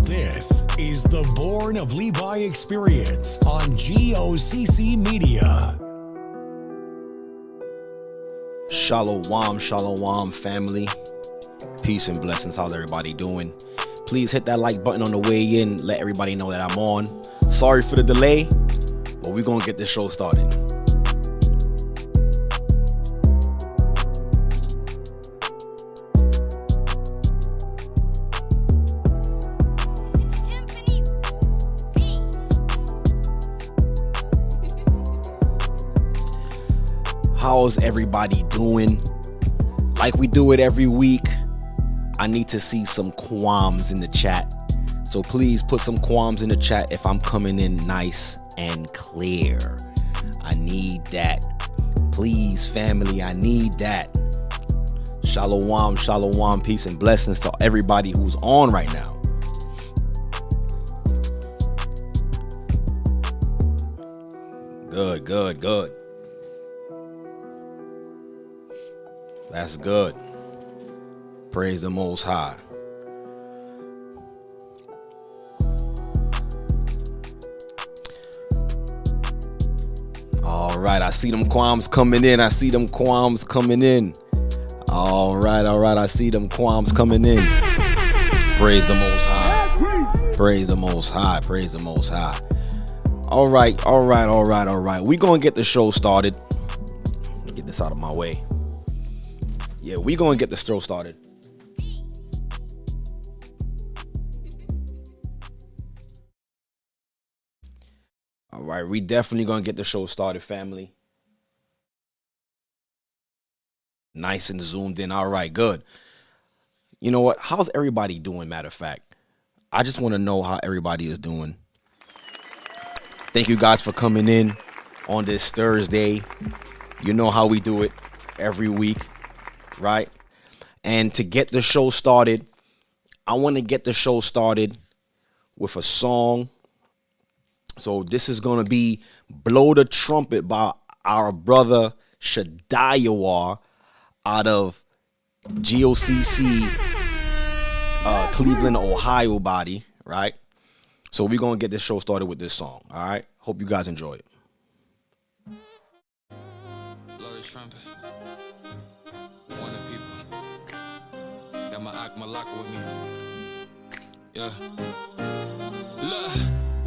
This is the Born of Levi experience on G.O.C.C. Media. Shalom, shalom, family. Peace and blessings. How's everybody doing? Please hit that like button on the way in. Let everybody know that I'm on. Sorry for the delay, but we're going to get this show started. How's everybody doing? Like we do it every week, I need to see some qualms in the chat. So please put some qualms in the chat if I'm coming in nice and clear. I need that. Please, family, I need that. Shalom, shalom, peace and blessings to everybody who's on right now. Good, good, good. That's good. Praise the Most High. All right, I see them qualms coming in. I see them qualms coming in. All right, I see them qualms coming in. Praise the Most High. Praise the Most High. Praise the Most High. All right. We're going to get the show started. Let me get this out of my way. Yeah, we're going to get the show started. All right, we definitely going to get the show started, family. Nice and zoomed in. All right, good. You know what? How's everybody doing, matter of fact? I just want to know how everybody is doing. Thank you guys for coming in on this Thursday. You know how we do it every week. Right? And to get the show started, I want to get the show started with a song. So this is going to be Blow the Trumpet by our brother Shadiawa out of G.O.C.C. Cleveland, Ohio body, right? So we're going to get this show started with this song, all right? Hope you guys enjoy it. Blow the trumpet. My locker with me. Yeah. Look,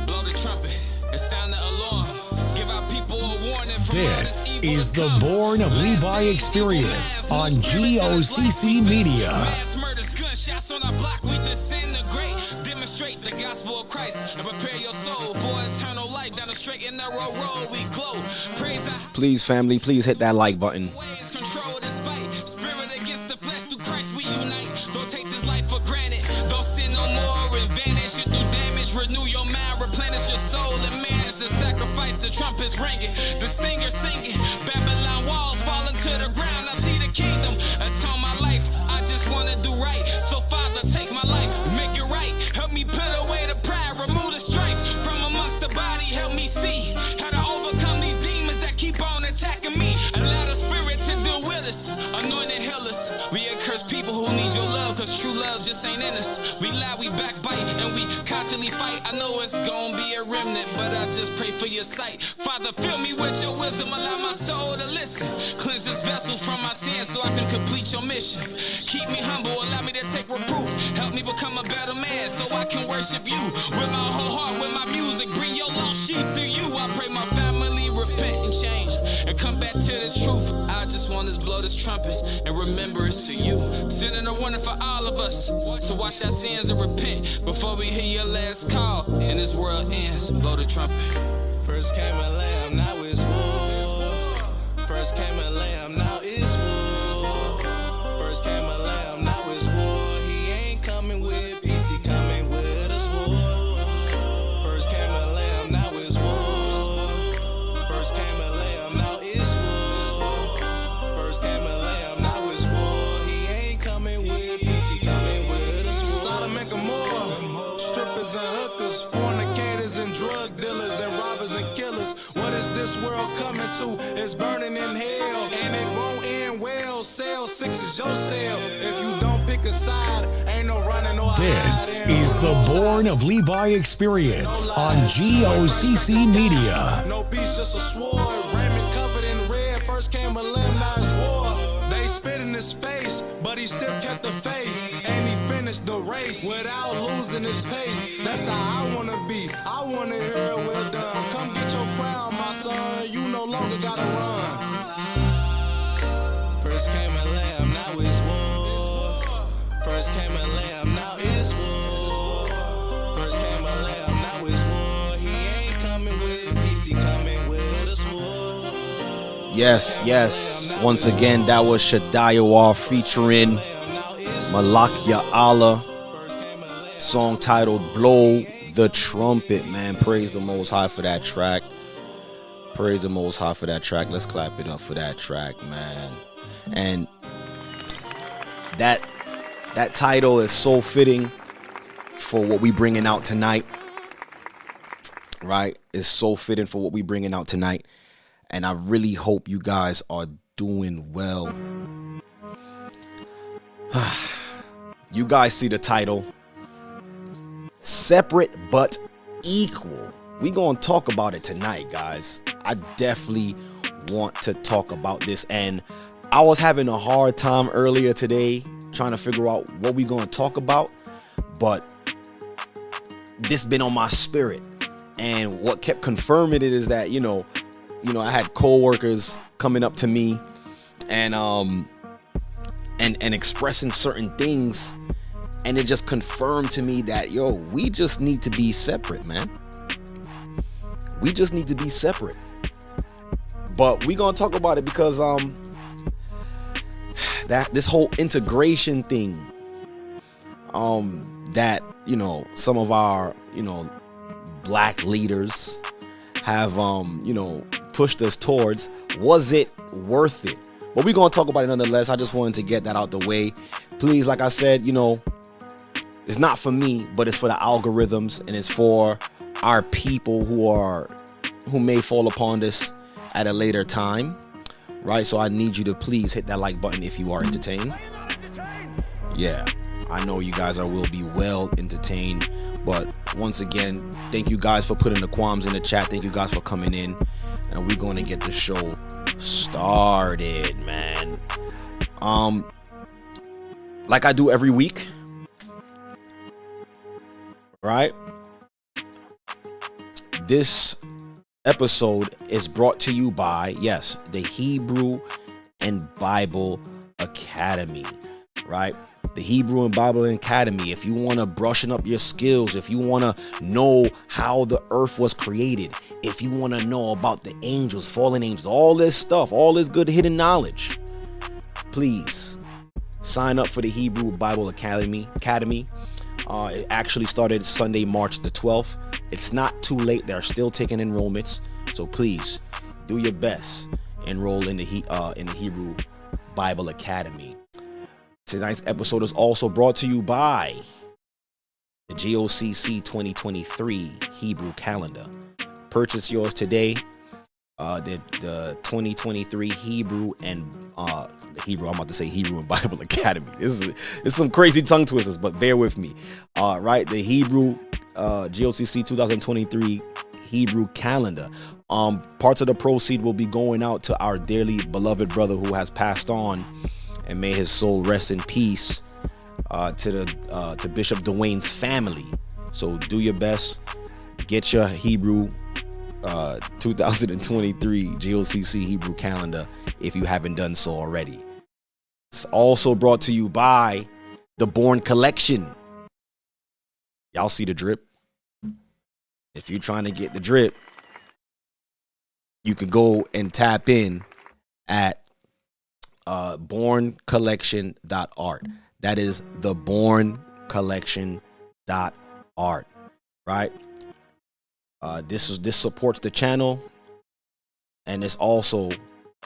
blow the trumpet and sound the alarm. Give our people a warning. This is the Born of Levi experience on G.O.C.C. Media. Mass murders, gunshots on our block, we disintegrate. Demonstrate the gospel of Christ and prepare your soul for eternal life. Down the straight and narrow road we glow. Praise the Please, family, please hit that like button. ways, control this fight. Spirit against the flesh, through Christ we unite. Don't take this life for granted. Don't sin no more and vanish. You do damage, renew your mind, replenish your soul and manage the sacrifice. The trumpet's ringing, the singer singing. Babylon walls falling to the ground. I see the kingdom atone my life. I just wanna do right. So Father, take my life, make it right. Help me put away the pride, remove the strife from amongst the body. Help me see how to overcome these demons that keep on attacking me. Allow the Spirit to deal with us, anointed healers. We curse people who need your love, cause true love just ain't in us. We lie, we backbite, and we constantly fight. I know it's gonna be a remnant, but I just pray for your sight. Father, fill me with your wisdom, allow my soul to listen. Cleanse this vessel from my sins so I can complete your mission. Keep me humble, allow me to take reproof. Help me become a better man so I can worship you with my whole heart, with my music. come back to this truth. I just want to blow this trumpets and remember it's to you. Sending a warning for all of us. So wash our sins and repent before we hear your last call and this world ends. Blow the trumpet. First came a lamb, now it's war. First came a lamb, now it's war. First came a lamb, now it's war. He ain't coming with peace, he coming with a sword. First came a lamb, now it's war. First came a lamb, now it's war. First came a lamb, now it's war. He ain't coming with peace, he coming with a sword. Sodom and Gomorrah, strippers and hookers, fornicators and drug dealers and robbers and killers. What is this world coming to? It's burning in hell, and it won't end well. Cell 6 is your cell. If you don't pick a side, ain't no running or This hiding. is the Born of Levi experience on GOCC Media. No peace, just a sword. Raiment covered in red. First came a limb, now it's war. They spit in his face, but he still kept the faith. And he finished the race without losing his pace. That's how I wanna be. I wanna hear it well done. Come get your crown, my son. You no longer gotta run. First came a lamb, now it's war. First came a lamb, now it's war. First came a lamb, now it's war. He ain't coming with peace, he coming with a sword. Yes, yes. Once again, that was Shadiawar featuring Lawya Allah. Song titled Blow the Trumpet, man. Praise the Most High for that track. Praise the Most High for that track. Let's clap it up for that track, man. And that title is so fitting for what we bringing out tonight, right? It's so fitting for what we bringing out tonight. And I really hope you guys are doing well. You guys see the title, Separate but Equal. We gonna talk about it tonight, guys. I definitely want to talk about this, and I was having a hard time earlier today trying to figure out what we gonna talk about, but this been on my spirit, and what kept confirming it is that you know I had co-workers coming up to me and expressing certain things, and it just confirmed to me that we just need to be separate, man. We just need to be separate. But we gonna talk about it because that this whole integration thing that some of our black leaders have pushed us towards, was it worth it? But we're gonna talk about it nonetheless. I just wanted to get that out the way. Please, like I said, it's not for me, but it's for the algorithms, and it's for our people who may fall upon this at a later time, right? So I need you to please hit that like button if you are entertained. Yeah, I know you guys will be well entertained, but once again, thank you guys for putting the qualms in the chat. Thank you guys for coming in, and we're going to get the show started, man. Like I do every week, right? This episode is brought to you by, yes, the Hebrew and Bible Academy, right? The Hebrew and Bible Academy. If you want to brushing up your skills, if you want to know how the earth was created, if you want to know about the angels, fallen angels, all this stuff, all this good hidden knowledge, please sign up for the Hebrew Bible Academy. It actually started Sunday, March the 12th. It's not too late. They're still taking enrollments. So please do your best. Enroll in the Hebrew Bible Academy. Tonight's episode is also brought to you by the G.O.C.C 2023 Hebrew calendar. Purchase yours today. The 2023 Hebrew and I'm about to say Hebrew and Bible Academy. It's some crazy tongue twisters, but bear with me. Right, the Hebrew G.O.C.C 2023 Hebrew calendar. Parts of the proceed will be going out to our dearly beloved brother who has passed on, and may his soul rest in peace. To Bishop Dwayne's family. So do your best. Get your Hebrew 2023 G.O.C.C Hebrew calendar if you haven't done so already. It's also brought to you by the Born Collection. Y'all see the drip? If you're trying to get the drip, you can go and tap in at borncollection.art. That is the borncollection.art, right? This supports the channel, and it's also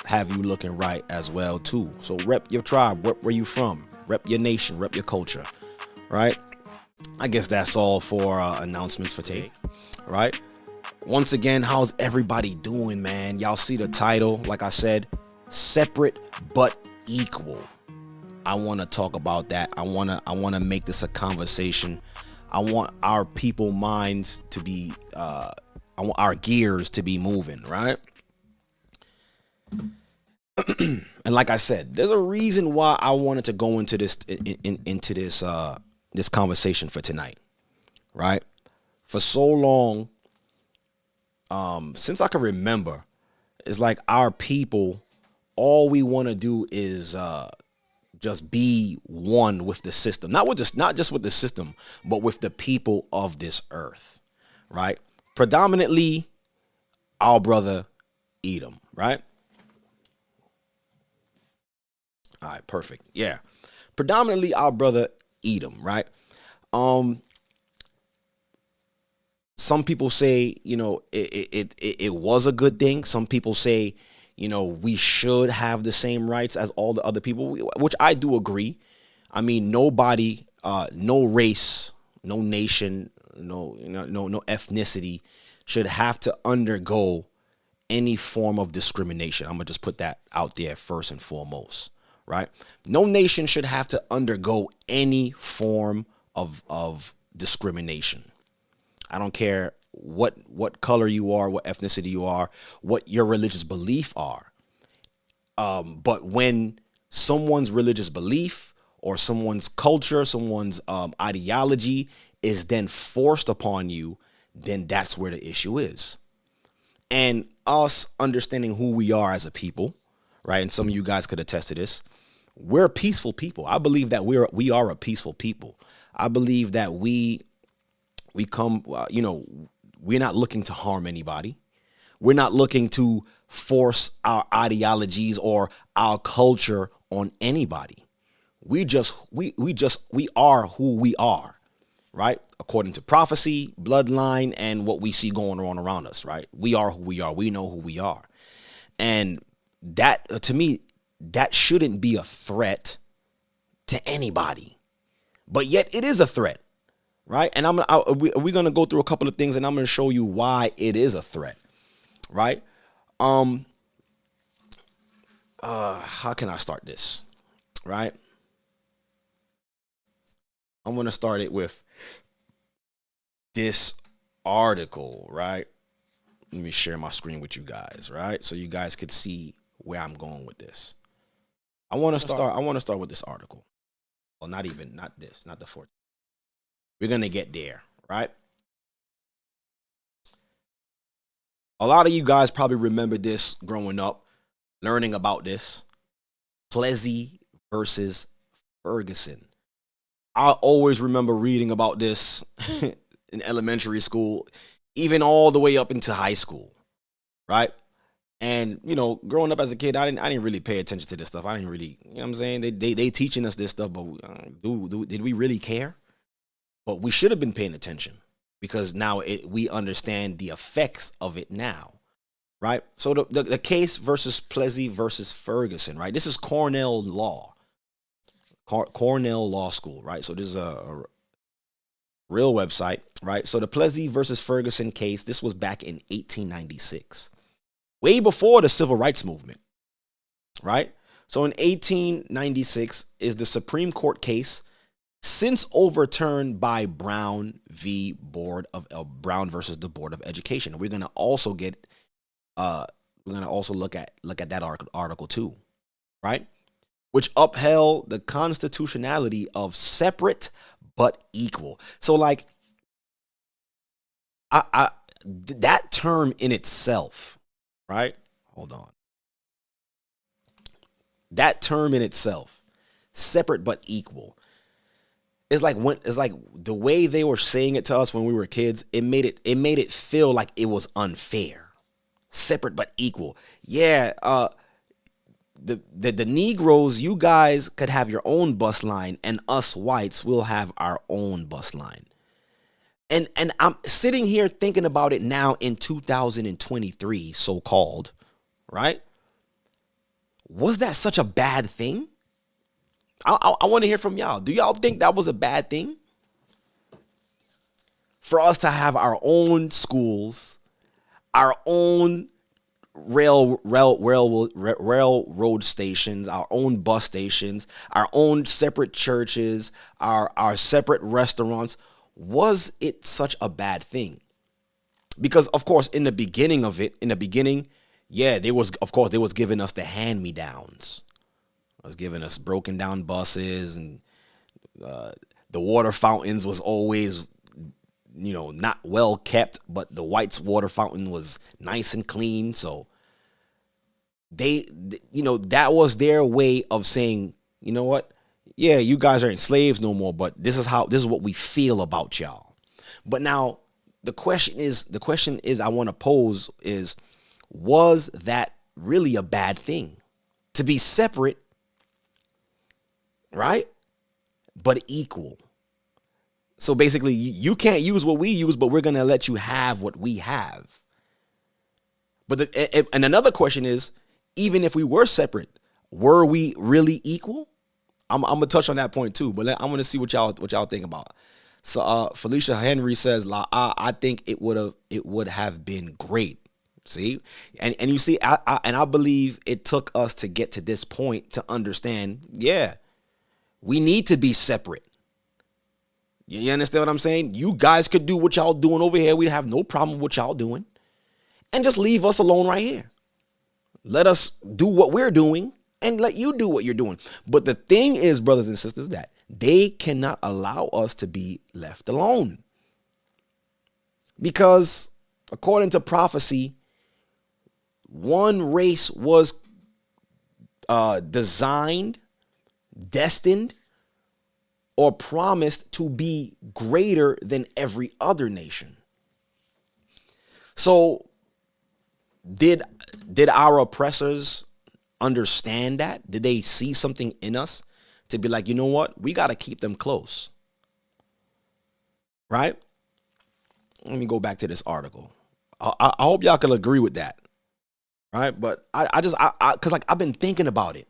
have you looking right as well too. So rep your tribe, rep where you from, rep your nation, rep your culture, right? I guess that's all for announcements for today, right? Once again, how's everybody doing, man? Y'all see the title, like I said, separate but equal. I want to talk about that. I want to make this a conversation. I want our people minds to be I want our gears to be moving, right? And like I said, there's a reason why I wanted to go into this into this conversation for tonight, right? For so long, since I can remember, it's like our people, all we want to do is just be one with the system, not just with the system, but with the people of this earth, right? Predominantly our brother Edom, right? All right, perfect. Yeah, predominantly our brother Edom, right? Some people say, you know, it was a good thing. Some people say, you know, we should have the same rights as all the other people, which I do agree. I mean, nobody, no race, no nation, no ethnicity should have to undergo any form of discrimination. I'm gonna just put that out there first and foremost, right? No nation should have to undergo any form of discrimination. I don't care what color you are, what ethnicity you are, what your religious belief are. But when someone's religious belief or someone's culture, someone's ideology is then forced upon you, then that's where the issue is. And us understanding who we are as a people, right? And some of you guys could attest to this. We're a peaceful people. I believe that we are a peaceful people. I believe that we come, you know, we're not looking to harm anybody. We're not looking to force our ideologies or our culture on anybody. We are who we are, right? According to prophecy, bloodline, and what we see going on around us, right? We are who we are. We know who we are. And that, to me, that shouldn't be a threat to anybody. But yet it is a threat. Right. And we're going to go through a couple of things, and I'm going to show you why it is a threat. Right. How can I start this? Right. I'm going to start it with this article. Right. Let me share my screen with you guys. Right. So you guys could see where I'm going with this. I want to start with this article. Well, not the fourth. We're going to get there, right? A lot of you guys probably remember this growing up, learning about this. Plessy versus Ferguson. I always remember reading about this in elementary school, even all the way up into high school, right? And, you know, growing up as a kid, I didn't really pay attention to this stuff. I didn't really, you know what I'm saying? They teaching us this stuff, but did we really care? But we should have been paying attention, because now we understand the effects of it now, right? So the case versus Plessy versus Ferguson, right? This is Cornell Law School, right? So this is a real website, right? So the Plessy versus Ferguson case, this was back in 1896, way before the Civil Rights Movement, right? So in 1896 is the Supreme Court case, since overturned by Brown v. Brown versus the Board of Education. We're gonna also look at that article too, right? Which upheld the constitutionality of separate but equal. So, like, that term in itself, right? Hold on. That term in itself, separate but equal, it's like the way they were saying it to us when we were kids. It made it feel like it was unfair. Separate but equal. Yeah. The Negroes, you guys could have your own bus line, and us whites will have our own bus line. And I'm sitting here thinking about it now in 2023, so-called, right? Was that such a bad thing? I want to hear from y'all. Do y'all think that was a bad thing? For us to have our own schools, our own railroad stations, our own bus stations, our own separate churches, our separate restaurants. Was it such a bad thing? Because of course, in the beginning, yeah, they was giving us the hand-me-downs. It was giving us broken down buses, and the water fountains was always, not well kept, but the white's water fountain was nice and clean. So that was their way of saying, you know what? Yeah, you guys aren't slaves no more, but this is what we feel about y'all. But now the question is I want to pose is, was that really a bad thing to be separate, right? But equal. So basically, you can't use what we use, but we're going to let you have what we have. But and another question is, even if we were separate, were we really equal? I'm gonna touch on that point too, but I'm gonna see what y'all think about. So Felicia Henry says, I think it would have been great. See, and you see, I believe it took us to get to this point to understand. Yeah, we need to be separate. You understand what I'm saying? You guys could do what y'all doing over here. We'd have no problem with what y'all doing, and just leave us alone right here. Let us do what we're doing, and let you do what you're doing. But the thing is, brothers and sisters, that they cannot allow us to be left alone. Because according to prophecy, one race was designed, destined, or promised to be greater than every other nation. So did our oppressors understand that? Did they see something in us to be like, you know what? We got to keep them close. Right? Let me go back to this article. I hope y'all can agree with that. Right? But because I've been thinking about it.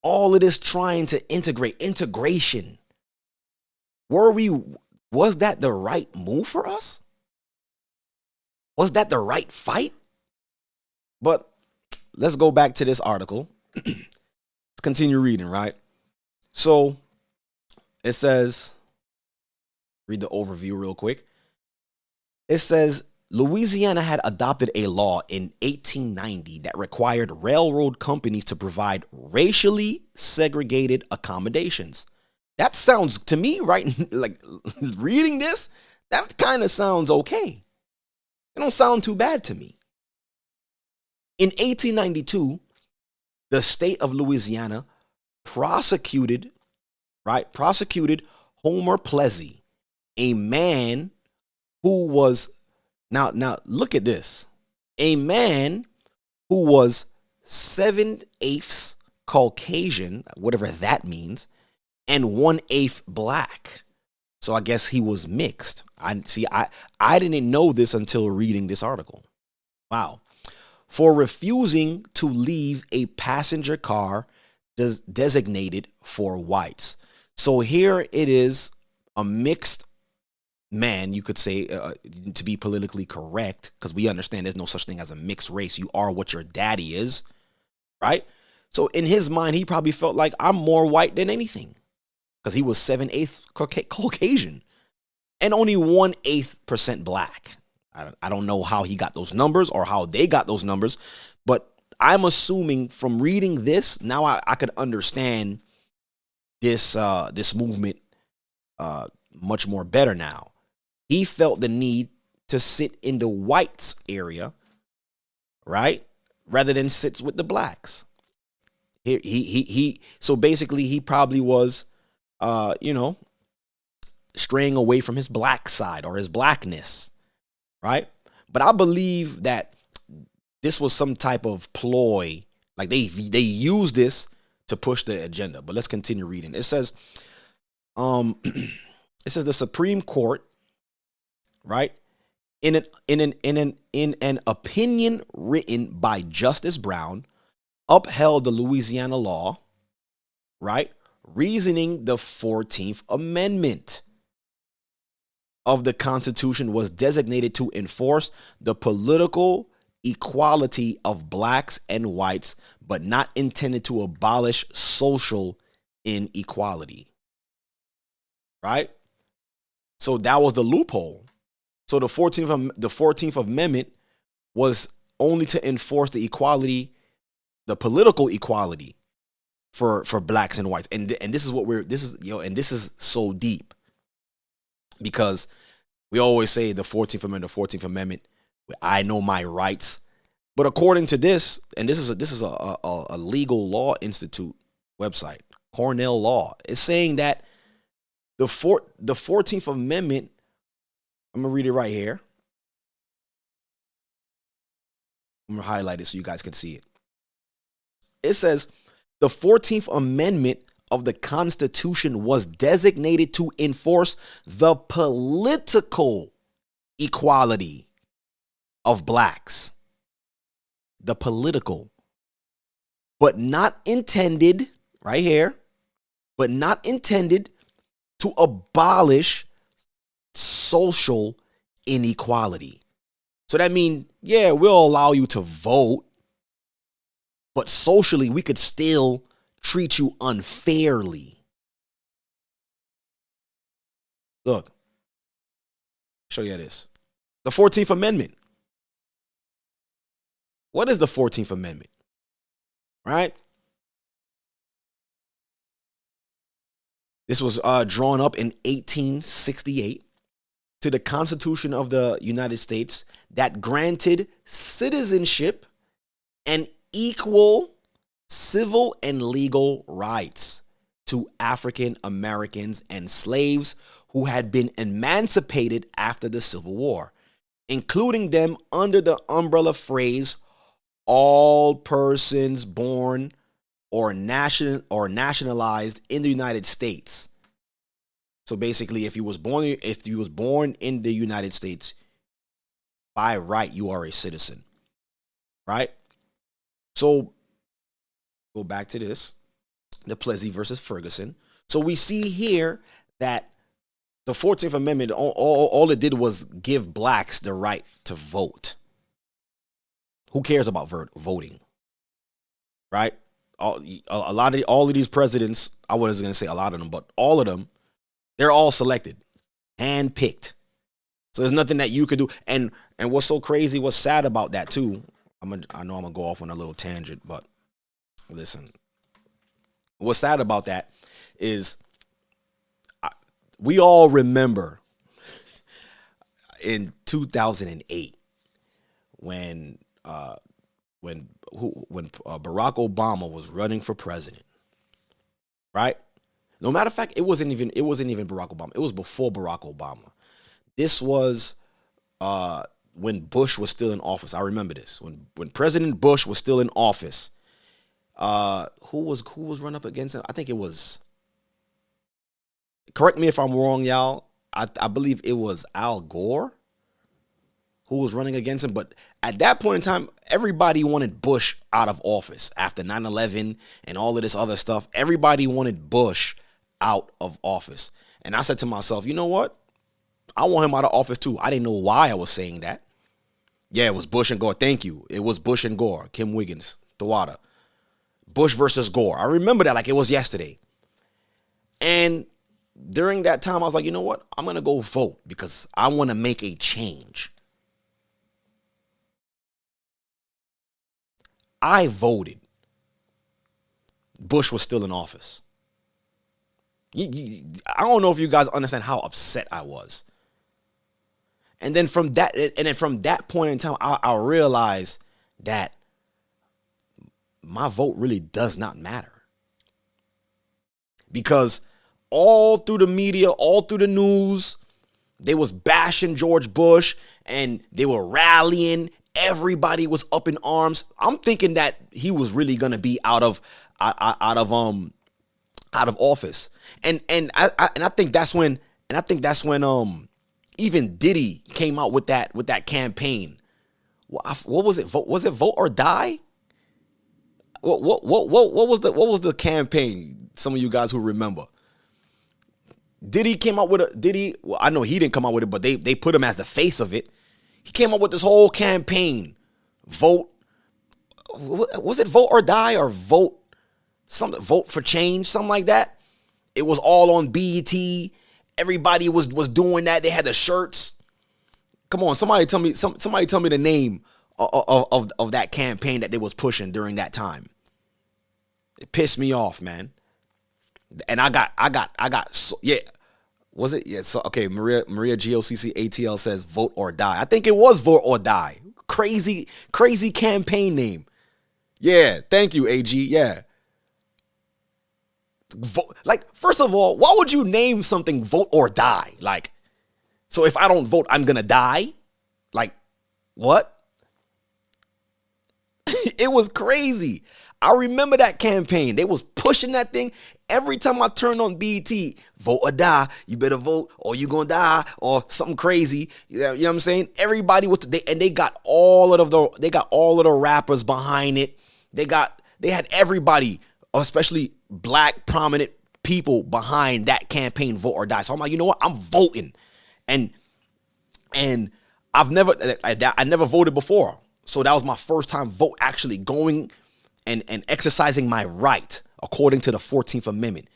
All of this trying to integration. Was that the right move for us? Was that the right fight? But let's go back to this article. Let's continue reading, right? So it says, read the overview real quick. It says, Louisiana had adopted a law in 1890 that required railroad companies to provide racially segregated accommodations. That sounds to me, right? Like reading this, that kind of sounds okay. It don't sound too bad to me. In 1892, the state of Louisiana prosecuted Homer Plessy, a man who was, now look at this, a man who was 7/8 Caucasian, whatever that means, and 1/8 black. So I guess he was mixed. I didn't know this until reading this article. Wow. For refusing to leave a passenger car designated for whites. So here it is, a mixed man, you could say, to be politically correct, because we understand there's no such thing as a mixed race. You are what your daddy is, right? So in his mind, he probably felt like I'm more white than anything, because he was 7/8 Caucasian and only 1/8% black. I don't know how he got those numbers or how they got those numbers, but I'm assuming from reading this, now I could understand this movement much more better now. he felt the need to sit in the whites area, right, rather than sits with the blacks. So basically he probably was, straying away from his black side or his blackness, right? But I believe that this was some type of ploy. Like they use this to push the agenda. But let's continue reading. It says, the Supreme Court, right, in an opinion written by Justice Brown, upheld the Louisiana law, right, reasoning the 14th Amendment of the Constitution was designated to enforce the political equality of blacks and whites, but not intended to abolish social inequality. Right? So that was the loophole. So the 14th Amendment was only to enforce the equality, the political equality for blacks and whites. And this is so deep, because we always say the 14th Amendment, I know my rights. But according to this, and this is a legal law institute website, Cornell Law, is saying that the 14th Amendment, I'm going to read it right here. I'm going to highlight it so you guys can see it. It says, the 14th Amendment of the Constitution was designated to enforce the political equality of blacks. The political. But not intended, right here, but not intended to abolish social inequality. So that means, yeah, we'll allow you to vote, but socially we could still treat you unfairly. Look, show you this. The 14th Amendment. What is the 14th Amendment? Right? This was drawn up in 1868 to the Constitution of the United States that granted citizenship and equal civil and legal rights to African Americans and slaves who had been emancipated after the Civil War, including them under the umbrella phrase, all persons born or nationalized in the United States. So basically, if you was born in the United States, by right, you are a citizen, right? So go back to this, the Plessy versus Ferguson. So we see here that the 14th Amendment, all it did was give blacks the right to vote. Who cares about voting, right? All of these presidents, I wasn't going to say a lot of them, but all of them, they're all selected, handpicked. So there's nothing that you could do. And what's so crazy, what's sad about that too, I know I'm going to go off on a little tangent, but listen. What's sad about that is we all remember in 2008 when Barack Obama was running for president, right? No matter of fact, it wasn't even Barack Obama. It was before Barack Obama. This was when Bush was still in office. I remember this. When President Bush was still in office, who was run up against him? I think it was, correct me if I'm wrong, y'all. I believe it was Al Gore who was running against him. But at that point in time, everybody wanted Bush out of office after 9/11 and all of this other stuff. Everybody wanted Bush out of office. And I said to myself, you know what? I want him out of office too. I didn't know why I was saying that. Yeah, it was Bush and Gore. Thank you. It was Bush and Gore. Kim Wiggins, Tawada. Bush versus Gore. I remember that like it was yesterday. And during that time, I was like, you know what? I'm going to go vote because I want to make a change. I voted. Bush was still in office. I don't know if you guys understand how upset I was. And then from that point in time, I realized that my vote really does not matter. Because all through the media, all through the news, they was bashing George Bush and they were rallying. Everybody was up in arms. I'm thinking that he was really gonna be out of office. And I think that's when even Diddy came out with that campaign. What was it? Was it Vote or Die? What was the campaign? Some of you guys who remember. Diddy came out with well, I know he didn't come out with it, but they put him as the face of it. He came up with this whole campaign. Vote. Was it Vote or Die or Vote for Change? Something like that. It was all on BET. Everybody was doing that. They had the shirts. Come on, somebody tell me the name of that campaign that they was pushing during that time. It pissed me off, man. And I got so, yeah. Was it? Yeah. So, okay. Maria G.O.C.C. ATL says Vote or Die. I think it was Vote or Die. Crazy campaign name. Yeah. Thank you, AG. Yeah. Like, first of all, why would you name something Vote or Die? Like, so if I don't vote, I'm going to die? Like, what? It was crazy. I remember that campaign. They was pushing that thing. Every time I turned on BET, Vote or Die. You better vote or you gonna die or something crazy. You know what I'm saying? Everybody was, they got all of the rappers behind it. They had everybody, especially black prominent people behind that campaign, Vote or Die. So I'm like, you know what? I'm voting. And I never voted before. So that was my first time vote actually going and exercising my right according to the 14th Amendment,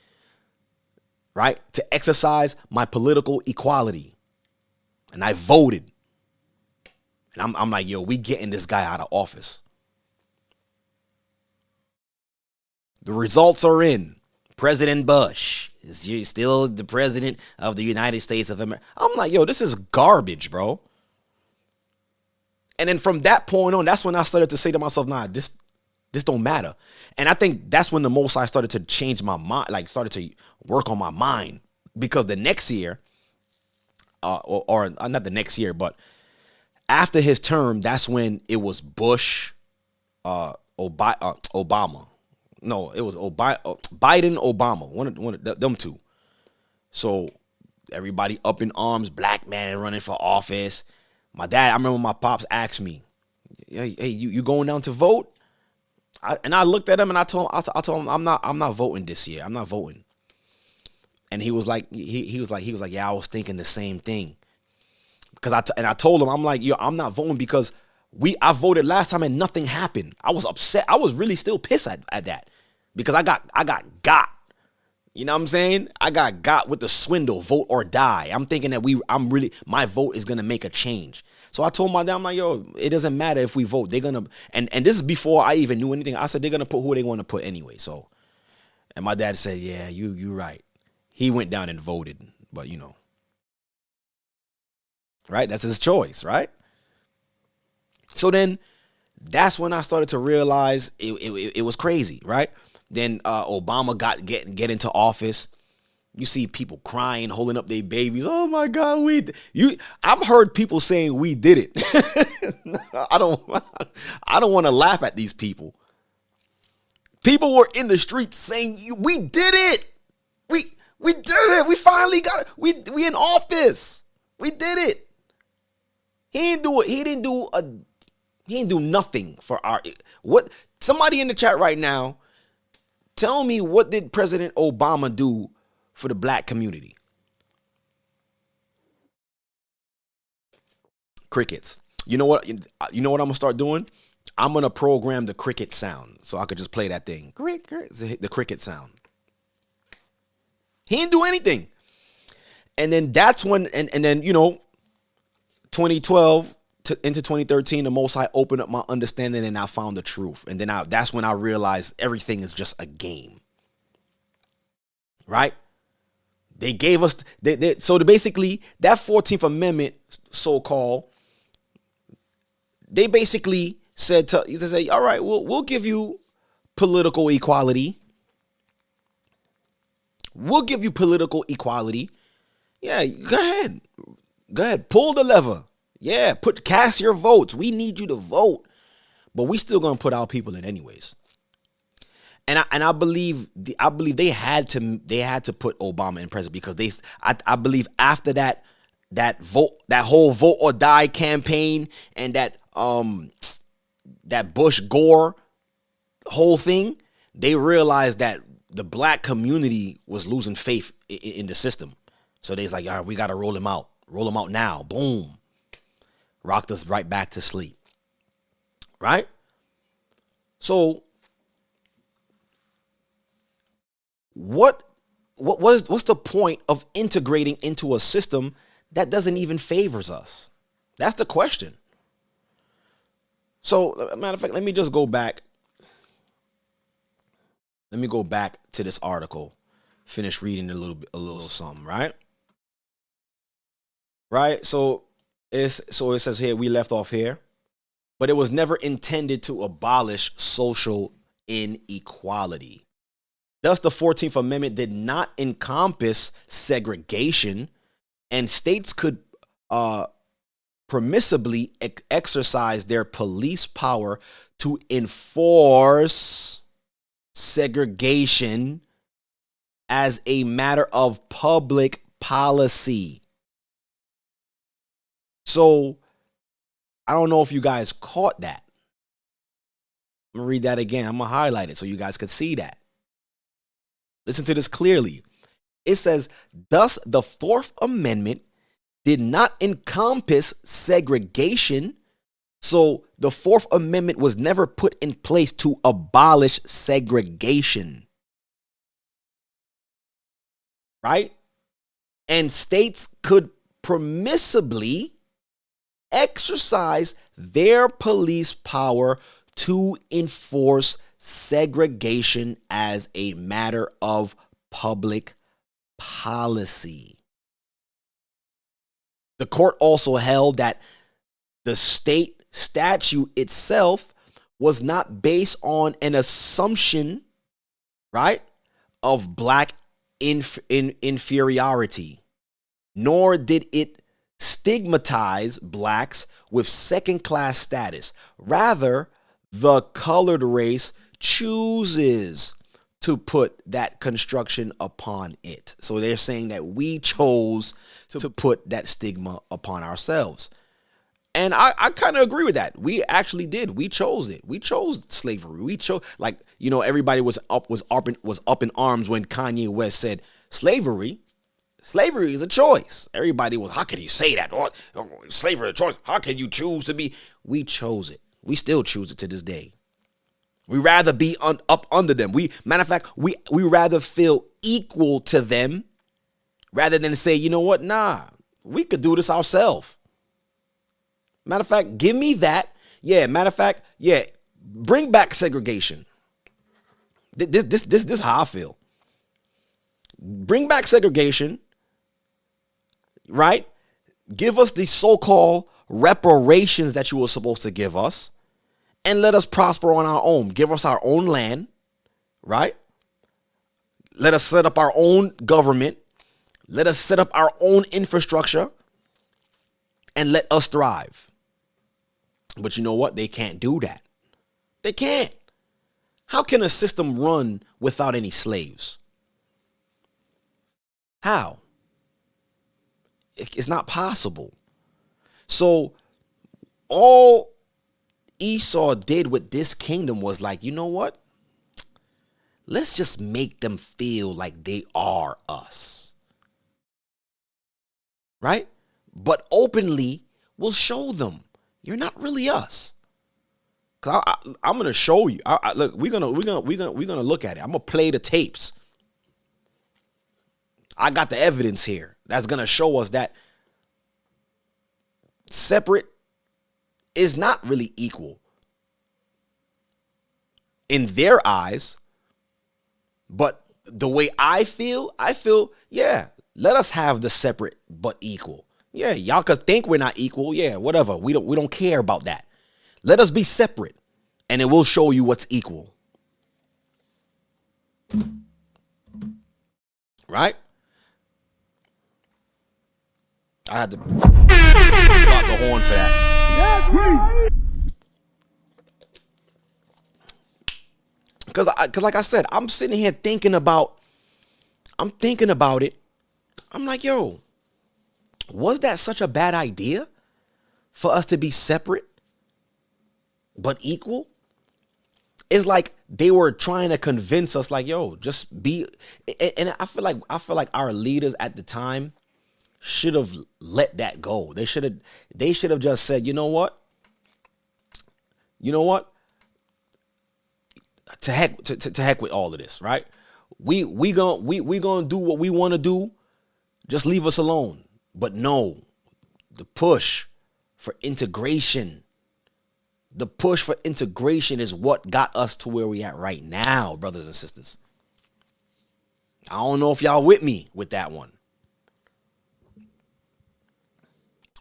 right? To exercise my political equality. And I voted. And I'm like, yo, we getting this guy out of office. The results are in. President Bush is still the president of the United States of America. I'm like, yo, this is garbage, bro. And then from that point on, that's when I started to say to myself, nah, this don't matter. And I think that's when the Most High started to change my mind, like started to work on my mind. Because the next year, or not the next year, but after his term, that's when it was Bush, Obama. No, it was Biden, Obama, one of them two. So everybody up in arms, black man running for office. My dad, I remember my pops asked me, hey, you going down to vote? And I looked at him and I told him I'm not voting this year. I'm not voting. And he was like, yeah, I was thinking the same thing. Because I told him, I'm like, yo, I'm not voting because I voted last time and nothing happened. I was upset. I was really still pissed at that because I got. You know what I'm saying? I got with the swindle, Vote or Die. I'm thinking that my vote is gonna make a change. So I told my dad, I'm like, yo, it doesn't matter if we vote. They're gonna, and this is before I even knew anything. I said they're gonna put who they want to put anyway. So, and my dad said, yeah, you right. He went down and voted, but you know, right? That's his choice, right? So then, that's when I started to realize it was crazy, right? Then Obama get into office. You see people crying, holding up their babies. Oh my God, I've heard people saying we did it. I don't want to laugh at these people. People were in the streets saying we did it. We did it. We finally got it. We in office. We did it. He didn't do nothing for what. Somebody in the chat right now, tell me, what did President Obama do for the black community? Crickets. You know what I'm gonna start doing? I'm gonna program the cricket sound so I could just play that thing. The cricket sound. He didn't do anything. And then that's when, and then 2012 into 2013, the Most High opened up my understanding and I found the truth. And then that's when I realized everything is just a game. Right? They gave us basically that 14th Amendment, so-called, they basically said they say, all right, we'll give you political equality. We'll give you political equality. Yeah, go ahead. Go ahead. Pull the lever. Yeah, cast your votes. We need you to vote. But we still gonna put our people in anyways. And I believe they had to put Obama in president because I believe after that whole vote or die campaign and that Bush Gore whole thing, they realized that the black community was losing faith in the system. So they's like, all right, we got to roll him out now. Boom. Rocked us right back to sleep. Right? So what's the point of integrating into a system that doesn't even favors us? That's the question. So, matter of fact, let me just go back. Let me go back to this article. Finish reading a little something, right? Right? So it says here, we left off here. But it was never intended to abolish social inequality. Thus, the 14th Amendment did not encompass segregation, and states could permissibly exercise their police power to enforce segregation as a matter of public policy. So, I don't know if you guys caught that. I'm going to read that again. I'm going to highlight it so you guys could see that. Listen to this clearly. It says, thus the Fourth Amendment did not encompass segregation. So the Fourth Amendment was never put in place to abolish segregation. Right? And states could permissibly exercise their police power to enforce segregation as a matter of public policy. The court also held that the state statute itself was not based on an assumption, right, of black inferiority, nor did it stigmatize blacks with second-class status. Rather, the colored race chooses to put that construction upon it. So they're saying that we chose to put that stigma upon ourselves. And I kind of agree with that. We actually did. We chose it. We chose slavery. We chose, like, everybody was up in arms when Kanye West said slavery is a choice. Everybody was, how can he say that? Slavery is a choice. How can you choose to be? We chose it. We still choose it to this day. We rather be up under them. Matter of fact, we rather feel equal to them rather than say, you know what? Nah, we could do this ourselves. Matter of fact, give me that. Yeah, matter of fact, yeah, bring back segregation. This is how I feel. Bring back segregation, right? Give us the so-called reparations that you were supposed to give us, and let us prosper on our own. Give us our own land, right? Let us set up our own government. Let us set up our own infrastructure, and let us thrive. But you know what? They can't do that. They can't. How can a system run without any slaves? How? It's not possible. So all Esau did with this kingdom was like, you know what? Let's just make them feel like they are us. Right? But openly, we'll show them you're not really us. Cause I'm gonna show you. Look, we're gonna look at it. I'm gonna play the tapes. I got the evidence here that's gonna show us that separate is not really equal in their eyes. But the way I feel, yeah, Let us have the separate but equal. Yeah, y'all could think we're not equal. Yeah, whatever. We don't care about that. Let us be separate, and it will show you what's equal. Right? I had to drop the horn for that. Because like I said, I'm sitting here thinking about it. I'm like, yo, was that such a bad idea for us to be separate but equal? It's like they were trying to convince us, like, yo, just be. And I feel like our leaders at the time should have let that go. They should have just said, you know what? To heck with all of this, right? We gonna do what we want to do. Just leave us alone. But no, the push for integration. The push for integration is what got us to where we at right now, brothers and sisters. I don't know if y'all with me with that one.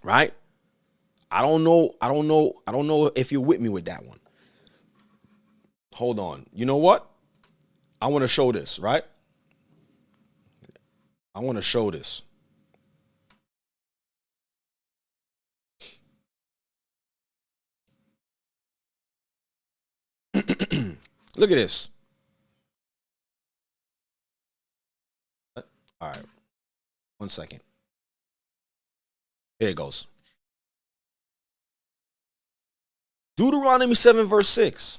Right? I don't know if you're with me with that one. Hold on. You know what? I want to show this, right? I want to show this. Look at this. All right. 1 second. Here it goes. Deuteronomy 7 verse 6.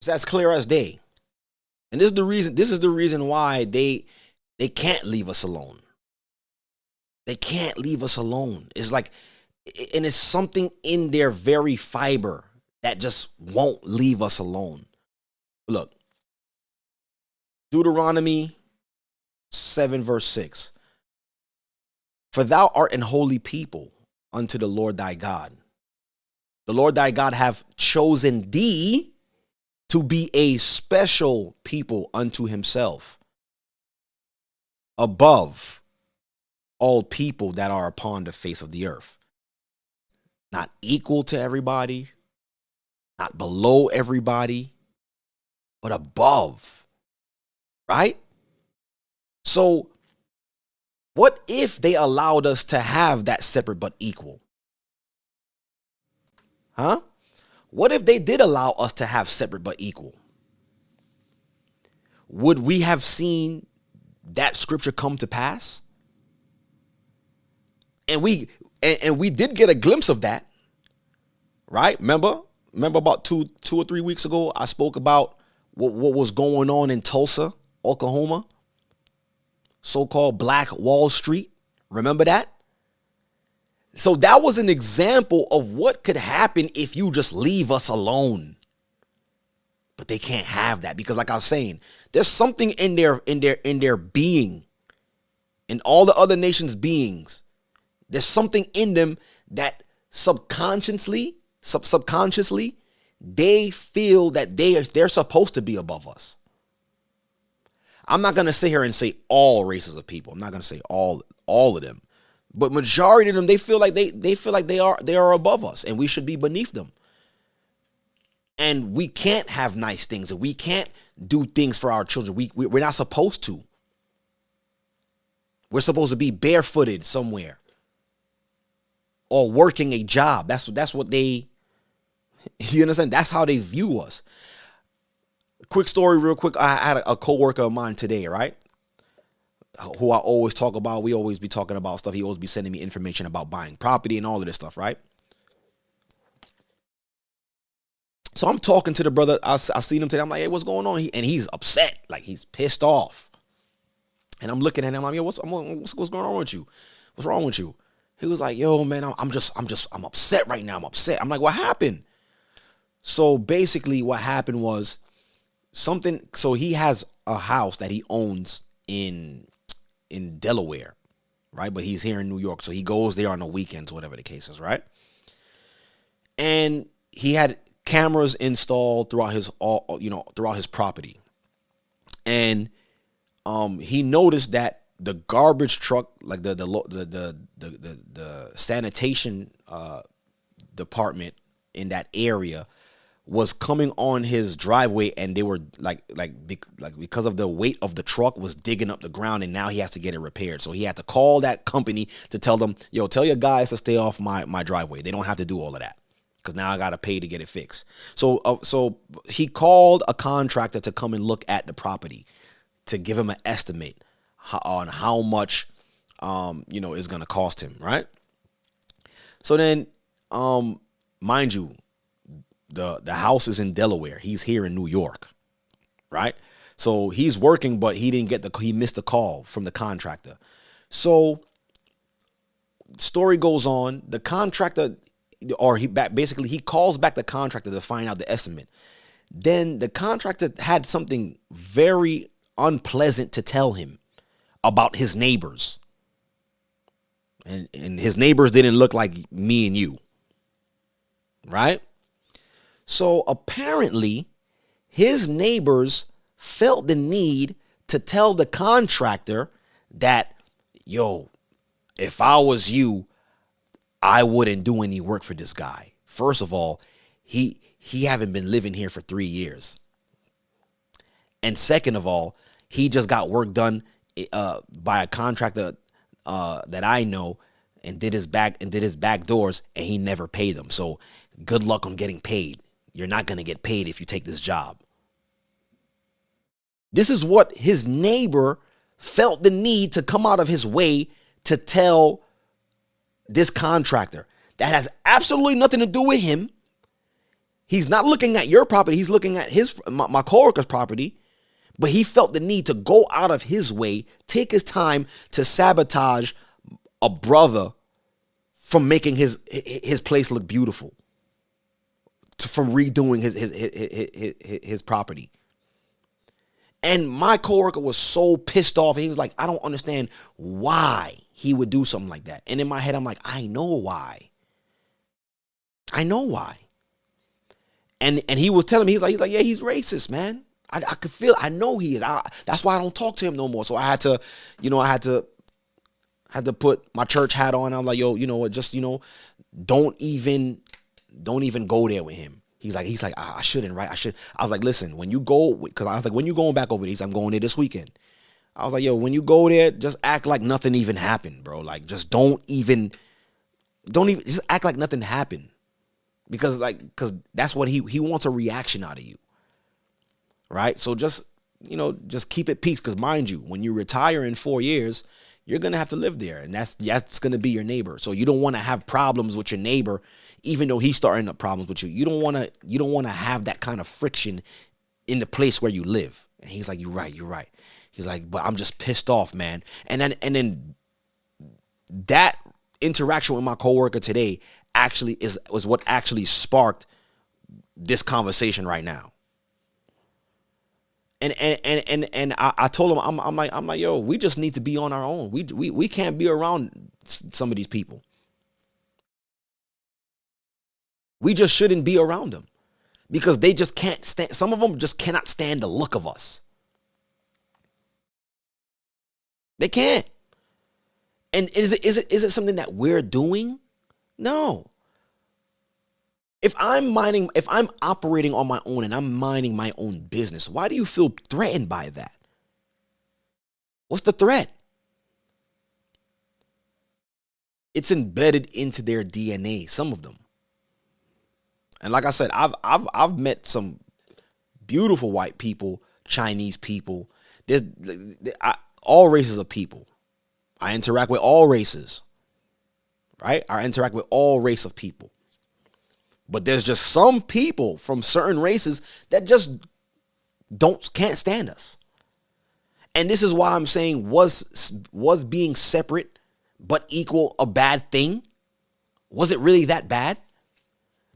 It's as clear as day. And this is the reason why they can't leave us alone. They can't leave us alone. It's like, and it's something in their very fiber that just won't leave us alone. Look, Deuteronomy 7 verse 6. For thou art an holy people unto the Lord thy God. The Lord thy God hath chosen thee to be a special people unto himself, above all people that are upon the face of the earth. Not equal to everybody, not below everybody, but above. Right? So, what if they allowed us to have that separate but equal? Huh? What if they did allow us to have separate but equal? Would we have seen that scripture come to pass? And we did get a glimpse of that, right? Remember about two or 3 weeks ago, I spoke about what was going on in Tulsa, Oklahoma, so-called Black Wall Street. Remember that? So that was an example of what could happen if you just leave us alone. But they can't have that because, like I was saying, there's something in their being, in all the other nations' beings. There's something in them that subconsciously, they feel that they're supposed to be above us. I'm not gonna sit here and say all races of people. I'm not gonna say all of them. But majority of them, they feel like they are above us and we should be beneath them. And we can't have nice things and we can't do things for our children. We're not supposed to. We're supposed to be barefooted somewhere or working a job. That's what they, you understand? That's how they view us. Quick story real quick. I had a coworker of mine today, right? Who I always talk about. We always be talking about stuff. He always be sending me information about buying property and all of this stuff, right? So I'm talking to the brother. I seen him today. I'm like, hey, what's going on? And he's upset. Like, he's pissed off. And I'm looking at him. I'm like, yo, what's going on with you? What's wrong with you? He was like, yo, man, I'm upset right now. I'm upset. I'm like, what happened? So basically what happened was something. So he has a house that he owns in Delaware, right? But he's here in New York. So he goes there on the weekends, whatever the case is, right? And he had cameras installed throughout his property. And he noticed that the garbage truck, like the sanitation department in that area was coming on his driveway, and they were because of the weight of the truck was digging up the ground, and now he has to get it repaired. So he had to call that company to tell them, yo, tell your guys to stay off my driveway. They don't have to do all of that, because now I got to pay to get it fixed. So he called a contractor to come and look at the property to give him an estimate on how much, is going to cost him. Right. So then, mind you, the house is in Delaware. He's here in New York. Right. So he's working, but he missed the call from the contractor. So story goes on. The contractor, he calls back the contractor to find out the estimate. Then the contractor had something very unpleasant to tell him about his neighbors. And his neighbors didn't look like me and you. Right? So apparently his neighbors felt the need to tell the contractor that, yo, if I was you, I wouldn't do any work for this guy. First of all, he haven't been living here for 3 years. And second of all, he just got work done by a contractor that I know, and did his back doors, and he never paid them. So good luck on getting paid. You're not going to get paid if you take this job. This is what his neighbor felt the need to come out of his way to tell this contractor. That has absolutely nothing to do with him. He's not looking at your property. He's looking at my coworker's property. But he felt the need to go out of his way, take his time to sabotage a brother from making his place look beautiful, from redoing his property. And my coworker was so pissed off. He was like, I don't understand why he would do something like that. And in my head, I'm like, I know why. I know why. And he was telling me, he's like, yeah, he's racist, man. I could feel, I know he is. That's why I don't talk to him no more. So I had to put my church hat on. I'm like, yo, you know what? Just, don't even go there with him. He's like, I shouldn't, right? I was like, listen, when you go, because I was like, when you going back over there? I'm going there this weekend. I was like, yo, when you go there, just act like nothing even happened, bro. Like, just don't even just act like nothing happened. Because that's what he wants, a reaction out of you. Right? So just keep it peace. Because mind you, when you retire in 4 years, you're going to have to live there. And that's going to be your neighbor. So you don't want to have problems with your neighbor, even though he's starting up problems with you. You don't want to have that kind of friction in the place where you live. And he's like, you're right. He's like, but I'm just pissed off, man. And then that interaction with my coworker today actually was what actually sparked this conversation right now. And I told him, I'm like, yo, we just need to be on our own. We can't be around some of these people. We just shouldn't be around them because they just can't stand. Some of them just cannot stand the look of us. They can't. And is it something that we're doing? No. If I'm operating on my own and I'm minding my own business, why do you feel threatened by that? What's the threat? It's embedded into their DNA, some of them. And like I said, I've met some beautiful white people, Chinese people. There's all races of people. I interact with all races. Right? I interact with all race of people. But there's just some people from certain races that just can't stand us. And this is why I'm saying, was being separate but equal a bad thing? Was it really that bad?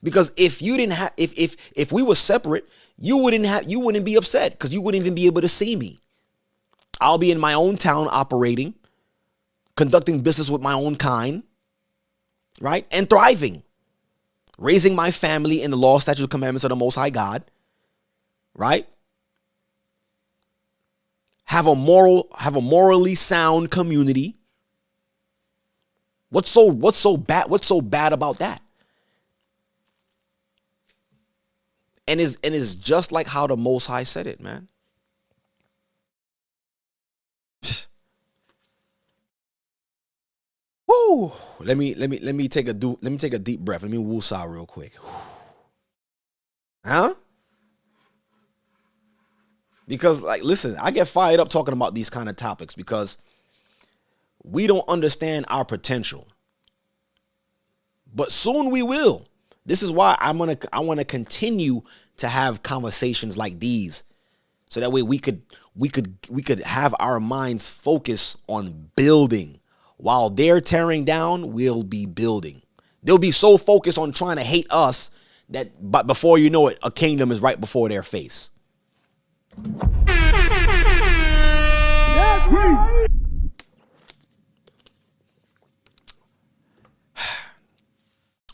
Because if you didn't have, if we were separate, you wouldn't be upset because you wouldn't even be able to see me. I'll be in my own town operating, conducting business with my own kind, right? And thriving. Raising my family in the law, statutes, and commandments of the Most High God, right? have a morally sound community. What's so bad about that? And it's just like how the Most High said it, man. Woo! Let me take a deep breath. Let me woosah real quick. Huh? Because, like, listen, I get fired up talking about these kind of topics because we don't understand our potential. But soon we will. This is why I want to continue to have conversations like these, so that way we could have our minds focus on building. While they're tearing down, we'll be building. They'll be so focused on trying to hate us but before you know it, a kingdom is right before their face.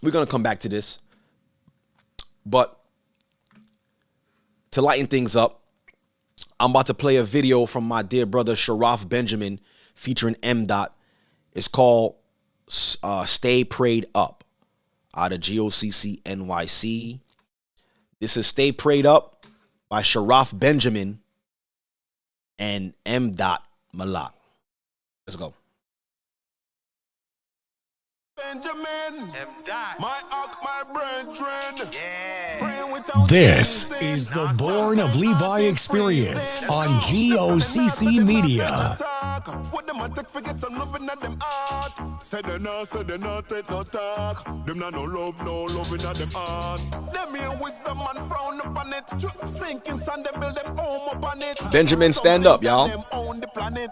We're going to come back to this. But to lighten things up, I'm about to play a video from my dear brother Sharaf Benjamin featuring M. It's called Stay Prayed Up out of G.O.C.C. NYC. This is Stay Prayed Up by Sharaf Benjamin and M. Malak. Let's go. Benjamin, my ox, my brethren. This is the Born of Levi experience on G.O.C.C. Media. What them attack forget some loving at them heart. Said they not take no talk. Them not no loving at them heart. Them hear wisdom and frown upon it. Sinking sand, they build them home upon it. Benjamin, stand up, y'all. Them own the planet.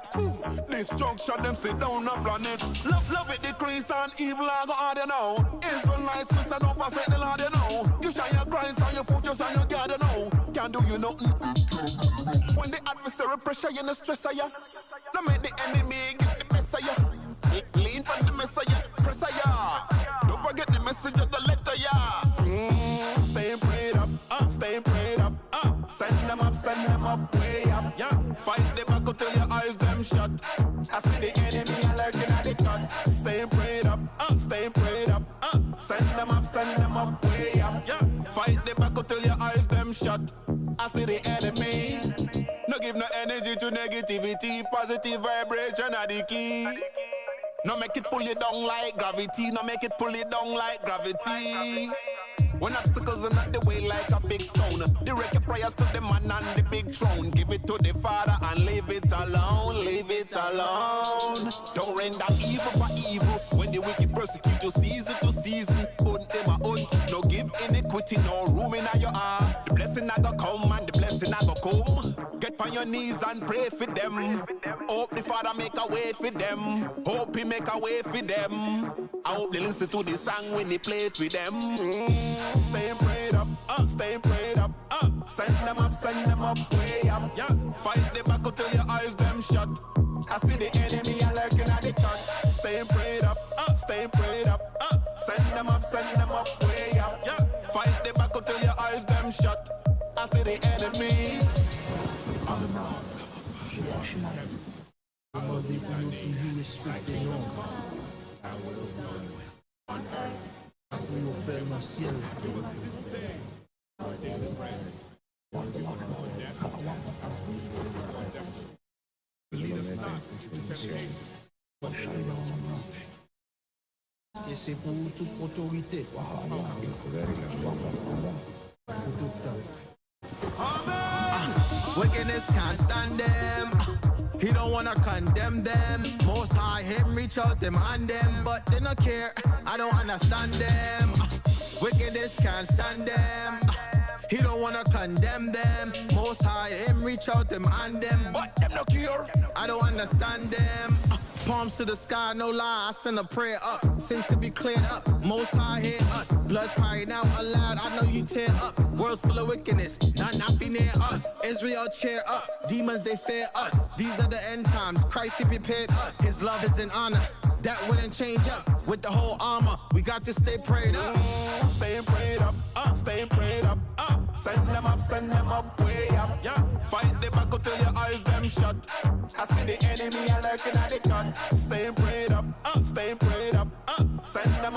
Destruction, them sit down on planet. Love it decrease and evil I go hard, you know. Israelites, Mr. Don't forsake the Lord, you know. You shine your Christ on your foot, just on your God, you know. Can't do you nothing. When the adversary pressure you, no stress of you. No make the enemy get the best of you. Lean from the Messiah, press of you. Don't forget the message of the letter, yeah. Stay prayed up, stay prayed up. Send them up, way up. Yeah. Fight the battle till your eyes them shut. I see the enemy lurking at the cut. Stay prayed up, stay prayed up. Send them up, way up. Yeah. Fight the battle till your eyes them shut. I see the enemy. No give no energy to negativity. Positive vibration are the key. No make it pull you down like gravity. No make it pull you down like gravity. When obstacles are not the way like a big stone, direct your prayers to the man on the big throne. Give it to the Father and leave it alone, leave it alone. Don't render evil for evil. When the wicked persecute you season to season, hunt them a hunt. No give iniquity, no room in your heart. The blessing I go come and the blessing I go come. Get on your knees and pray for them. Hope the Father make a way for them. Hope he make a way for them. I hope they listen to the song when they play for them. Stay prayed up, stay prayed up. Send them up, way up. Yeah. Fight the battle till your eyes them shut. I see the enemy a lurking at the cut. Stay prayed up, stay prayed up. Send them up, way up. Yeah. Fight the battle till your eyes them shut. I see the enemy. Et c'est pour toute autorité. Wickedness can't stand them. He don't wanna condemn them. Most High him reach out them and them, but they don't care. I don't understand them. Wickedness can't stand them. He don't wanna condemn them. Most High him reach out them and them, but them no care. I don't understand them. Palms to the sky, no lie, I send a prayer up. Sins to be cleared up, Most High hear us. Blood's crying out aloud, I know you tear up. World's full of wickedness, not be near us. Israel cheer up, demons they fear us. These are the end times, Christ he prepared us. His love is an honor, that wouldn't change up. With the whole armor, we got to stay prayed up. Stay prayed up, stay prayed up. Send them up, way up. Yeah. Fight the battle till your eyes them shut. I see the enemy are lurking at the cut. Stay prayed up, stay prayed up. Send them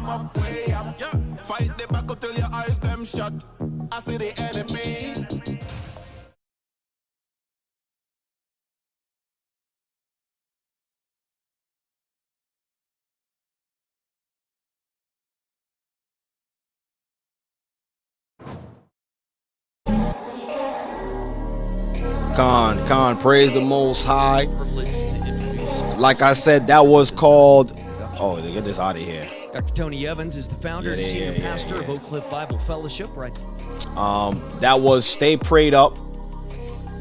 up, way up. Fight the battle till your eyes them shut. I see the enemy. Con, praise the Most High. Like I said, that was called. Oh, they get this out of here. Dr. Tony Evans is the founder and senior pastor of Oak Cliff Bible Fellowship, right? That was "Stay Prayed Up"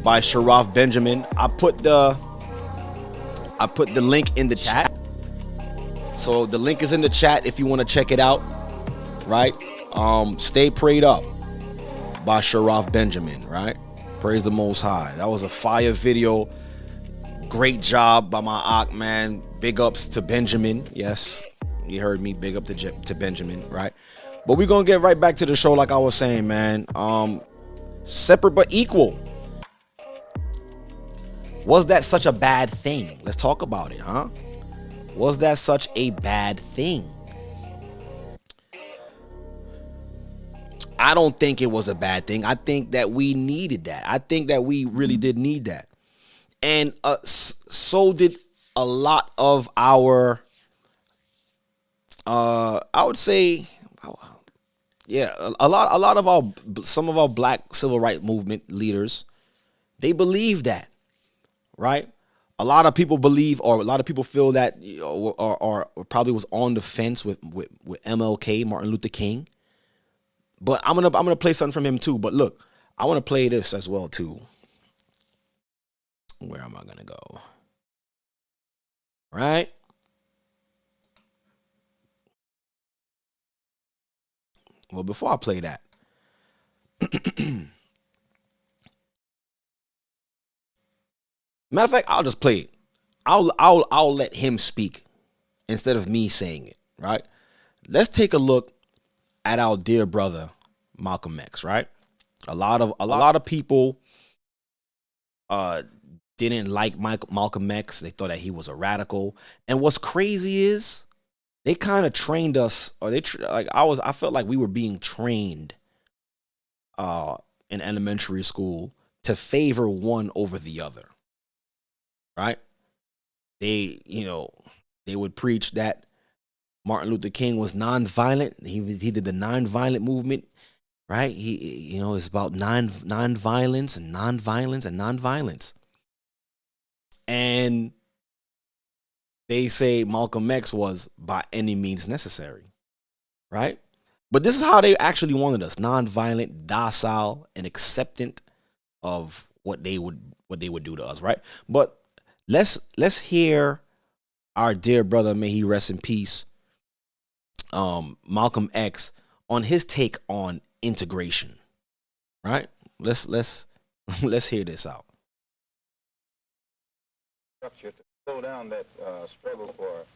by Sharaf Benjamin. I put the link in the chat. So the link is in the chat if you want to check it out. Right? "Stay Prayed Up" by Sharaf Benjamin, right? Praise the Most High. That was a fire video. Great job by my Ak, man. Big ups to Benjamin. Yes, you heard me. Big up to Benjamin, right? But we're going to get right back to the show like I was saying, man. Separate but equal. Was that such a bad thing? Let's talk about it, huh? Was that such a bad thing? I don't think it was a bad thing. I think that we needed that. I think that we really did need that. And so did a lot of our, I would say, yeah, some of our black civil rights movement leaders, they believe that, right? A lot of people believe, or a lot of people feel that, or probably was on the fence with MLK, Martin Luther King. But I'm gonna play something from him too. But look, I want to play this as well too. Where am I gonna go? Right? Well, before I play that, matter of fact, I'll just play it. I'll let him speak instead of me saying it. Right? Let's take a look at our dear brother Malcolm X, right? A lot of people didn't like Malcolm X. They thought that he was a radical. And what's crazy is they kind of trained us, or I felt like we were being trained in elementary school to favor one over the other. Right? They would preach that Martin Luther King was nonviolent. He did the nonviolent movement, right? It's about nonviolence and nonviolence and nonviolence. And they say Malcolm X was by any means necessary, right? But this is how they actually wanted us: nonviolent, docile, and acceptant of what they would do to us, right? But let's hear our dear brother, may he rest in peace, Malcolm X, on his take on integration, right? Let's hear this out. Structure to slow down that struggle for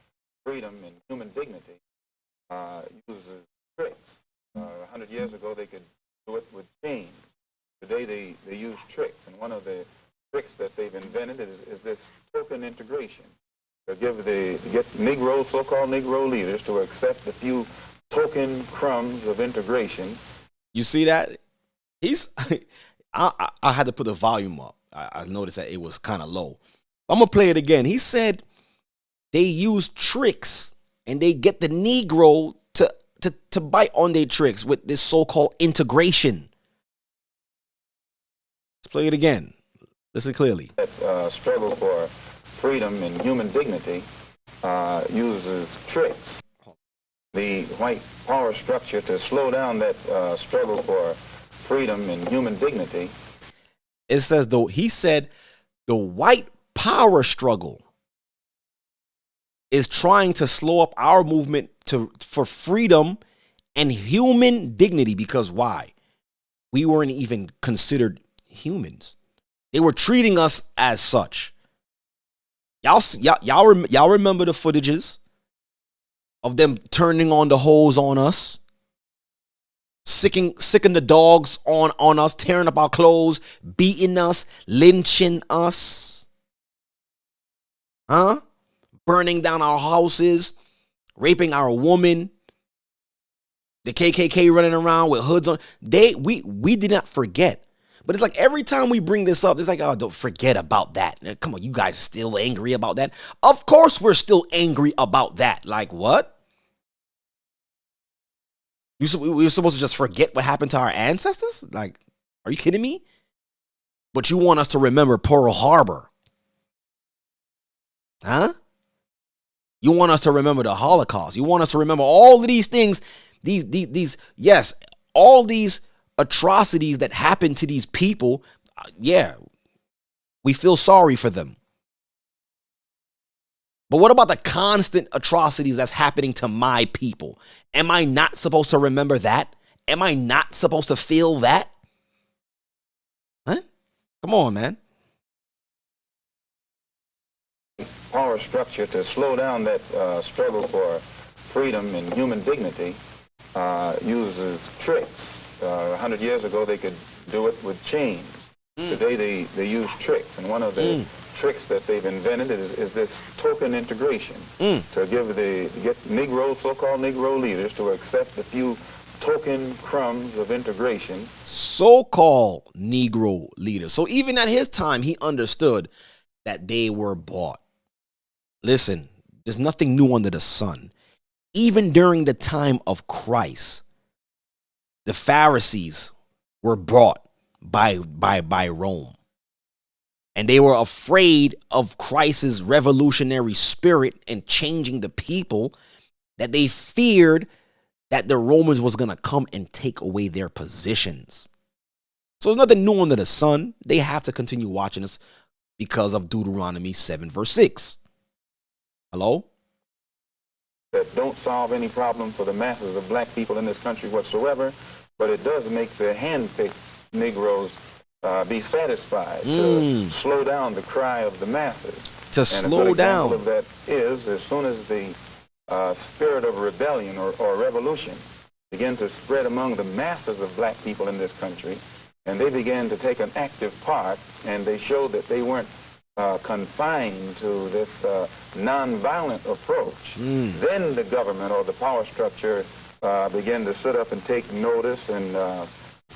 freedom and human dignity uses tricks. 100 years ago, they could do it with chains. Today, they use tricks, and one of the tricks that they've invented is this token integration. They get Negro, so-called Negro leaders to accept a few token crumbs of integration. You see that? I had to put the volume up. I noticed that it was kind of low. I'm going to play it again. He said they use tricks and they get the Negro to bite on their tricks with this so-called integration. Let's play it again. Listen clearly. That struggle for freedom and human dignity uses tricks. The white power structure to slow down that struggle for freedom and human dignity. It says, though, he said the white power struggle is trying to slow up our movement for freedom and human dignity. Because why? We weren't even considered humans. They were treating us as such. Y'all remember the footages of them turning on the hose on us, sicking the dogs on us, tearing up our clothes, beating us, lynching us, burning down our houses, raping our women, the KKK running around with hoods on. We did not forget. But it's like every time we bring this up, it's like, oh, don't forget about that. Come on, you guys are still angry about that? Of course we're still angry about that. Like what? We're supposed to just forget what happened to our ancestors? Like, are you kidding me? But you want us to remember Pearl Harbor. Huh? You want us to remember the Holocaust. You want us to remember all of these things, yes, all these atrocities that happened to these people. Yeah, we feel sorry for them. But what about the constant atrocities that's happening to my people? Am I not supposed to remember that? Am I not supposed to feel that? Huh? Come on, man. Power structure to slow down that struggle for freedom and human dignity uses tricks. 100 years ago, they could do it with chains. Today, they use tricks. And one of the tricks that they've invented is this token integration to get Negro, so-called Negro leaders to accept a few token crumbs of integration. So-called Negro leaders. So even at his time, he understood that they were bought. Listen, there's nothing new under the sun. Even during the time of Christ, the Pharisees were brought by Rome. And they were afraid of Christ's revolutionary spirit and changing the people, that they feared that the Romans was going to come and take away their positions. So there's nothing new under the sun. They have to continue watching us because of Deuteronomy 7 verse 6. Hello? That don't solve any problem for the masses of black people in this country whatsoever, but it does make the hand-picked Negroes be satisfied to slow down the cry of the masses. To slow down. An example of that is, as soon as the spirit of rebellion or revolution began to spread among the masses of black people in this country, and they began to take an active part, and they showed that they weren't confined to this nonviolent approach, then the government or the power structure began to sit up and take notice. And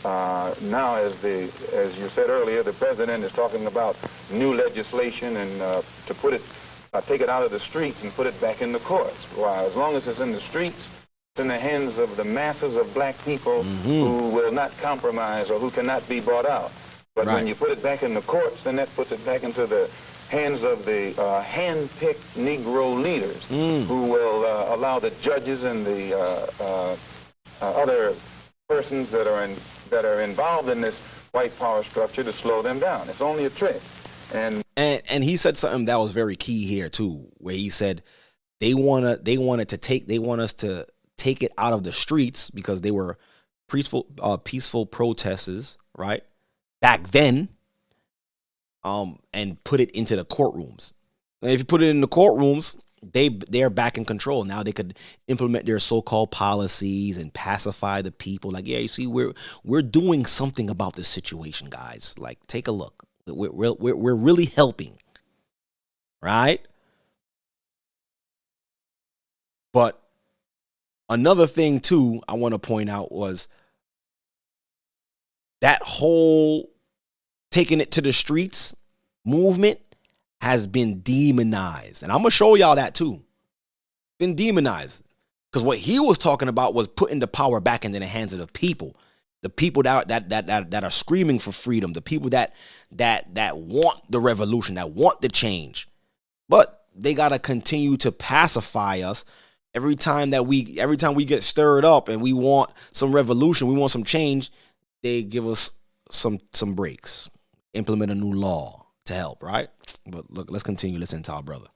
now, as you said earlier, the president is talking about new legislation and to put it, take it out of the streets and put it back in the courts. Why? As long as it's in the streets, it's in the hands of the masses of black people who will not compromise or who cannot be bought out. But when you put it back in the courts, then that puts it back into the hands of the hand-picked Negro leaders who will allow the judges and the other persons that are involved in this white power structure to slow them down. It's only a trick. And he said something that was very key here too, where he said they want us to take it out of the streets because they were peaceful protesters, right? Back then, and put it into the courtrooms. And if you put it in the courtrooms, they're back in control. Now they could implement their so-called policies and pacify the people. Like, yeah, you see, we're doing something about this situation, guys. Like, take a look. We're really helping, right? But another thing too, I want to point out was that whole taking it to the streets movement has been demonized. And I'm going to show y'all that too. Been demonized. Because what he was talking about was putting the power back into the hands of the people. The people that are screaming for freedom. The people that want the revolution, that want the change. But they got to continue to pacify us every time we get stirred up and we want some revolution, we want some change. They give us some breaks, implement a new law to help, right? But look, let's continue listening to our brother.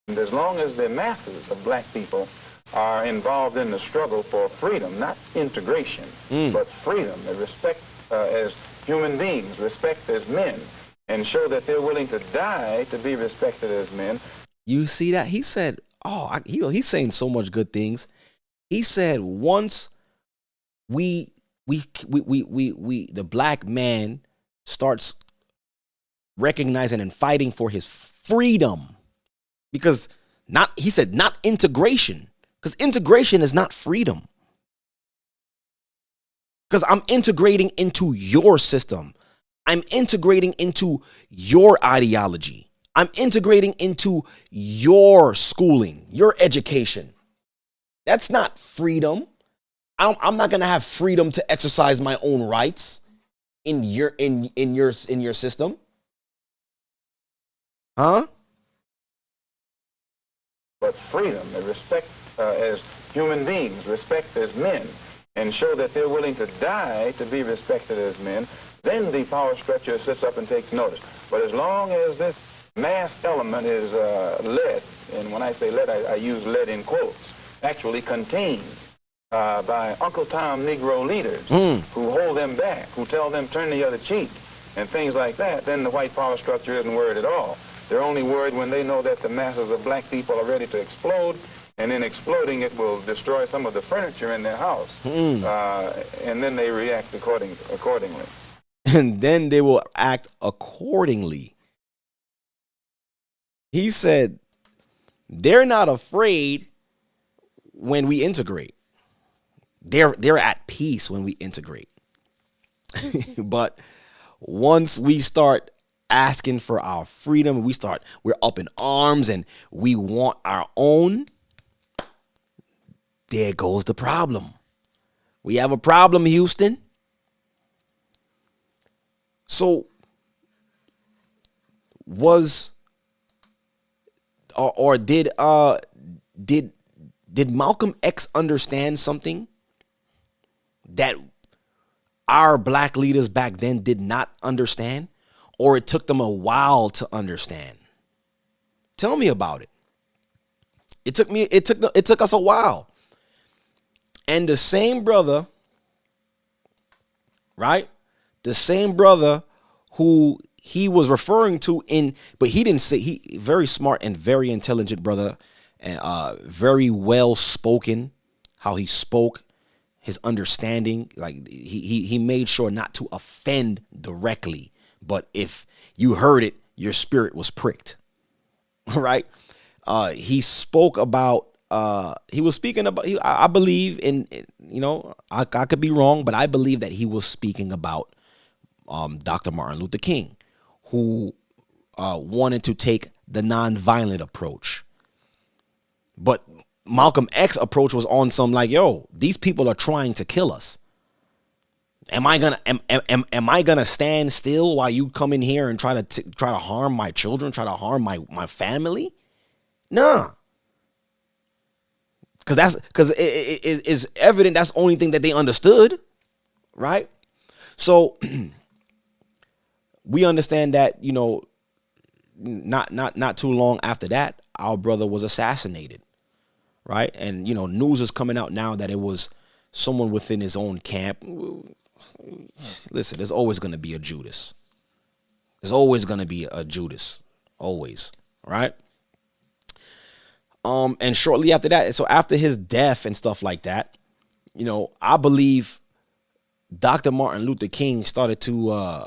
And as long as the masses of black people are involved in the struggle for freedom, not integration, but freedom, and respect as human beings, respect as men, and show that they're willing to die to be respected as men. You see that? He said, he's saying so much good things. He said, once we the black man starts recognizing and fighting for his freedom, because he said not integration, because integration is not freedom, because I'm integrating into your system. I'm integrating into your ideology. I'm integrating into your schooling, your education. That's not freedom. I'm not going to have freedom to exercise my own rights in your system. Huh? But freedom and respect as human beings, respect as men, and show that they're willing to die to be respected as men, then the power structure sits up and takes notice. But as long as this mass element is led, and when I say led, I use led in quotes, actually contained by Uncle Tom Negro leaders who hold them back, who tell them turn the other cheek, and things like that, then the white power structure isn't worried at all. They're only worried when they know that the masses of black people are ready to explode, and in exploding it will destroy some of the furniture in their house, and then they react accordingly. And then they will act accordingly. He said they're not afraid when we integrate. They're at peace when we integrate. But once we start asking for our freedom, we're up in arms and we want our own, there goes the problem. We have a problem, Houston. So did Malcolm X understand something that our black leaders back then did not understand, or it took them a while to understand? Tell me about it. It took us a while. And the same brother, right? The same brother who he was referring to but he didn't say, he very smart and very intelligent brother, and very well spoken, how he spoke, his understanding, like he made sure not to offend directly, but if you heard it, your spirit was pricked. Right? He spoke about he was speaking about, I believe in, I could be wrong, but I believe that he was speaking about Dr. Martin Luther King, who wanted to take the nonviolent approach. But Malcolm X approach was on some like, yo, these people are trying to kill us. Am I gonna stand still while you come in here and try to harm my children, try to harm my family? Nah. Because it is evident that's the only thing that they understood, right? So we understand that, not too long after that, our brother was assassinated, right? And news is coming out now that it was someone within his own camp. Listen, there's always going to be a Judas. There's always going to be a Judas, always, right? And shortly after that, so after his death and stuff like that, I believe Dr. Martin Luther King started to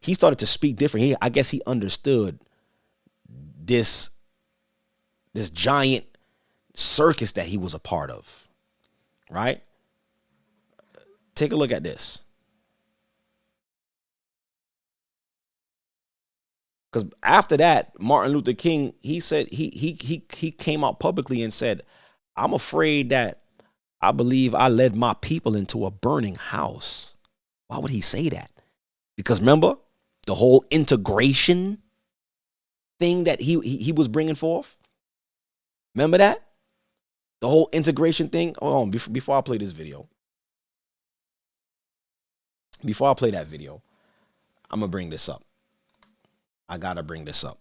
he started to speak different. I guess he understood this giant circus that he was a part of, right? Take a look at this. Because after that, Martin Luther King, he said he came out publicly and said, I'm afraid that I believe I led my people into a burning house. Why would he say that? Because remember the whole integration thing that he was bringing forth? Remember that? The whole integration thing? Hold on, before I play this video. Before I play that video, I'm going to bring this up. I got to bring this up.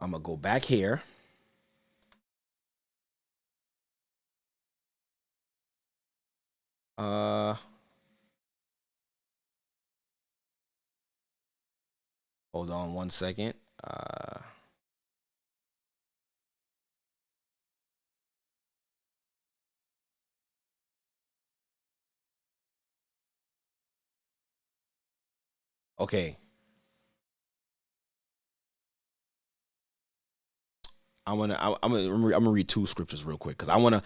I'm going to go back here. Hold on one second. Okay. I'm gonna read two scriptures real quick because I wanna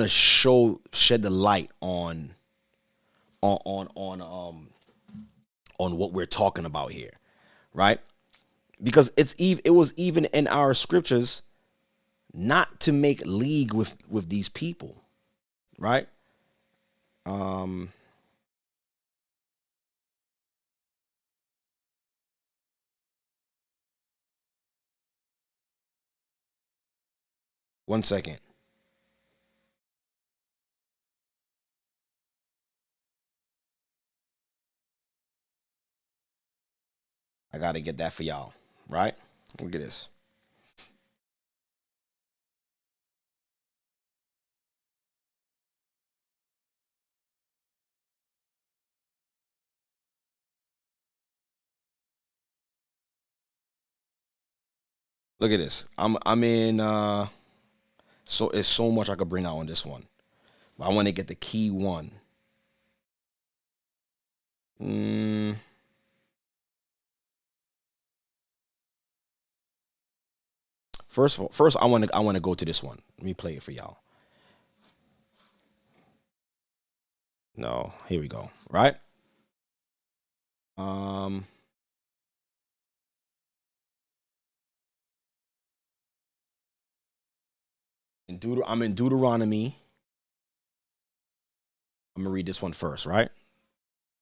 shed the light on what we're talking about here, right? Because it was even in our scriptures not to make league with these people, right? One second. I gotta get that for y'all, right? Look at this. Look at this. I'm in so it's so much I could bring out on this one. But I want to get the key one. First I want to go to this one. Let me play it for y'all. No, here we go. Right? I'm in Deuteronomy. I'm gonna read this one first, right?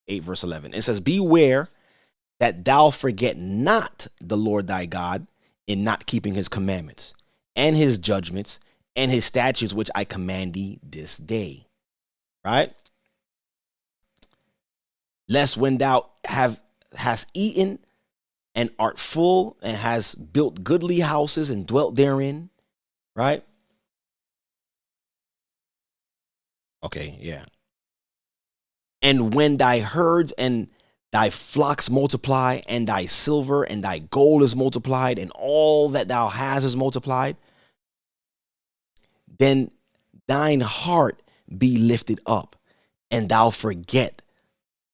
8 verse 11. It says, "Beware that thou forget not the Lord thy God in not keeping his commandments and his judgments and his statutes which I command thee this day." Right? Lest when thou hast eaten and art full and has built goodly houses and dwelt therein, right? Okay, yeah. And when thy herds and thy flocks multiply, and thy silver and thy gold is multiplied, and all that thou hast is multiplied, then thine heart be lifted up, and thou forget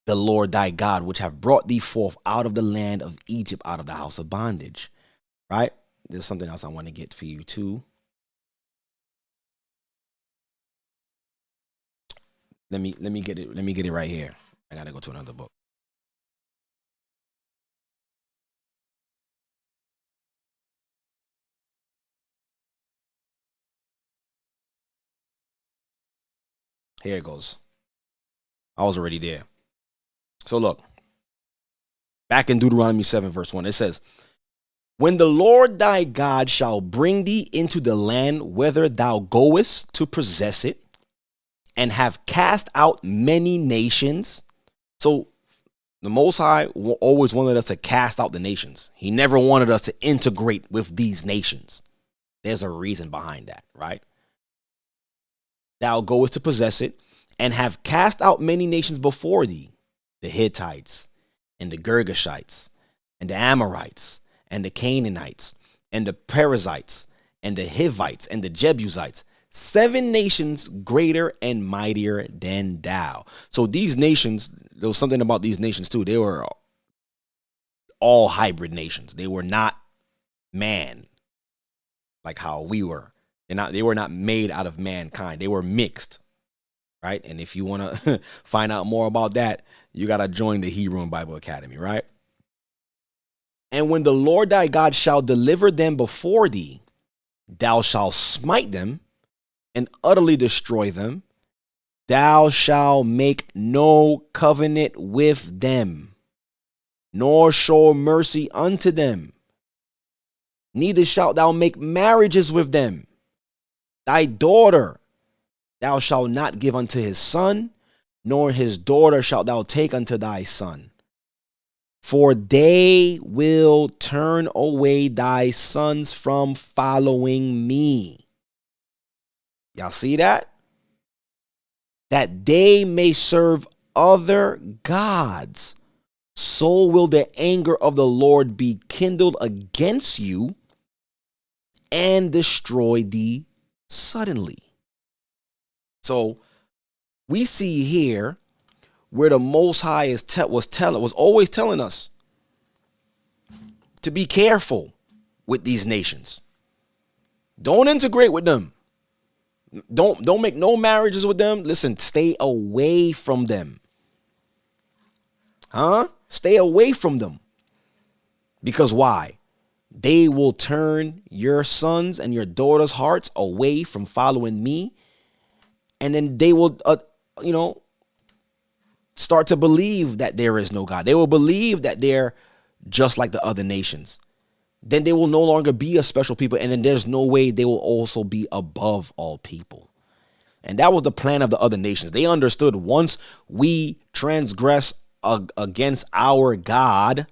the Lord thy God, which have brought thee forth out of the land of Egypt, out of the house of bondage. Right? There's something else I want to get for you too. Let me get it. Let me get it right here. I gotta go to another book. Here it goes. I was already there. So look, back in Deuteronomy 7 verse 1, it says, "When the Lord thy God shall bring thee into the land whither thou goest to possess it, and have cast out many nations." So the Most High always wanted us to cast out the nations. He never wanted us to integrate with these nations. There's a reason behind that, right? "Thou goest to possess it, and have cast out many nations before thee, the Hittites, and the Girgashites, and the Amorites, and the Canaanites, and the Perizzites, and the Hivites, and the Jebusites, 7 nations greater and mightier than thou." So these nations, there was something about these nations too. They were all hybrid nations. They were not man, like how we were. They were not made out of mankind. They were mixed, right? And if you want to find out more about that, you got to join the Hebrew and Bible Academy, right? "And when the Lord thy God shall deliver them before thee, thou shalt smite them and utterly destroy them. Thou shalt make no covenant with them, nor show mercy unto them. Neither shalt thou make marriages with them. Thy daughter thou shalt not give unto his son, nor his daughter shalt thou take unto thy son. For they will turn away thy sons from following me." Y'all see that? "That they may serve other gods. So will the anger of the Lord be kindled against you and destroy thee suddenly." So we see here where the Most High was always telling us to be careful with these nations. Don't integrate with them. Don't make no marriages with them. Listen, stay away from them. Stay away from them. Because why? They will turn your sons and your daughters' hearts away from following me. And then they will, start to believe that there is no God. They will believe that they're just like the other nations. Then they will no longer be a special people. And then there's no way they will also be above all people. And that was the plan of the other nations. They understood once we transgress against our God,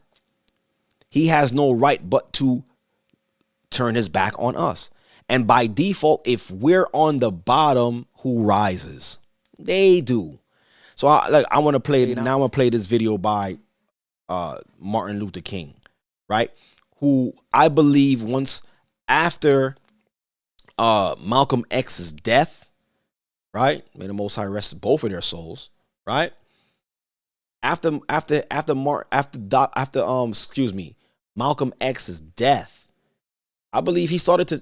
he has no right but to turn his back on us. And by default, if we're on the bottom, who rises? They do. So I want to play now. I'm gonna play this video by Martin Luther King, right? Who I believe once after Malcolm X's death, right? May the Most High rest both of their souls, right? After Malcolm X's death, I believe he started to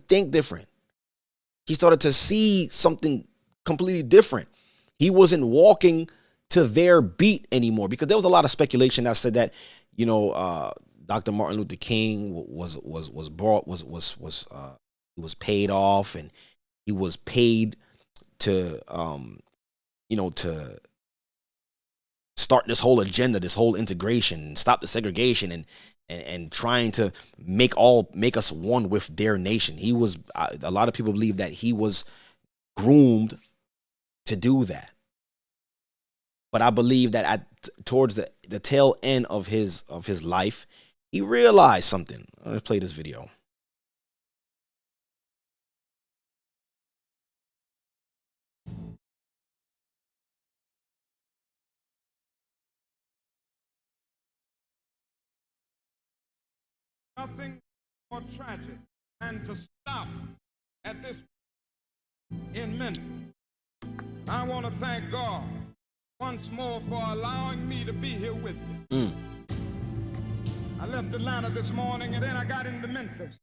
think different. He started to see something completely different. He wasn't walking to their beat anymore, because there was a lot of speculation that said that, Dr. Martin Luther King was paid off, and he was paid to to start this whole agenda, this whole integration, stop the segregation, and trying to make us one with their nation. He was, a lot of people believe that he was groomed to do that. But I believe that towards the tail end of his life, he realized something. Let's play this video. Nothing more tragic than to stop at this in Memphis. I want to thank God once more for allowing me to be here with you. I left Atlanta this morning and then I got into Memphis.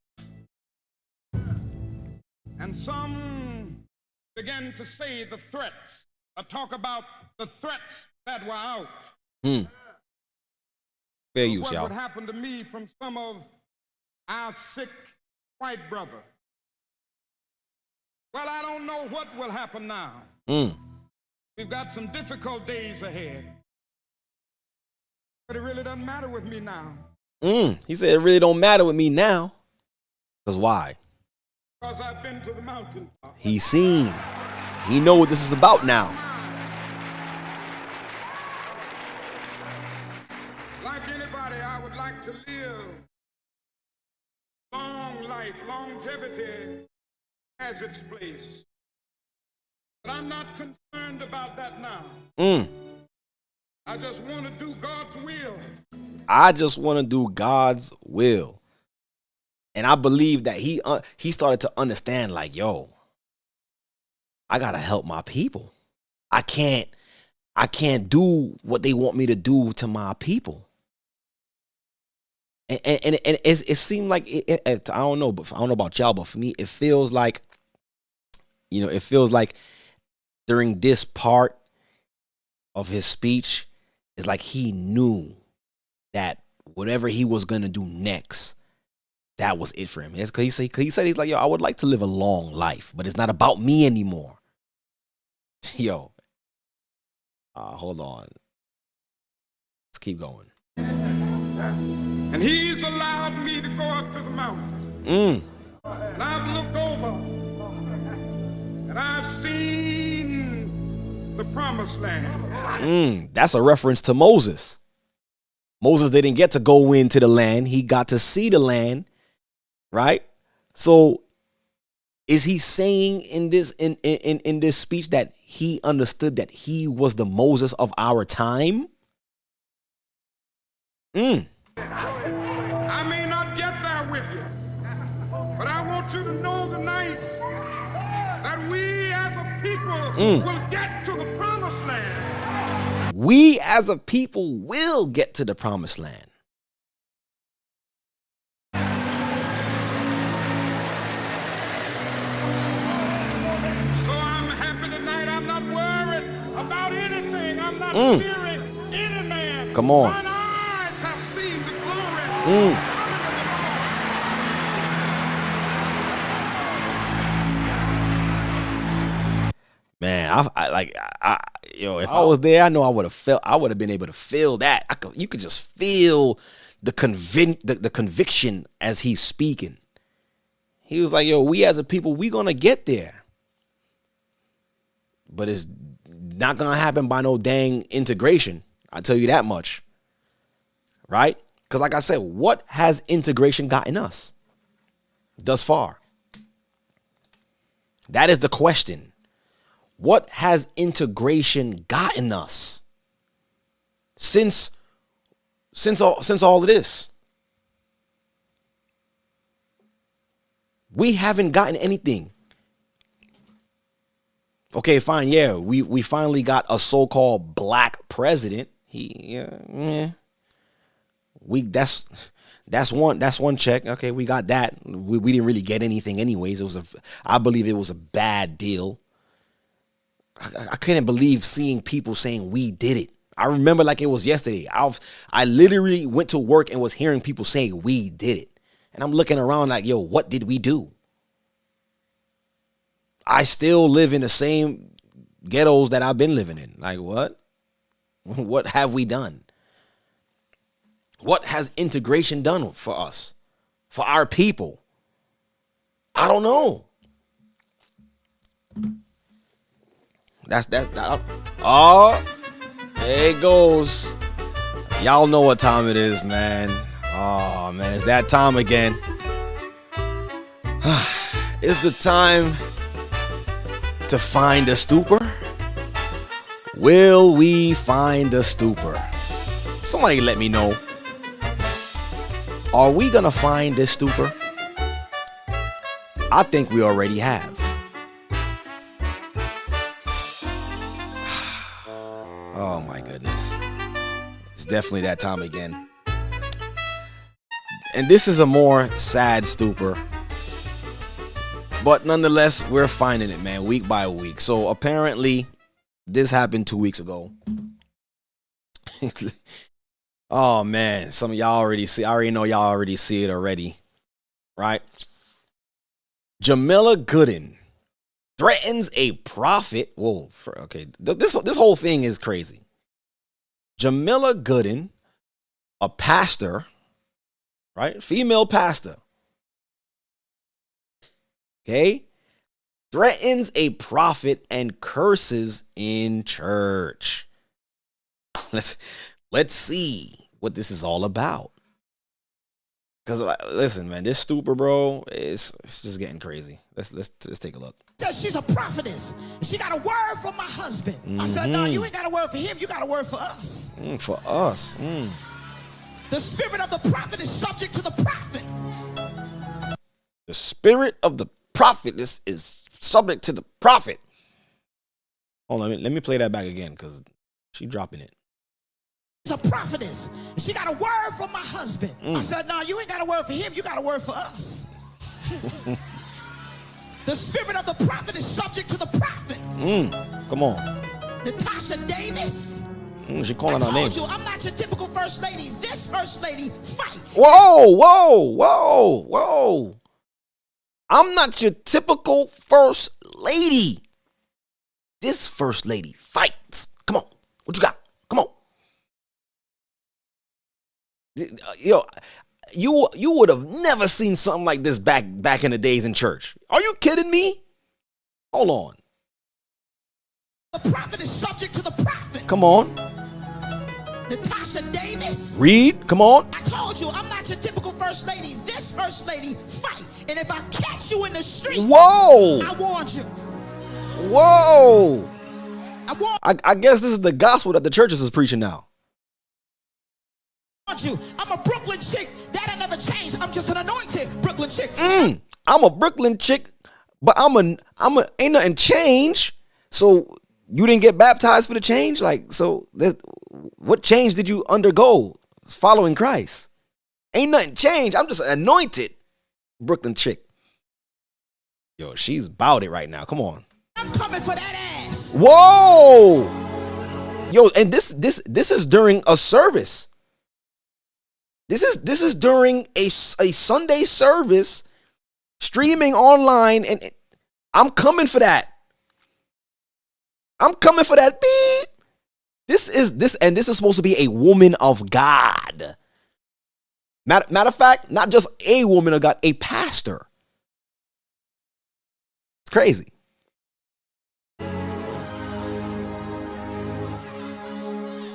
And some began to say the threats, or talk about the threats that were out. Fair use, what y'all. would happen to me from some of our sick white brother? Well, I don't know what will happen now. We've got some difficult days ahead. But it really doesn't matter with me now. He said it really don't matter with me now. Because why? Because I've been to the mountain. He's seen. He know what this is about now. Like anybody, I would like to live long life. Longevity has its place. But I'm not concerned about that now. I just want to do God's will. I just want to do God's will. And I believe that he started to understand, like, yo, I got to help my people. I can't do what they want me to do to my people. And it seemed like, I don't know about y'all, but for me, it feels like, during this part of his speech, it's like he knew that whatever he was going to do next, that was it for him. Because he said, he's like, yo, I would like to live a long life, but it's not about me anymore. Yo, hold on. Let's keep going. And he's allowed me to go up to the mountain. And I've looked over and I've seen the promised land. That's a reference to Moses. Moses didn't get to go into the land. He got to see the land, right? So is he saying in this in this speech that he understood that he was the Moses of our time? I may not get there with you, but I want you to know tonight that we as a people will get to the promised land. we as a people will get to the promised land. About anything, I'm not fearing any man. Come on. Mine eyes have seen the glory. Man, if I was there, I know I would have been able to feel that. You could just feel the conviction as he's speaking. He was like, yo, we as a people, we gonna get there. But it's not gonna happen by no dang integration. I tell you that much. Right? Because like I said, what has integration gotten us thus far? That is the question. What has integration gotten us since all of this? We haven't gotten anything. Okay, fine. Yeah, we finally got a so-called black president. That's one check. Okay, we got that. We didn't really get anything anyways. I believe it was a bad deal. I couldn't believe seeing people saying we did it. I remember like it was yesterday. I literally went to work and was hearing people saying we did it. And I'm looking around like, yo, what did we do? I still live in the same ghettos that I've been living in. Like, what? What have we done? What has integration done for us? For our people? I don't know. Oh, there it goes. Y'all know what time it is, man. Oh, man, it's that time again. It's the time to find a stupor. Will we find a stupor? Somebody let me know. Are we gonna find this stupor? I think we already have. Oh my goodness. It's definitely that time again. And this is a more sad stupor. But nonetheless, we're finding it, man, week by week. So apparently, this happened 2 weeks ago. Oh, man. Some of y'all already see. I already know y'all already see it already. Right? Jamila Gooden threatens a prophet. Whoa. Okay. This whole thing is crazy. Jamila Gooden, a pastor, right? Female pastor. Okay, threatens a prophet and curses in church. Let's see what this is all about. Because listen, man, this stupor, bro, it's just getting crazy. Let's take a look. She's a prophetess. She got a word from my husband. I said, no, you ain't got a word for him. You got a word for us. For us. The spirit of the prophet is subject to the prophet. The spirit of the prophet is subject to the prophet. Hold on, let me play that back again because she's dropping it. She's a prophetess. She got a word from my husband. I said, no, you ain't got a word for him. You got a word for us. The spirit of the prophet is subject to the prophet. Come on. Natasha Davis. She calling our names. I'm not your typical first lady. This first lady fight. Whoa. I'm not your typical first lady. This first lady fights. Come on. What you got? Come on. Yo, you would have never seen something like this back in the days in church. Are you kidding me? Hold on. The prophet is subject to the prophet. Come on. Natasha Davis. Read. Come on. I told you, I'm not your typical first lady. This first lady fight. And if I catch you in the street, whoa, I warned you. Whoa. I guess this is the gospel that the churches is preaching now. You. I'm a Brooklyn chick. That I never changed. I'm just an anointed Brooklyn chick. I'm a Brooklyn chick, but I'm a ain't nothing changed. So You didn't get baptized for the change? Like, so what change did you undergo following Christ? Ain't nothing changed. I'm just anointed. Brooklyn chick. Yo, she's about it right now. Come on. I'm coming for that ass. Whoa. Yo, and this is during a service. This is during a Sunday service streaming online, and I'm coming for that. I'm coming for that beat. This is supposed to be a woman of God. Matter of fact, not just a woman of God, a pastor. It's crazy.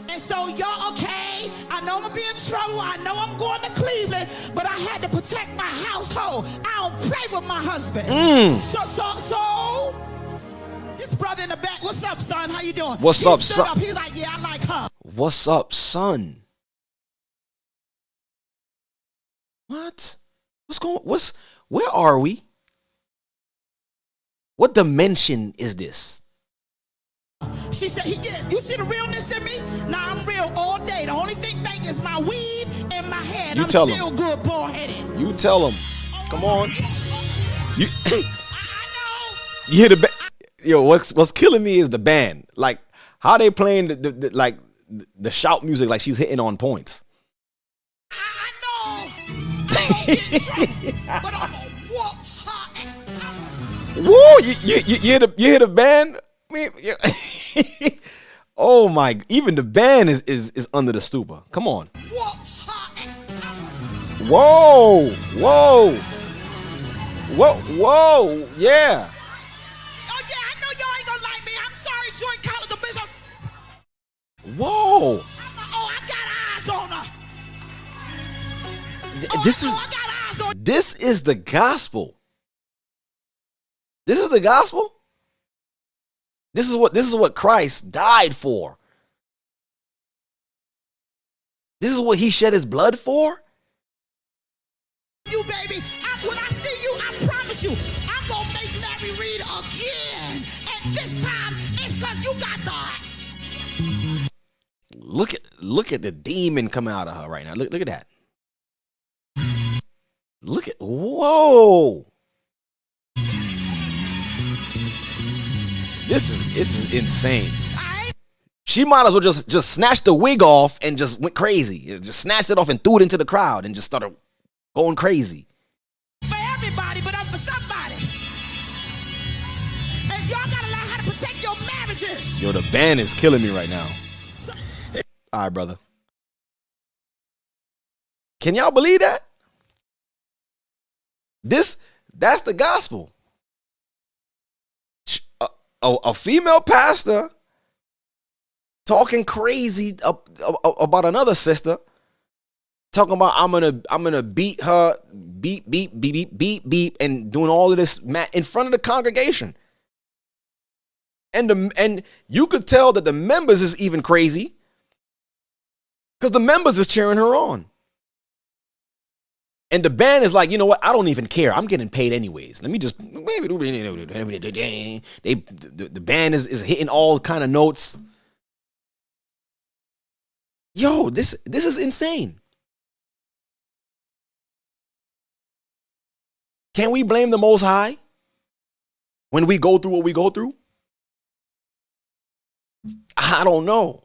And so y'all, okay, I know I'm gonna be in trouble. I know I'm going to Cleveland, but I had to protect my household. I don't play with my husband. So this brother in the back, what's up, son? How you doing? What's up, son? He's like, yeah, I like her. What's up, son? What? Where are we? What dimension is this? She said, you see the realness in me? Nah, I'm real all day. The only thing fake is my weave and my head. I'm still good, bald-headed. You tell him. Come on. You I know. You hear the band? Yo, what's killing me is the band. Like, how they playing the shout music like she's hitting on points. I know. But I'm gonna walk her. Woo! You hear the band? Oh my! Even the band is under the stupor. Come on! Walk her. Whoa! Whoa! Whoa! Yeah! Oh yeah, I know y'all ain't gonna like me. I'm sorry, Joint College of Bishop. Whoa! I got eyes on her. This is the gospel. This is the gospel. This is what Christ died for. This is what he shed his blood for. You baby, when I see you, I promise you, I'm gonna make Larry Reed again. And this time, it's cause you got the. Look at the demon coming out of her right now. Look at that. Look at whoa. This is insane. She might as well just snatch the wig off and just went crazy. Just snatched it off and threw it into the crowd and just started going crazy. For everybody, but I'm for somebody. And y'all gotta learn how to protect your marriages. Yo, the band is killing me right now. All right, brother. Can y'all believe that? That's the gospel. A female pastor talking crazy about another sister, talking about I'm gonna beat her, beep, and doing all of this in front of the congregation. And you could tell that the members is even crazy because the members is cheering her on. And the band is like, you know what? I don't even care. I'm getting paid anyways. Let me just the band is hitting all kind of notes. Yo, this is insane. Can we blame the Most High when we go through what we go through? I don't know.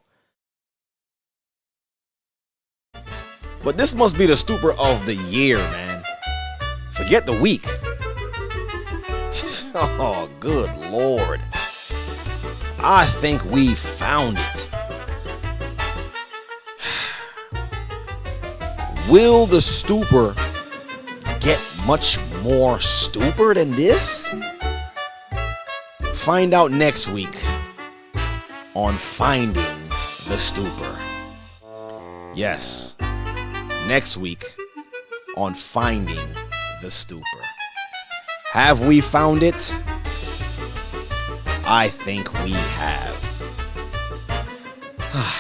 But this must be the stupor of the year, man. Forget the week. Oh, good Lord. I think we found it. Will the stupor get much more stupor than this? Find out next week on Finding the Stupor. Yes. Next week on Finding the Stupor. Have we found it? I think we have.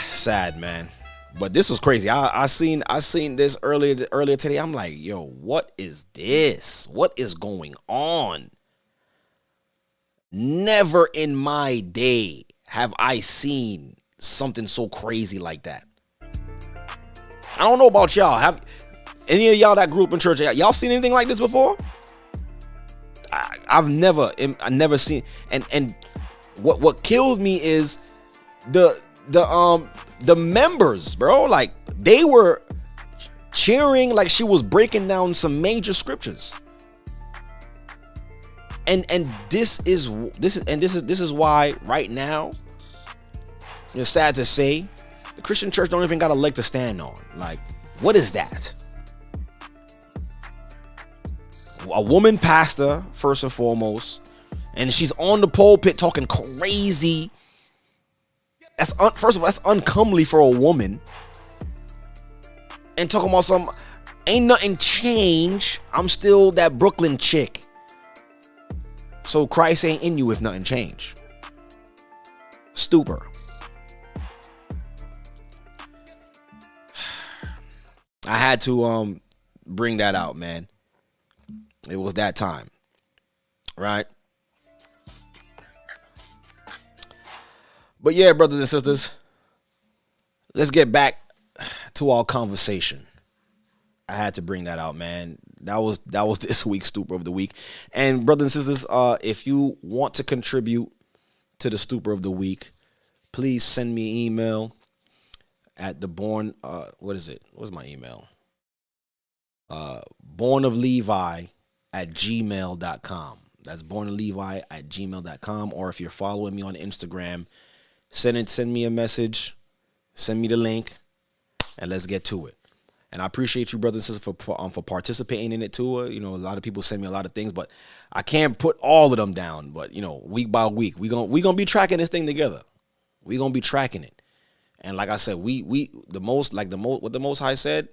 Sad, man. But this was crazy. I seen this earlier today. I'm like, yo, what is this? What is going on? Never in my day have I seen something so crazy like that. I don't know about y'all. Have any of y'all that grew up in church, y'all seen anything like this before? I never seen. And what killed me is the members, bro. Like, they were cheering like she was breaking down some major scriptures. And this is why right now, it's sad to say, the Christian church don't even got a leg to stand on. Like, what is that? A woman pastor, first and foremost, and she's on the pulpit talking crazy. First of all, that's uncomely for a woman. And talking about some, ain't nothing changed. I'm still that Brooklyn chick. So Christ ain't in you if nothing changed. Stupor. I had to bring that out, man. It was that time, right? But yeah, brothers and sisters, let's get back to our conversation. I had to bring that out, man. That was this week's Stupor of the Week. And brothers and sisters, if you want to contribute to the Stupor of the Week, please send me an email at what's my email? bornoflevi@gmail.com. That's bornoflevi@gmail.com. Or if you're following me on Instagram, send me a message, send me the link, and let's get to it. And I appreciate you, brothers and sisters, for participating in it too. A lot of people send me a lot of things, but I can't put all of them down. But week by week, we gonna be tracking this thing together. We gonna be tracking it. And like I said, what the Most High said,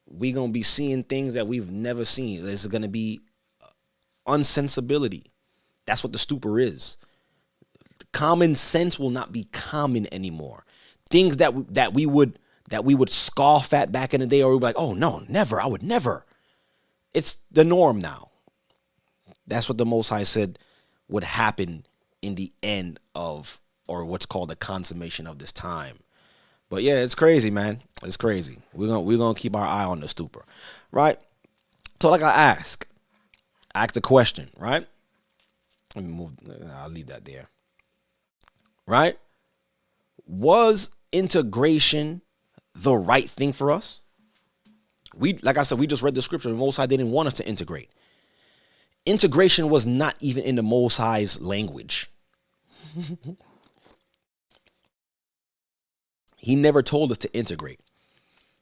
we gonna be seeing things that we've never seen. There's gonna be unsensibility. That's what the stupor is. Common sense will not be common anymore. Things that we would scoff at back in the day, or we'd be like, oh no, never, I would never. It's the norm now. That's what the Most High said would happen in the end of, or what's called the consummation of this time. But yeah, it's crazy, man. It's crazy. We're gonna keep our eye on the stupor, right? So like I asked the question, right? Let me move. I'll leave that there. Right? Was integration the right thing for us? Like I said, we just read the scripture. The Most High didn't want us to integrate. Integration was not even in the Most High's language. He never told us to integrate.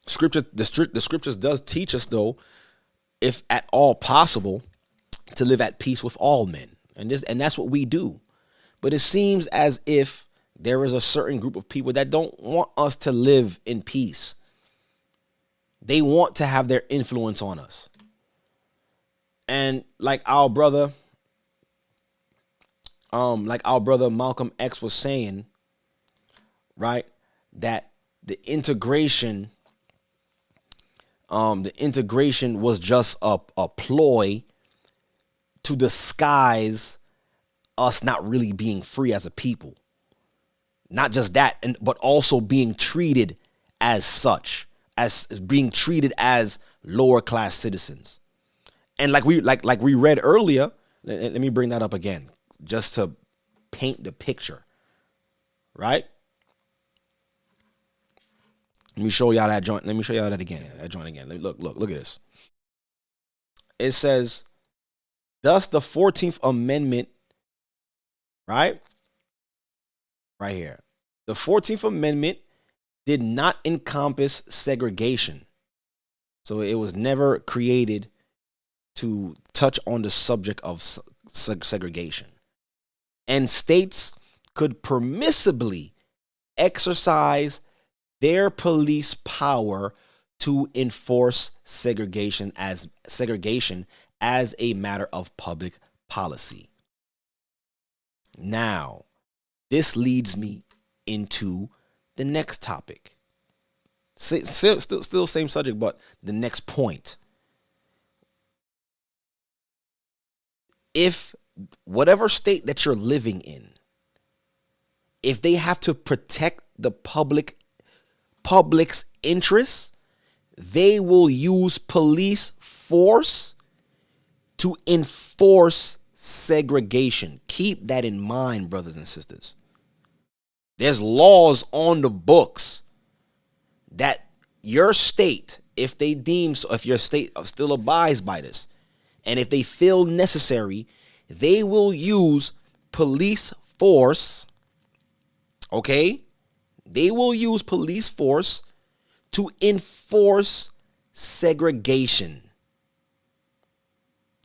The scriptures does teach us, though, if at all possible, to live at peace with all men. And that's what we do. But it seems as if there is a certain group of people that don't want us to live in peace. They want to have their influence on us. And like our brother Malcolm X was saying, right, that the integration was just a ploy to disguise us not really being free as a people. Not just that, but also being treated as such, as being treated as lower class citizens. And like we read earlier, let me bring that up again, just to paint the picture, right? Let me show y'all that joint. Let me show y'all that again. That joint again. Look at this. It says, thus the 14th Amendment, right? Right here. The 14th Amendment did not encompass segregation. So it was never created to touch on the subject of segregation. And states could permissibly exercise their police power to enforce segregation as a matter of public policy. Now, this leads me into the next topic. Still same subject, but the next point. If whatever state that you're living in, if they have to protect the public's interests, they will use police force to enforce segregation. Keep that in mind, brothers and sisters. There's laws on the books that your state, if they deem so, if your state still abides by this, and if they feel necessary, they will use police force. Okay? They will use police force to enforce segregation.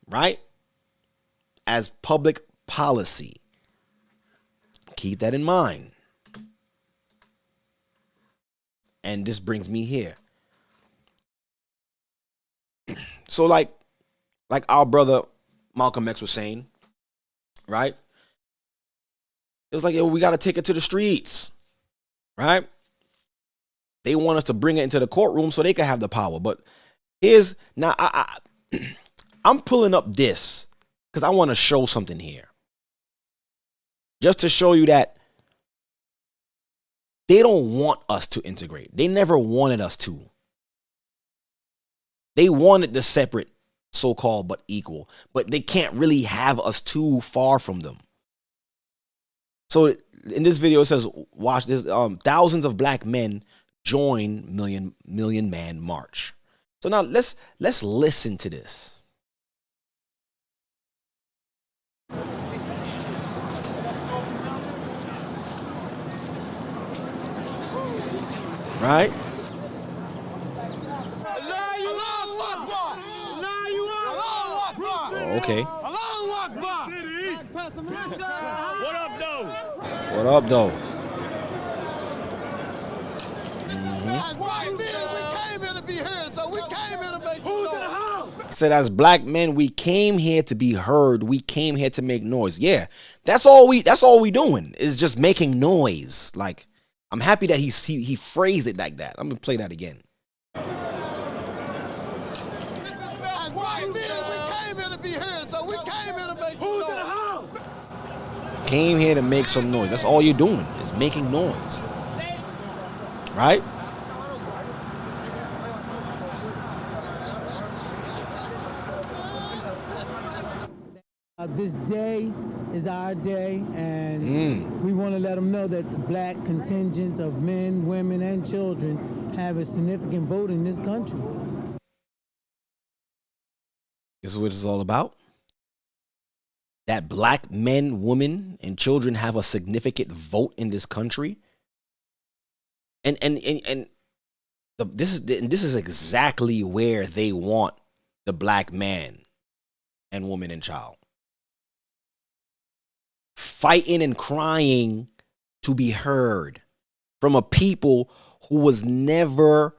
Right? As public policy. Keep that in mind. And this brings me here. So like our brother Malcolm X was saying, right? It was like, yo, we got to take it to the streets, right? They want us to bring it into the courtroom so they can have the power. But here's, now I'm pulling up this because I want to show something here. Just to show you that they don't want us to integrate. They never wanted us to. They wanted the separate, so-called, but equal. But they can't really have us too far from them. So in this video, it says, watch this, thousands of black men join million man march. So now let's listen to this. Right? Oh, okay. What up, though? What up, though? Said, as black men, we came here to be heard. We came here to make noise. Yeah, that's all we doing is just making noise. Like, I'm happy that he phrased it like that. I'm gonna play that again. Came here to make some noise. That's all you're doing is making noise. Right? This day is our day, and we want to let them know that the black contingent of men, women, and children have a significant vote in this country. This is what it's all about. That black men, women, and children have a significant vote in this country. And this is exactly where they want the black man and woman and child. Fighting and crying to be heard from a people who was never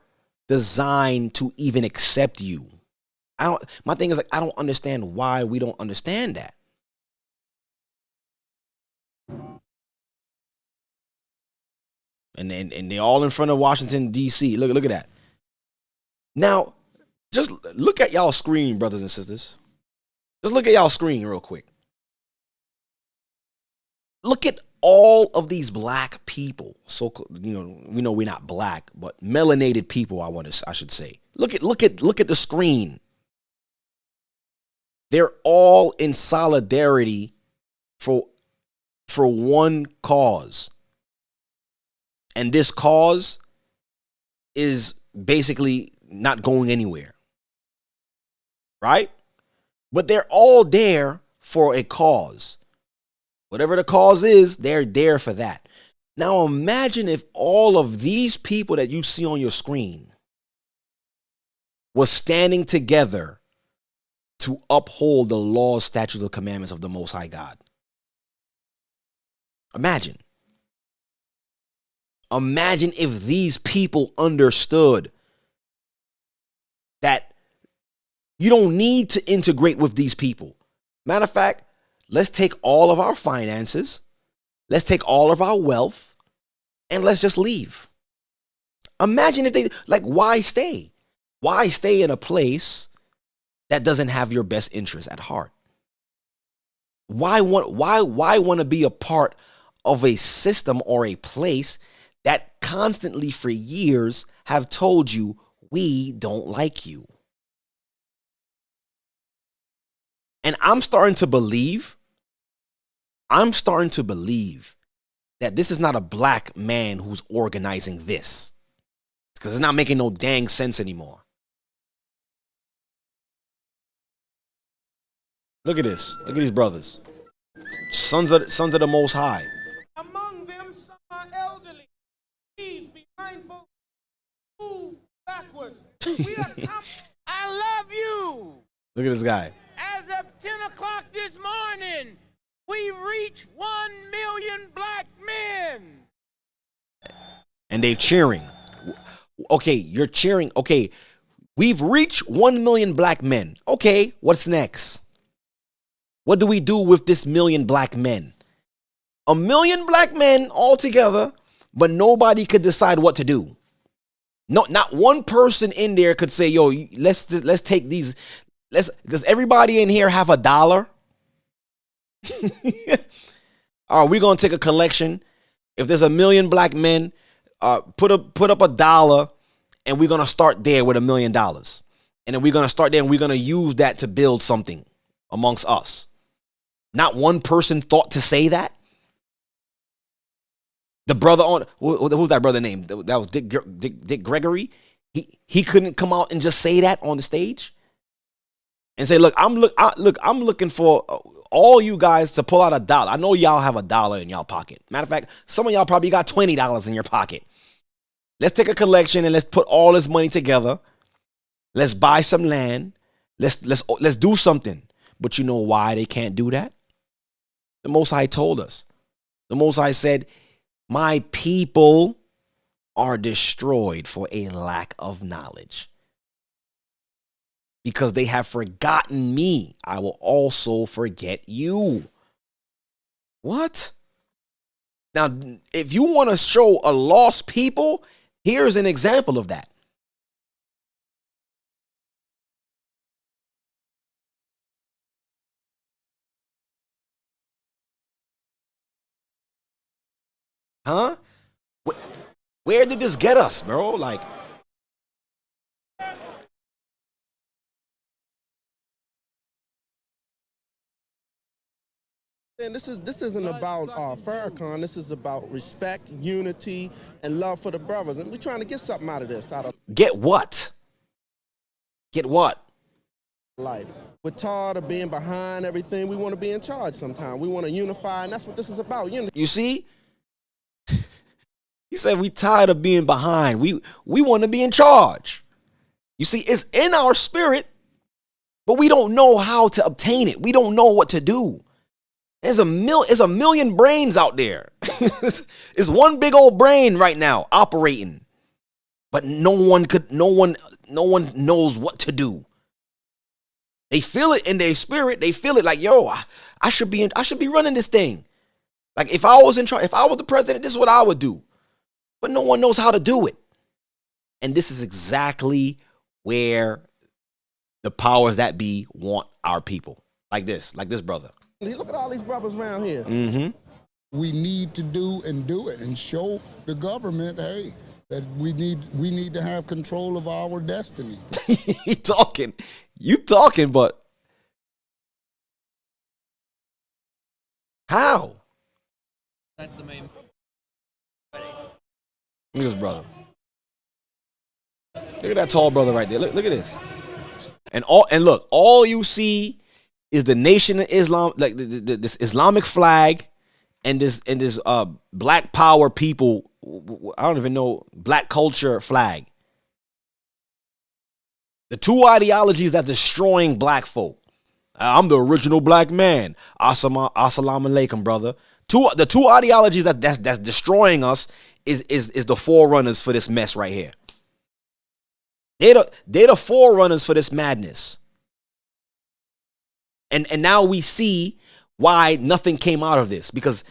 designed to even accept you. My thing is, like, I don't understand why we don't understand that. And they're all in front of Washington, D.C. Look at that. Now, just look at y'all screen, brothers and sisters. Just look at y'all screen real quick. Look at all of these black people. So, we know we're not black, but melanated people, I should say. Look at the screen. They're all in solidarity for one cause. And this cause is basically not going anywhere. Right? But they're all there for a cause. Whatever the cause is, they're there for that. Now imagine if all of these people that you see on your screen was standing together to uphold the laws, statutes, and commandments of the Most High God. Imagine. Imagine if these people understood that you don't need to integrate with these people. Matter of fact, let's take all of our finances, let's take all of our wealth, and let's just leave. Imagine if they, like, why stay? Why stay in a place that doesn't have your best interest at heart? Why want to be a part of a system or a place that constantly for years have told you, we don't like you. And I'm starting to believe that this is not a black man who's organizing this, because it's not making no dang sense anymore. Look at this. Look at these brothers. Sons of the Most High. Among them, some are elderly. Please be mindful. Move backwards. I love you. Look at this guy. As of 10 o'clock this morning, we reached 1 million black men. And they're cheering. Okay, you're cheering. Okay, we've reached 1 million black men. Okay, what's next? What do we do with this million black men? 1 million black men all together, but nobody could decide what to do. No, not one person in there could say, yo, let's take these. Does everybody in here have $1? Are we gonna take a collection? If there's 1 million black men, put up $1, and we're gonna start there with $1 million, and then we're gonna start there, and we're gonna use that to build something amongst us. Not one person thought to say that. The brother on who's that brother name? That was Dick Gregory. He couldn't come out and just say that on the stage and say, look, I'm looking for all you guys to pull out $1. I know y'all have $1 in y'all pocket. Matter of fact, some of y'all probably got $20 in your pocket. Let's take a collection and let's put all this money together. Let's buy some land. Let's do something. But you know why they can't do that? The Most High told us. The Most High said, my people are destroyed for a lack of knowledge. Because they have forgotten me, I will also forget you. What? Now, if you want to show a lost people, here's an example of that. Huh? Where did this get us, bro? Like, and this isn't about Farrakhan. This is about respect, unity, and love for the brothers. And we're trying to get something out of this. Get what? Get what? Life. We're tired of being behind everything. We want to be in charge sometime. We want to unify, and that's what this is about. Unity. You see? He said we tired of being behind. We want to be in charge. You see, it's in our spirit, but we don't know how to obtain it. We don't know what to do. There's a million brains out there. It's one big old brain right now operating, but no one knows what to do. They feel it in their spirit. They feel it like, yo, I should be running this thing. Like if I was in charge, if I was the president, this is what I would do. But no one knows how to do it. And this is exactly where the powers that be want our people. Like this brother. Look at all these brothers around here. Mm-hmm. We need to do it and show the government, hey, that we need to have control of our destiny. You talking, but how? That's the main. Look at this brother. Look at that tall brother right there. Look at this. And look, all you see is the Nation of Islam, like this Islamic flag, and this Black Power people. I don't even know, Black culture flag. The two ideologies that destroying black folk. I'm the original black man. Assalamu alaikum, brother. The two ideologies that's destroying us is the forerunners for this mess right here. They're the forerunners for this madness. And now we see why nothing came out of this, because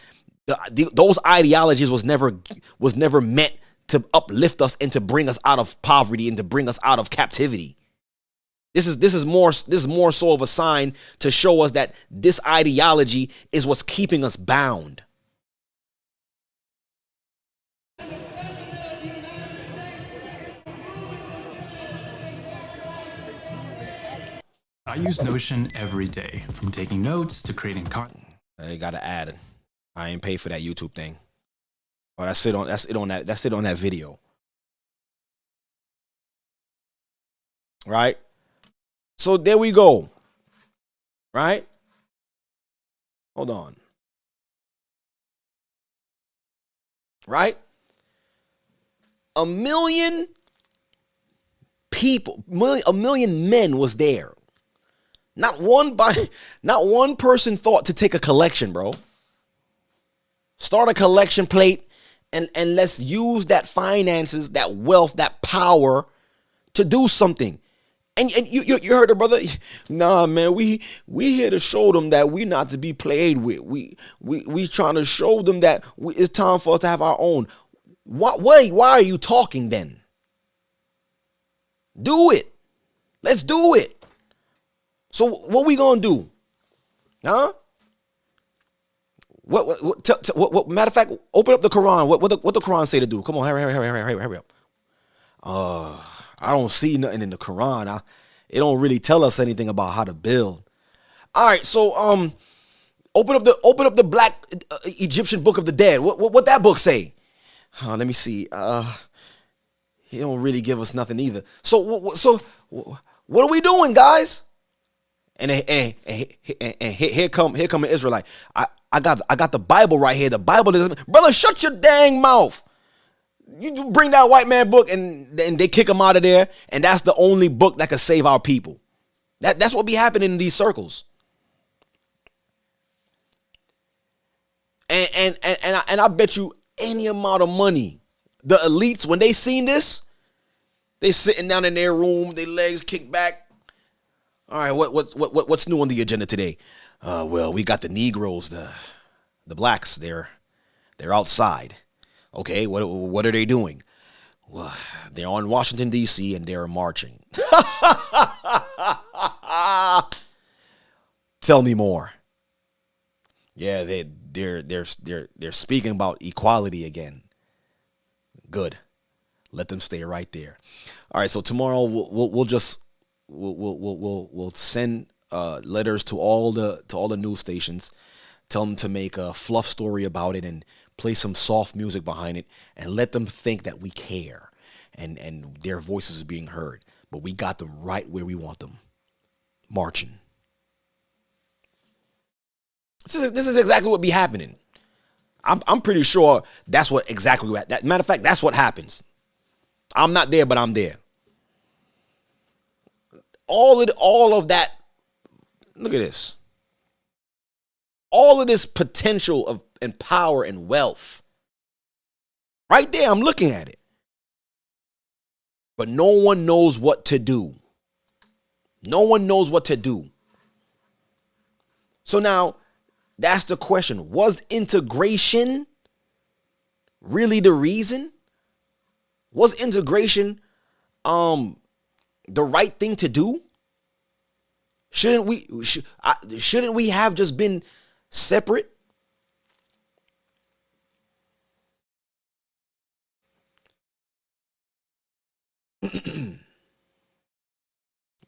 those ideologies was never meant to uplift us and to bring us out of poverty and to bring us out of captivity. This is more so of a sign to show us that this ideology is what's keeping us bound. I use Notion every day, from taking notes to creating content. They gotta add it. I ain't paid for that YouTube thing. Oh, that's it on that video. Right? So there we go. Right? Hold on. Right? A million people, a million men was there. Not one person thought to take a collection, bro. Start a collection plate and let's use that finances, that wealth, that power to do something. And you heard the brother. Nah, man, we here to show them that we not to be played with. We trying to show them that it's time for us to have our own. Why are you talking then? Do it. Let's do it. So what we gonna do? Huh? What matter of fact, open up the Quran. What the Quran say to do? Come on, hurry up. I don't see nothing in the Quran. It don't really tell us anything about how to build. All right, so open up the Black Egyptian Book of the Dead. What that book say? Let me see. He don't really give us nothing either. So what are we doing, guys? And here come an Israelite. I got the Bible right here. The Bible is, brother, shut your dang mouth. You bring that white man book and they kick him out of there, and that's the only book that can save our people. That's what be happening in these circles. And I bet you any amount of money, the elites, when they seen this, they sitting down in their room, their legs kicked back. All right, what's new on the agenda today? Well, we got the Negroes, the blacks. They're outside. Okay, what are they doing? Well, they're on Washington D.C. and they're marching. Tell me more. Yeah, they're speaking about equality again. Good. Let them stay right there. All right, so tomorrow we'll send letters to all the news stations, tell them to make a fluff story about it and play some soft music behind it and let them think that we care and their voices are being heard. But we got them right where we want them, marching. This is exactly what be happening. I'm pretty sure that's what exactly that. Matter of fact, that's what happens. I'm not there, but I'm there. All of that. Look at this. All of this potential of and power and wealth. Right there, I'm looking at it. But no one knows what to do. No one knows what to do. So now, that's the question. Was integration really the reason? Was integration the right thing to do? Shouldn't we have just been separate?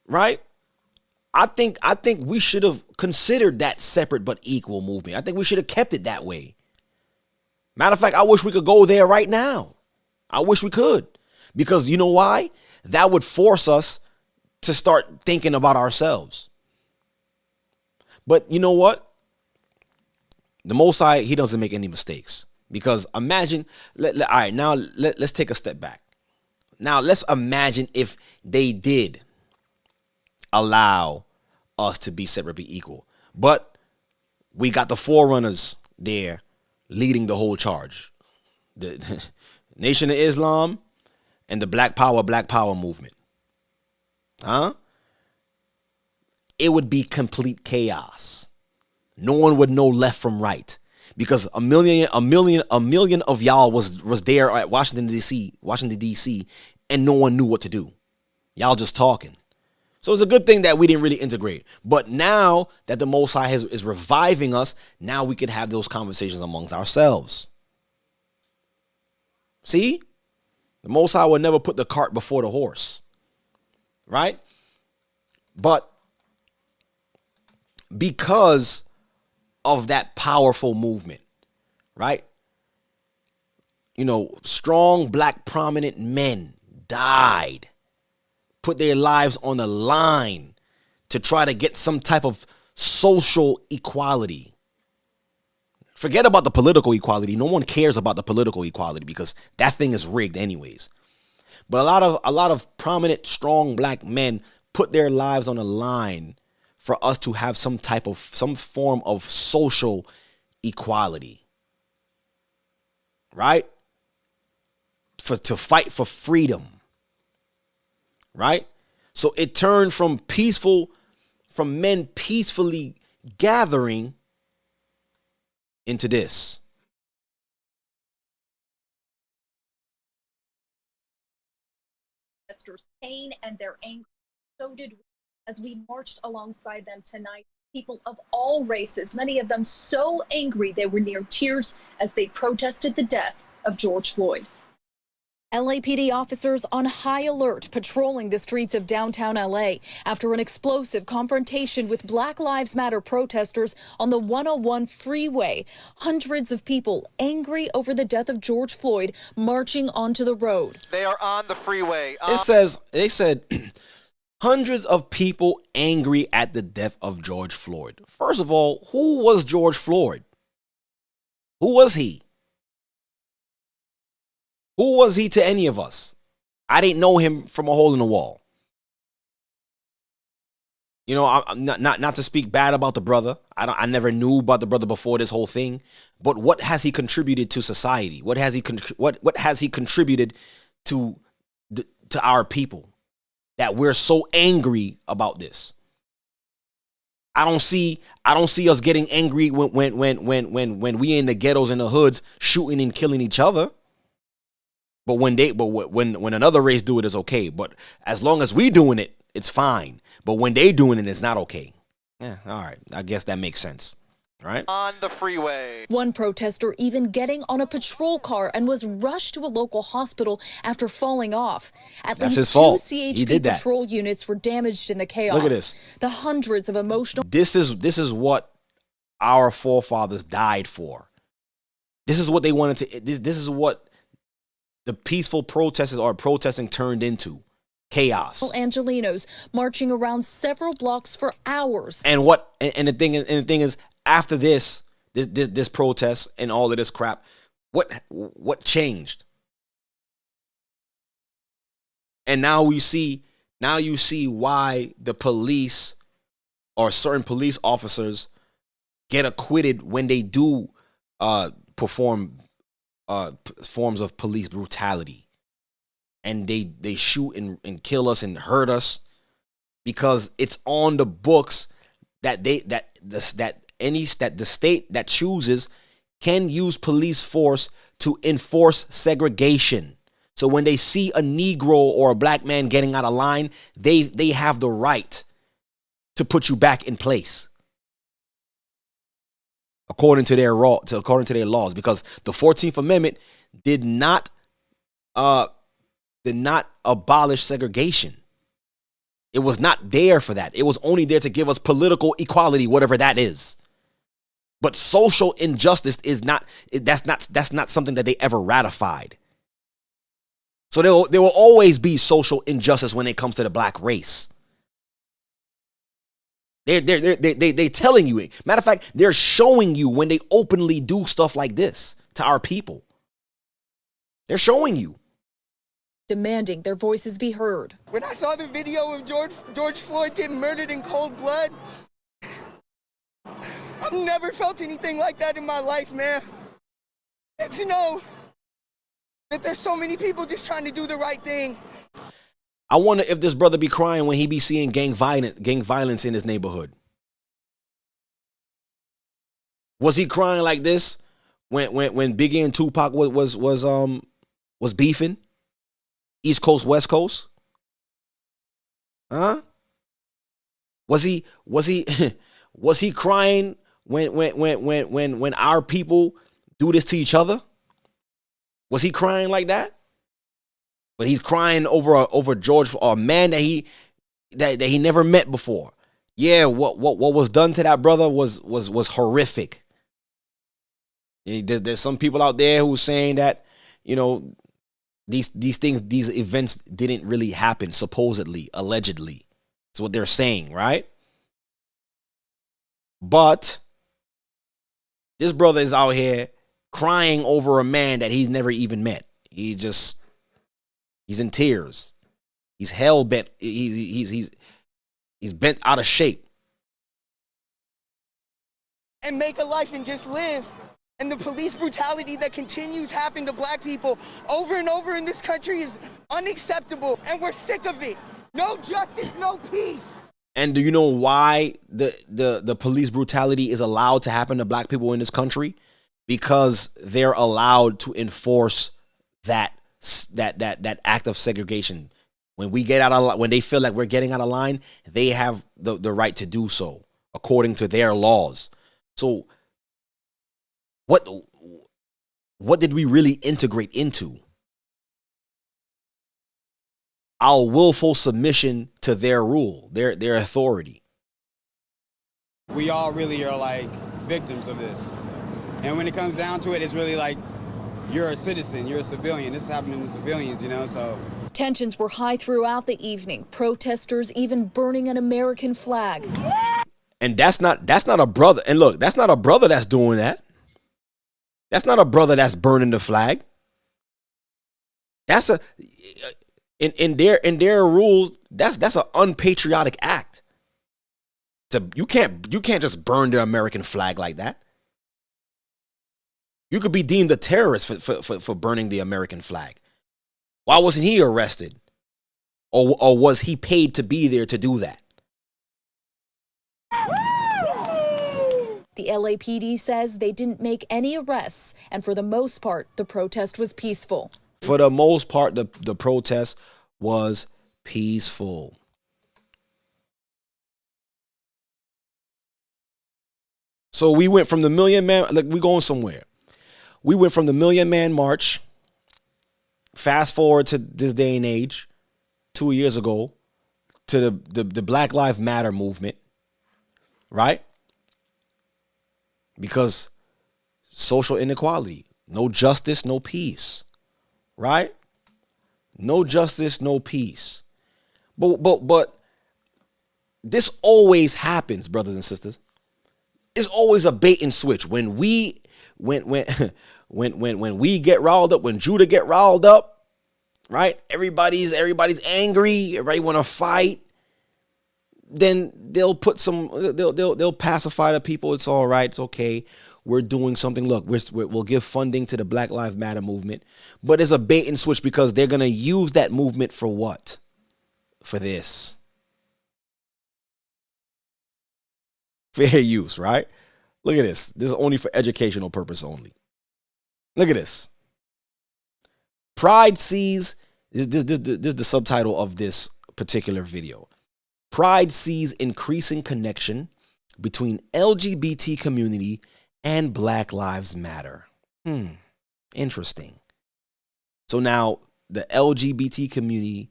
Right? I think we should have considered that separate but equal movement. I think we should have kept it that way. Matter of fact, I wish we could go there right now. I wish we could. Because you know why? That would force us to start thinking about ourselves. But you know what? The Most High, he doesn't make any mistakes. Because imagine, all right, now let's take a step back. Now let's imagine if they did allow us to be separate, be equal. But we got the forerunners there leading the whole charge. The Nation of Islam and the Black Power movement. Huh? It would be complete chaos. No one would know left from right. Because a million of y'all was there at Washington D.C., and no one knew what to do. Y'all just talking. So it's a good thing that we didn't really integrate. But now that the Most High is reviving us, now we can have those conversations amongst ourselves. See? The Most High will never put the cart before the horse. Right? But because of that powerful movement, right? You know, strong black prominent men died, put their lives on the line to try to get some type of social equality. Forget about the political equality. No one cares about the political equality because that thing is rigged anyways. But a lot of prominent, strong black men put their lives on the line for us to have some form of social equality, right? To fight for freedom, right? So it turned from men peacefully gathering into this. Pain and their anger. So did we as we marched alongside them tonight. People of all races, many of them so angry they were near tears as they protested the death of George Floyd. LAPD officers on high alert patrolling the streets of downtown LA after an explosive confrontation with Black Lives Matter protesters on the 101 freeway. Hundreds of people angry over the death of George Floyd marching onto the road. They are on the freeway. They said hundreds of people angry at the death of George Floyd. First of all, who was George Floyd? Who was he? Who was he to any of us? I didn't know him from a hole in the wall. You know, I'm not to speak bad about the brother. I never knew about the brother before this whole thing. But what has he contributed to society? What has he contributed to our people that we're so angry about this? I don't see us getting angry when we in the ghettos and the hoods shooting and killing each other. But when another race do it, it's okay. But as long as we doing it, it's fine. But when they doing it, it's not okay. Yeah, all right. I guess that makes sense. Right? On the freeway. One protester even getting on a patrol car and was rushed to a local hospital after falling off. At That's least his fault. 2 He CHP did that. patrol units were damaged in the chaos. Look at this. The hundreds of emotional. This is what our forefathers died for. This is what they wanted to. This is what the peaceful protesters are protesting turned into chaos. Angelinos marching around several blocks for hours. And the thing is, after this protest and all of this crap, what changed? And now you see why the police or certain police officers get acquitted when they do perform forms of police brutality, and they shoot and kill us and hurt us, because it's on the books that the state that chooses can use police force to enforce segregation. So when they see a Negro or a black man getting out of line, they have the right to put you back in place. According to their laws, because the 14th Amendment did not abolish segregation. It was not there for that. It was only there to give us political equality, whatever that is. But social injustice is not. That's not something that they ever ratified. So there will always be social injustice when it comes to the black race. They're telling you. Matter of fact, they're showing you when they openly do stuff like this to our people. They're showing you. Demanding their voices be heard. When I saw the video of George Floyd getting murdered in cold blood, I've never felt anything like that in my life, man. And to know that there's so many people just trying to do the right thing. I wonder if this brother be crying when he be seeing gang violence in his neighborhood. Was he crying like this when Biggie and Tupac was beefing? East Coast, West Coast? Huh? Was he was he crying when our people do this to each other? Was he crying like that? But he's crying over George, a man that he never met before. Yeah, what was done to that brother was horrific. There's some people out there who are saying that, you know, these things, these events didn't really happen, supposedly, allegedly. That's what they're saying, right? But this brother is out here crying over a man that he's never even met. He's in tears. He's hell bent. He's bent out of shape. And make a life and just live. And the police brutality that continues happening to black people over and over in this country is unacceptable. And we're sick of it. No justice, no peace. And do you know why the police brutality is allowed to happen to black people in this country? Because they're allowed to enforce that act of segregation. When we get when they feel like we're getting out of line, they have the right to do so according to their laws. So what did we really integrate into? Our willful submission to their rule, their authority. We all really are like victims of this. And when it comes down to it, it's really like you're a citizen, you're a civilian. This is happening to civilians, you know, so. Tensions were high throughout the evening. Protesters even burning an American flag. And that's not a brother. And look, that's not a brother that's doing that. That's not a brother that's burning the flag. That's in their rules, that's an unpatriotic act. You can't just burn the American flag like that. You could be deemed a terrorist for burning the American flag. Why wasn't he arrested? Or was he paid to be there to do that? The LAPD says they didn't make any arrests, and for the most part, the protest was peaceful. For the most part, the protest was peaceful. So we went from the Million Man, like we're going somewhere. We went from the Million Man March, fast forward to this day and age, 2 years ago, to the Black Lives Matter movement, right? Because social inequality, no justice, no peace, right? No justice, no peace. But this always happens, brothers and sisters. It's always a bait and switch. When we get riled up, when Judah get riled up, right? Everybody's angry. Everybody want to fight. Then they'll put they'll pacify the people. It's all right. It's okay. We're doing something. Look, we'll give funding to the Black Lives Matter movement, but it's a bait and switch because they're going to use that movement for what? For this. Fair use, right? Look at this. This is only for educational purpose only. Look at this. Pride sees, this is the subtitle of this particular video. Pride sees increasing connection between LGBT community and Black Lives Matter. Interesting. So now the LGBT community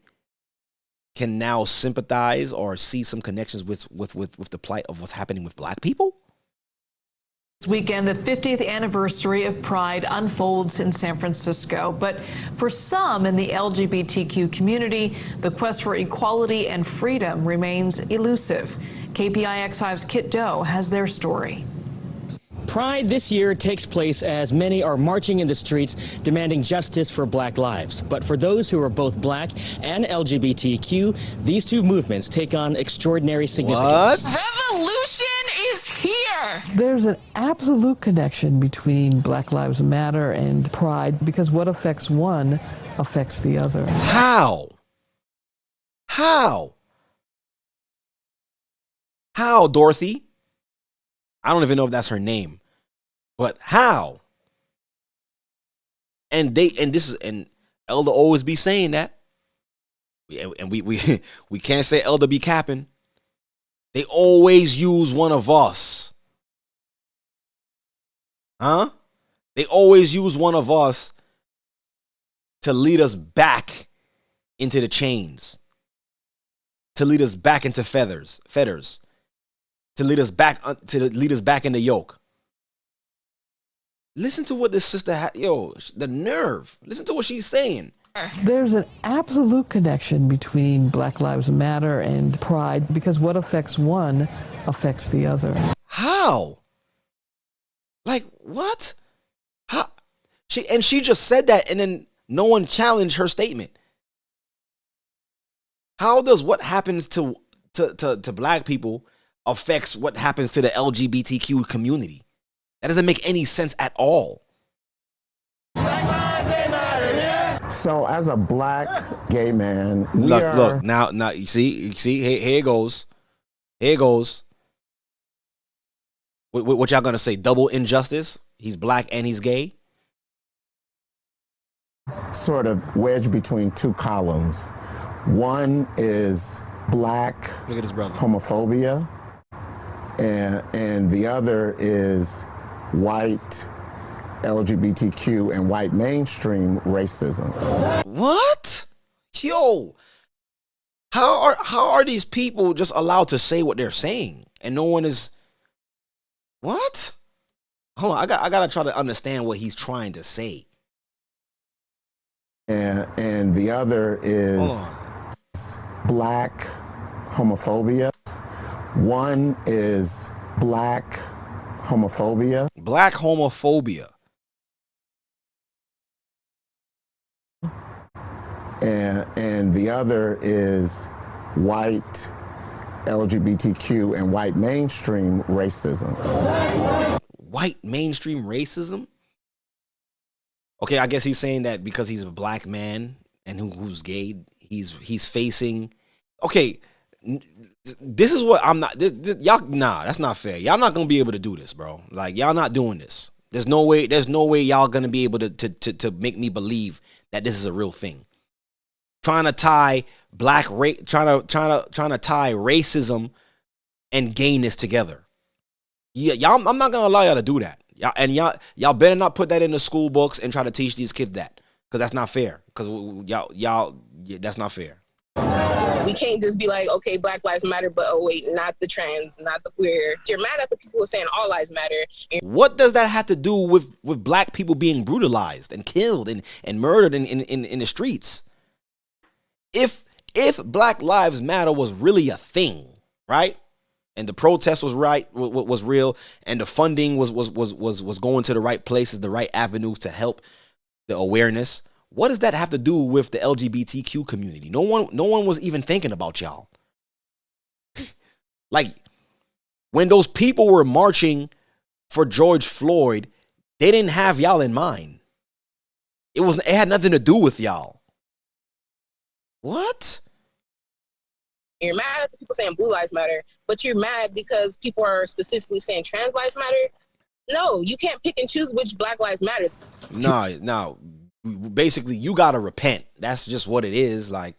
can now sympathize or see some connections with the plight of what's happening with black people? This weekend, the 50th anniversary of Pride unfolds in San Francisco. But for some in the LGBTQ community, the quest for equality and freedom remains elusive. KPIX5's Kit Doe has their story. Pride this year takes place as many are marching in the streets demanding justice for black lives. But for those who are both black and LGBTQ, these two movements take on extraordinary significance. Revolution is here! There's an absolute connection between Black Lives Matter and Pride because what affects one affects the other. How? How, Dorothy? I don't even know if that's her name, but how? And Elder always be saying that, and we can't say Elder be capping. They always use one of us, huh? They always use one of us to lead us back into the chains, to lead us back into fetters. to lead us back in the yoke. Listen to what this sister had. Yo, the nerve. Listen to what she's saying. There's an absolute connection between Black Lives Matter and Pride because what affects one affects the other. How? Like, what? How? She just said that, and then no one challenged her statement. How does what happens to black people affects what happens to the LGBTQ community? That doesn't make any sense at all. So as a black gay man, look, now you see, here it goes. Here it goes. What y'all gonna say? Double injustice? He's black and he's gay? Sort of wedged between two columns. One is black Look at his brother. homophobia, and the other is white LGBTQ and white mainstream racism. What? Yo, how are these people just allowed to say what they're saying and no one is? What? Hold on, I gotta try to understand what he's trying to say. And the other is black homophobia. One is black homophobia. Black homophobia. And the other is white LGBTQ and white mainstream racism. White mainstream racism? Okay, I guess he's saying that because he's a black man and who's gay, he's facing. Okay, this is what I'm not. Y'all, nah, that's not fair. Y'all not gonna be able to do this, bro. Like, y'all not doing this. There's no way y'all gonna be able to make me believe that this is a real thing. Trying to tie trying to tie racism and gayness together. Yeah, y'all, I'm not gonna allow y'all to do that. Y'all better not put that in the school books and try to teach these kids that, because that's not fair. Because that's not fair. We can't just be like, okay, Black Lives Matter, but oh wait, not the trans, not the queer. You're mad at the people who are saying all lives matter. What does that have to do with black people being brutalized and killed and murdered in the streets? If Black Lives Matter was really a thing, right? And the protest was was real, and the funding was going to the right places, the right avenues to help the awareness. What does that have to do with the LGBTQ community? No one was even thinking about y'all. Like, when those people were marching for George Floyd, they didn't have y'all in mind. It had nothing to do with y'all. What? You're mad at the people saying Blue Lives Matter, but you're mad because people are specifically saying trans lives matter? No, you can't pick and choose which Black Lives Matter. No. Basically, you gotta repent. That's just what it is. Like,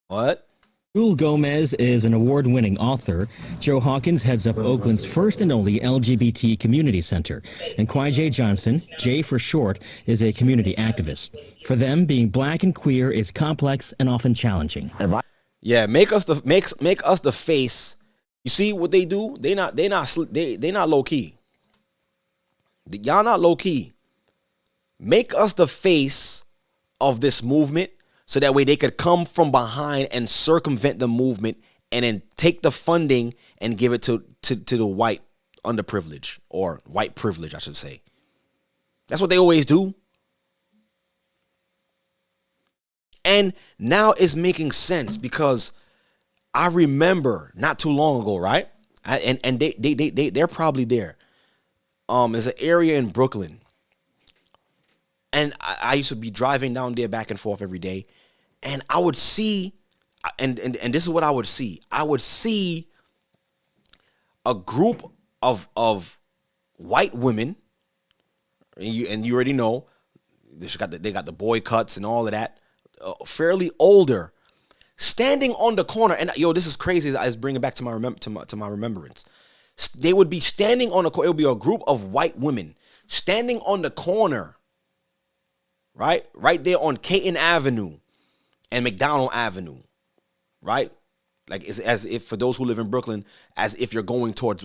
what? Jewel Gomez is an award-winning author. Joe Hawkins heads up Oakland's first and only LGBT community center. And Kwai Johnson, Jay for short, is a community activist. For them, being black and queer is complex and often challenging. Yeah, make us the face. You see what they do? They not low key. Y'all not low key. Make us the face of this movement, so that way they could come from behind and circumvent the movement, and then take the funding and give it to the white underprivileged, or white privilege, I should say. That's what they always do. And now it's making sense, because I remember not too long ago, right? And they're probably there. There's an area in Brooklyn. And I used to be driving down there back and forth every day. And I would see, and this is what I would see. I would see a group of white women, and you already know, they got the boy cuts and all of that, fairly older, standing on the corner. And yo, this is crazy. I was bringing back to my remembrance. They would be standing on the corner. It would be a group of white women standing on the corner, right there on Caton Avenue and McDonald Avenue, right? like it's as if, for those who live in Brooklyn, as if you're going towards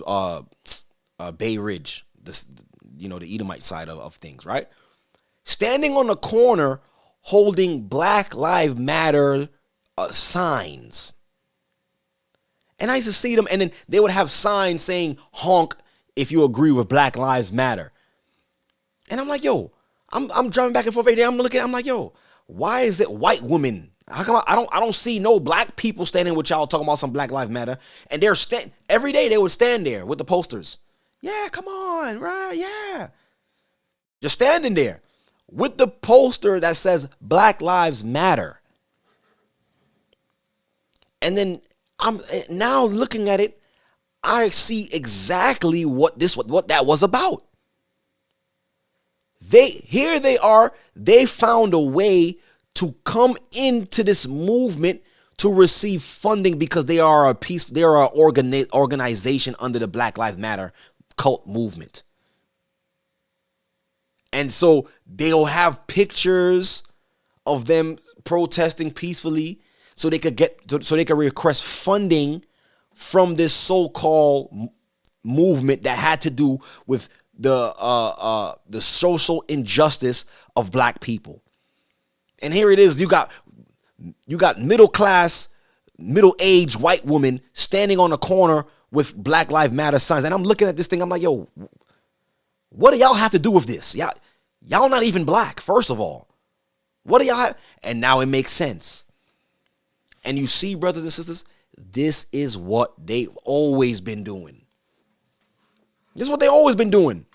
Bay Ridge, the Edomite side of things, right? Standing on the corner holding Black Lives Matter signs. And I used to see them, and then they would have signs saying honk if you agree with Black Lives Matter. And I'm like, yo, I'm driving back and forth every day. I'm looking, I'm like, yo, why is it white women? How come I don't see no black people standing with y'all talking about some Black Lives Matter? And they're every day they would stand there with the posters. Yeah, come on, right? Yeah. Just standing there with the poster that says Black Lives Matter. And then I'm now looking at it, I see exactly what that was about. They found a way to come into this movement to receive funding because they are an organization under the Black Lives Matter cult movement. And so they'll have pictures of them protesting peacefully so they could request funding from this so-called movement that had to do with the social injustice of black people. And here it is, you got middle-class, middle-aged white women standing on the corner with Black Lives Matter signs. And I'm looking at this thing, I'm like, yo, what do y'all have to do with this? Y'all not even black, first of all. What do y'all have? And now it makes sense. And you see, brothers and sisters, this is what they've always been doing. This is what they've always been doing.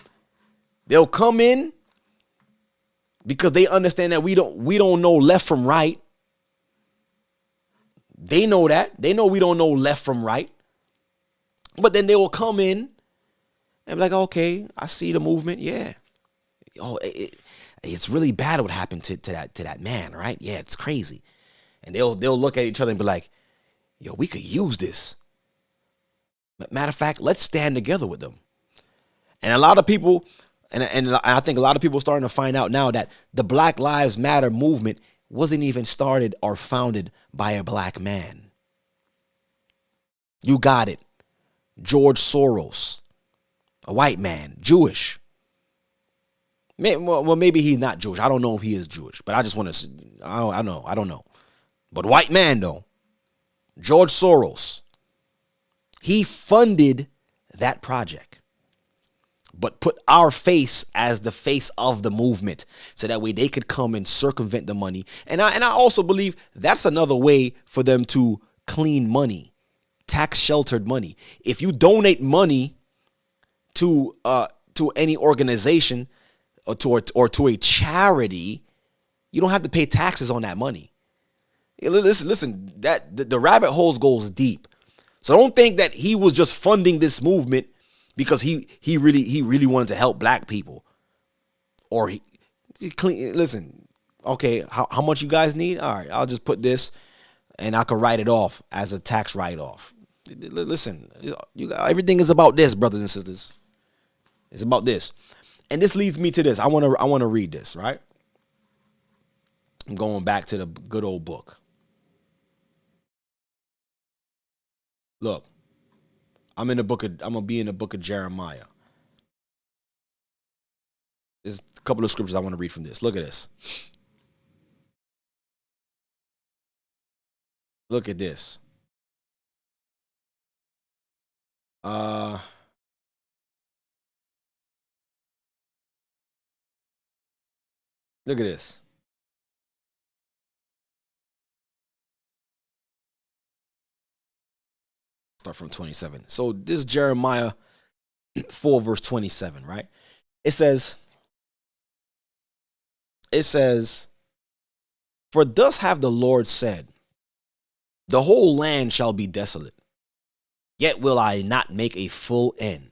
They'll come in because they understand that we don't know left from right. They know that. They know we don't know left from right. But then they will come in and be like, okay, I see the movement. Yeah. Oh, it's really bad what happened to that man, right? Yeah, it's crazy. And they'll look at each other and be like, yo, we could use this. Matter of fact, let's stand together with them. And a lot of people, and I think a lot of people are starting to find out now that the Black Lives Matter movement wasn't even started or founded by a black man. You got it. George Soros, a white man, Jewish. Well, maybe he's not Jewish. I don't know if he is Jewish, but I just want to, I don't know. But white man though, George Soros, he funded that project, but put our face as the face of the movement so that way they could come and circumvent the money. And I also believe that's another way for them to clean money, tax sheltered money. If you donate money to any organization or to a charity, you don't have to pay taxes on that money. Listen, that the rabbit holes goes deep. So don't think that he was just funding this movement because he really wanted to help black people. Or listen, okay, how much you guys need? All right, I'll just put this and I can write it off as a tax write-off. Listen, everything is about this, brothers and sisters. It's about this. And this leads me to this. I want to read this, right? I'm going back to the good old book. Look, I'm gonna be in the book of Jeremiah. There's a couple of scriptures I want to read from this. Look at this. Look at this. Look at this. Start from 27. So this is Jeremiah 4 verse 27, right? It says, for thus have the Lord said, the whole land shall be desolate, yet will I not make a full end.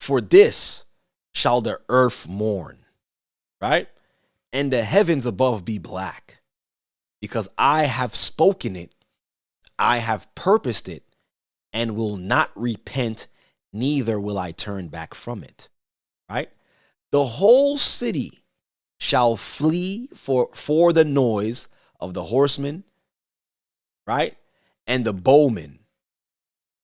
For this shall the earth mourn, right? And the heavens above be black, because I have spoken it, I have purposed it, and will not repent, neither will I turn back from it. Right? The whole city shall flee for the noise of the horsemen, right? And the bowmen,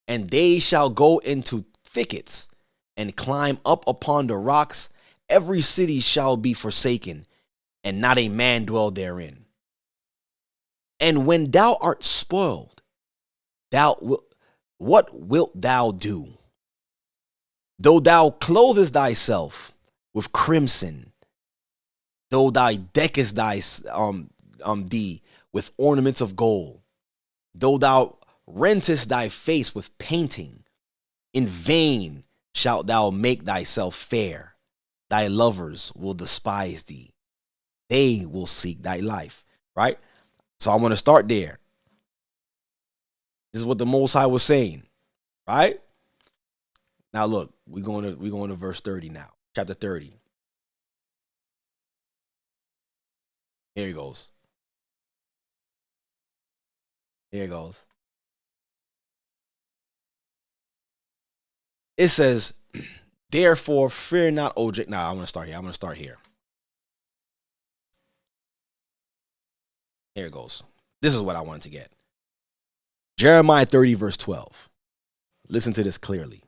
and they shall go into thickets and climb up upon the rocks. Every city shall be forsaken, and not a man dwell therein. And when thou art spoiled, what wilt thou do? Though thou clothest thyself with crimson, though thou deckest thee with ornaments of gold, though thou rentest thy face with painting, in vain shalt thou make thyself fair. Thy lovers will despise thee. They will seek thy life. Right? So I want to start there. This is what the Most High was saying. Right? Now look, we're going to verse 30 now. Chapter 30. Here he goes. Here it goes. It says, therefore, fear not, O Jacob. Nah, I'm going to start here. Here it goes. This is what I wanted to get. Jeremiah 30, verse 12. Listen to this clearly.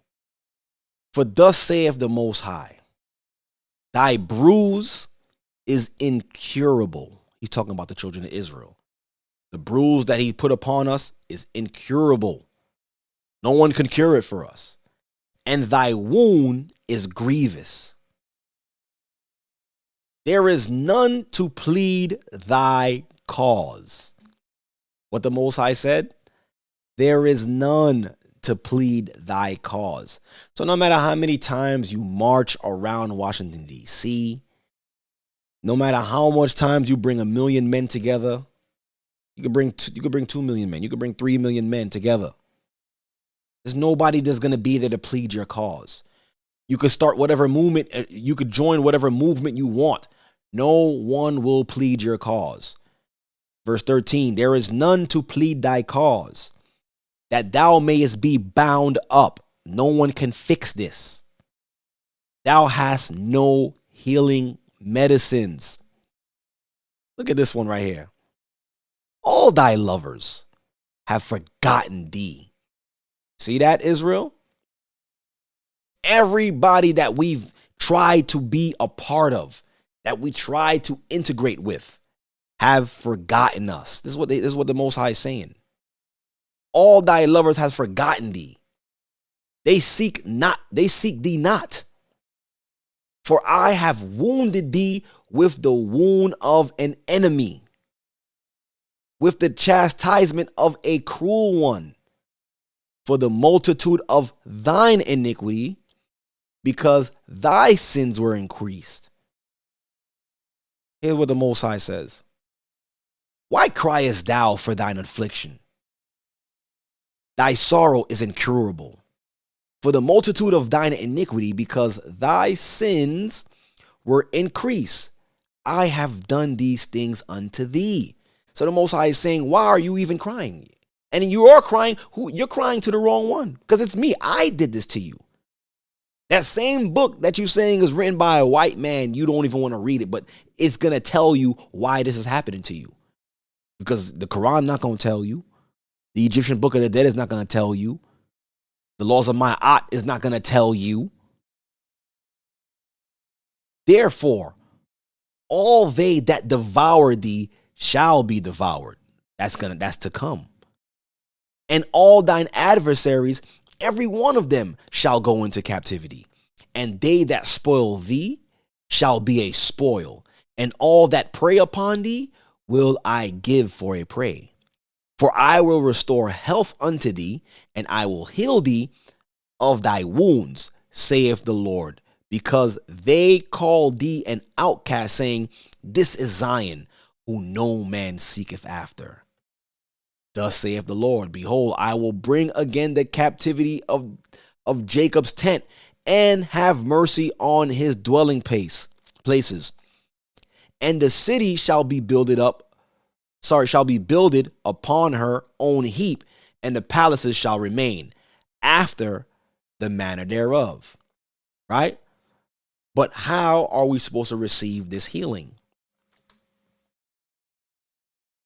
For thus saith the Most High, thy bruise is incurable. He's talking about the children of Israel. The bruise that he put upon us is incurable. No one can cure it for us. And thy wound is grievous. There is none to plead thy cause. What the Most High said? There is none to plead thy cause. So no matter how many times you march around Washington, D.C., no matter how much times you bring 1 million men together, you could bring 2 million men, you could bring 3 million men together. There's nobody that's going to be there to plead your cause. You could start whatever movement, you could join whatever movement you want. No one will plead your cause. Verse 13, there is none to plead thy cause, that thou mayest be bound up. No one can fix this. Thou hast no healing medicines. Look at this one right here. All thy lovers have forgotten thee. See that, Israel? Everybody that we've tried to be a part of, that we tried to integrate with, have forgotten us. This is what the Most High is saying. All thy lovers have forgotten thee. They seek thee not. For I have wounded thee with the wound of an enemy, with the chastisement of a cruel one, for the multitude of thine iniquity, because thy sins were increased. Here's what the Most High says. Why criest thou for thine affliction? Thy sorrow is incurable. For the multitude of thine iniquity, because thy sins were increased. I have done these things unto thee. So the Most High is saying, why are you even crying? And you are crying, you're crying to the wrong one. Because it's me. I did this to you. That same book that you're saying is written by a white man, you don't even want to read it, but it's going to tell you why this is happening to you. Because the Quran not going to tell you. The Egyptian Book of the Dead is not going to tell you. The laws of Ma'at is not going to tell you. Therefore, all they that devour thee shall be devoured. That's to come. And all thine adversaries, every one of them shall go into captivity. And they that spoil thee shall be a spoil. And all that prey upon thee will I give for a prey. For I will restore health unto thee, and I will heal thee of thy wounds, saith the Lord. Because they call thee an outcast, saying, this is Zion, who no man seeketh after. Thus saith the Lord, behold, I will bring again the captivity of Jacob's tent, and have mercy on his dwelling places. And the city shall be builded upon her own heap, and the palaces shall remain after the manner thereof. Right? But how are we supposed to receive this healing?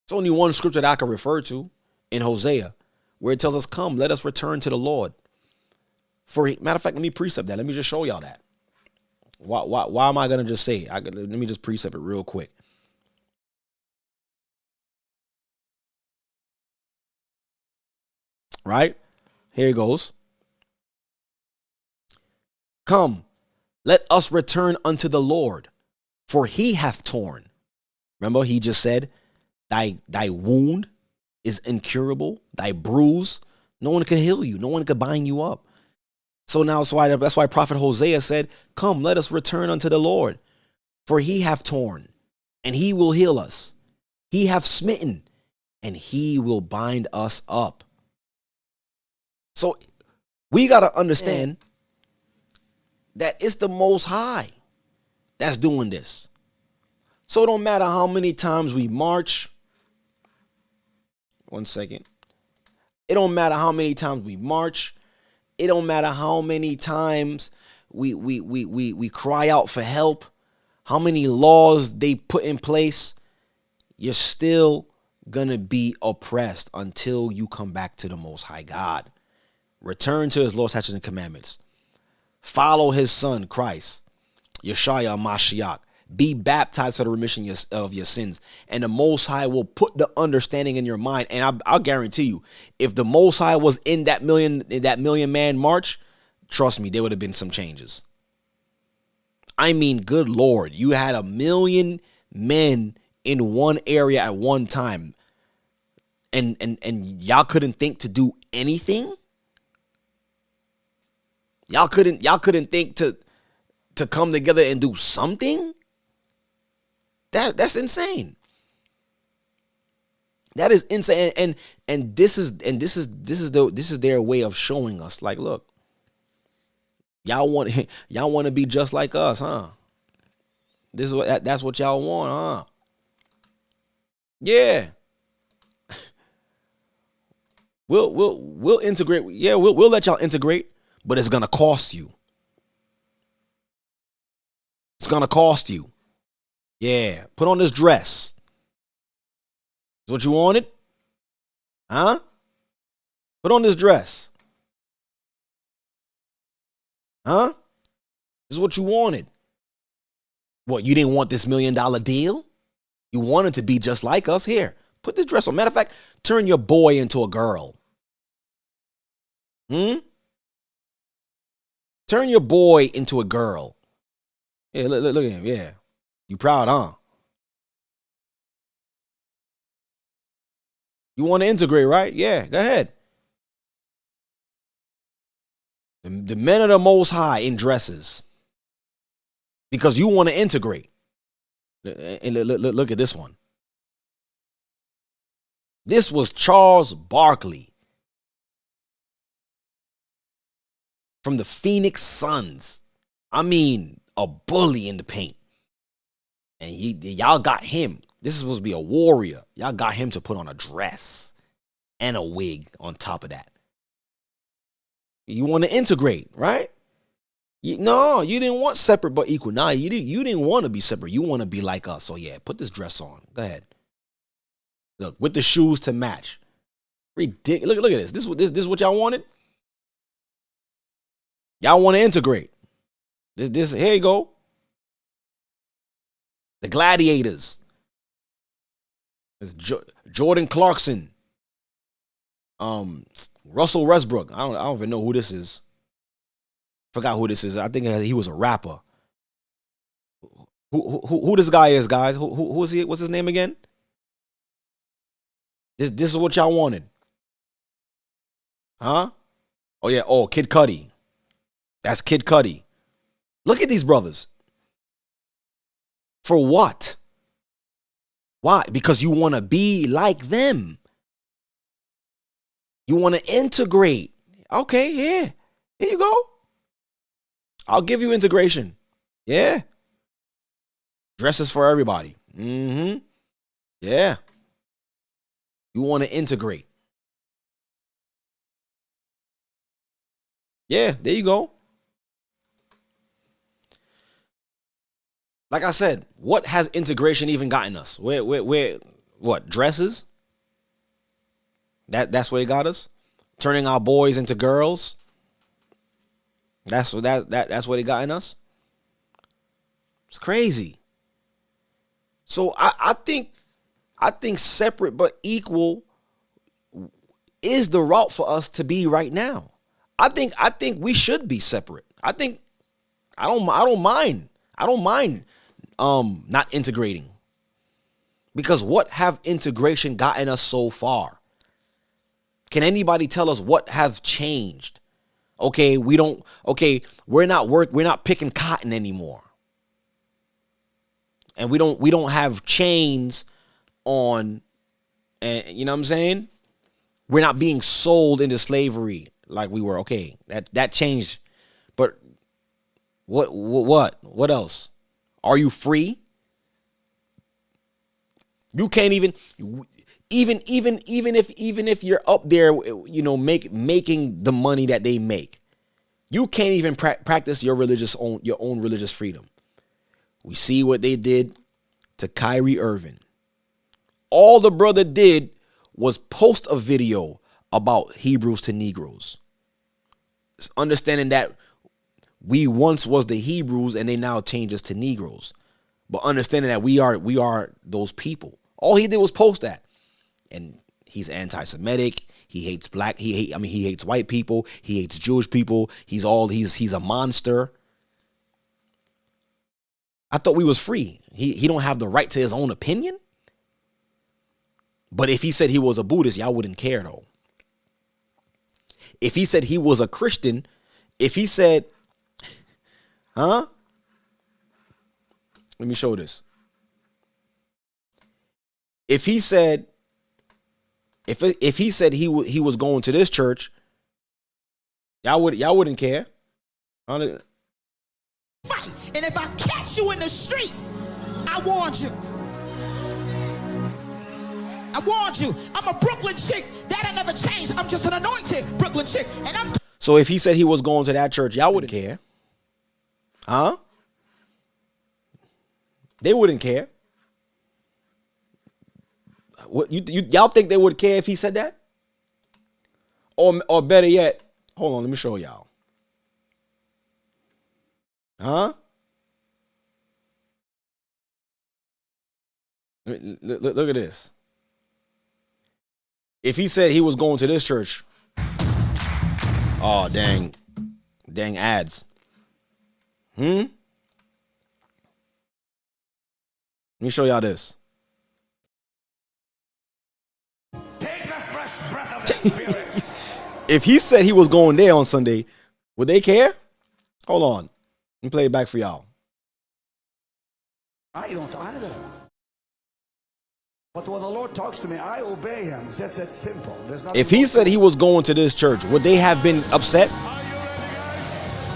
It's only one scripture that I can refer to. in Hosea, where it tells us, come, let us return to the Lord. Matter of fact, let me precept that. Let me just show y'all that. Why am I going to just say it? Let me just precept it real quick. Right? Here it goes. Come, let us return unto the Lord, for he hath torn. Remember, he just said, thy wound is incurable, thy bruise, no one can heal you, no one can bind you up. So now, that's why Prophet Hosea said, come, let us return unto the Lord, for he hath torn, and he will heal us. He hath smitten, and he will bind us up. So we got to understand that it's the Most High that's doing this. So it don't matter how many times we march. One second. It don't matter how many times we march. It don't matter how many times we cry out for help, how many laws they put in place. You're still gonna be oppressed until you come back to the Most High God. Return to his law, statutes, and commandments. Follow his son, Christ, Yeshua Mashiach. Be baptized for the remission of your sins. And the Most High will put the understanding in your mind. And I'll guarantee you, if the Most High was in that million man march, trust me, there would have been some changes. I mean, good Lord, you had 1 million men in one area at one time. And y'all couldn't think to do anything? Y'all couldn't think to come together and do something? That's insane. That is insane. And this is their way of showing us, like, look, y'all want to be just like us, huh? That's what y'all want, huh? Yeah. We'll integrate. Yeah, we'll let y'all integrate, but it's gonna cost you. It's gonna cost you. Yeah, put on this dress. Is what you wanted? Huh? Put on this dress. Huh? This is what you wanted. What, you didn't want this $1 million deal? You wanted to be just like us? Here, put this dress on. Matter of fact, turn your boy into a girl. Turn your boy into a girl. Yeah, look at him. Yeah. You proud, huh? You want to integrate, right? Yeah, go ahead. The men of the Most High in dresses. Because you want to integrate. And look at this one. This was Charles Barkley from the Phoenix Suns. I mean, a bully in the paint. And y'all got him. This is supposed to be a warrior. Y'all got him to put on a dress and a wig on top of that. You want to integrate, right? No, you didn't want separate but equal. Nah, you didn't want to be separate. You want to be like us. So yeah, put this dress on. Go ahead. Look, with the shoes to match. Ridiculous. Look at this. This is what y'all wanted? Y'all want to integrate. This here you go. The Gladiators. It's Jordan Clarkson. Russell Westbrook. I don't even know who this is. Forgot who this is. I think he was a rapper. Who this guy is, guys? Who is he? What's his name again? This is what y'all wanted. Huh? Oh yeah. Oh, Kid Cudi. That's Kid Cudi. Look at these brothers. For what? Why? Because you want to be like them. You want to integrate. Okay, here you go. I'll give you integration. Yeah. Dresses for everybody. Yeah. You want to integrate. Yeah, there you go. Like I said, what has integration even gotten us? Where what, dresses? That's where they got us, turning our boys into girls. That's what that's what they got in us. It's crazy. So I think separate but equal is the route for us to be right now. I think we should be separate. I don't mind not integrating. Because what have integration gotten us so far? Can anybody tell us what have changed? Okay, we're not picking cotton anymore. And we don't have chains on, and you know what I'm saying? We're not being sold into slavery like we were. Okay, that changed. But what else? Are you free? You can't even if you're up there, you know, making the money that they make, you can't even practice your own religious freedom. We see what they did to Kyrie Irving. All the brother did was post a video about Hebrews to Negroes. It's understanding that we once was the Hebrews and they now changed us to Negroes. But understanding that we are those people. All he did was post that. And he's anti-Semitic. He hates he hates white people. He hates Jewish people. He's a monster. I thought we was free. He don't have the right to his own opinion. But if he said he was a Buddhist, y'all wouldn't care though. If he said he was a Christian, if he said, let me show this. If he said he was going to this church, y'all wouldn't care. Fight. And if I catch you in the street, I warned you. I warned you. I'm a Brooklyn chick. That ain't never changed. I'm just an anointed Brooklyn chick. And I'm. So if he said he was going to that church, y'all wouldn't care. Huh? They wouldn't care. What y'all think they would care if he said that? Or better yet, hold on, let me show y'all. Huh? Look at this. If he said he was going to this church, oh dang ads. Let me show y'all this. If he said he was going there on Sunday, would they care? Hold on. Let me play it back for y'all. I don't either. But when the Lord talks to me, I obey him. It's just that simple. If he said he was going to this church, would they have been upset?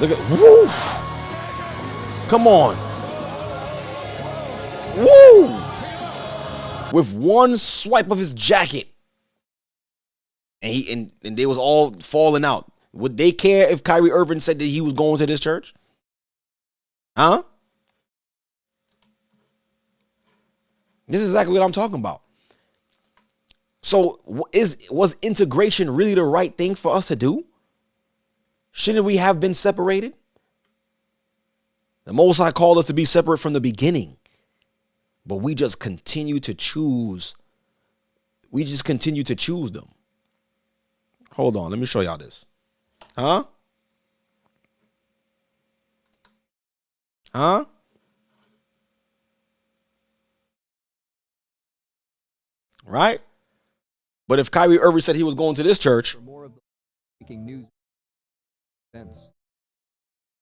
Look at, woof. Come on. Woo! With one swipe of his jacket. And they was all falling out. Would they care if Kyrie Irving said that he was going to this church? Huh? This is exactly what I'm talking about. So was integration really the right thing for us to do? Shouldn't we have been separated? The Most High called us to be separate from the beginning. But we just continue to choose. We just continue to choose them. Hold on, let me show y'all this. Huh? Huh? Right? But if Kyrie Irving said he was going to this church. For more of the breaking news events.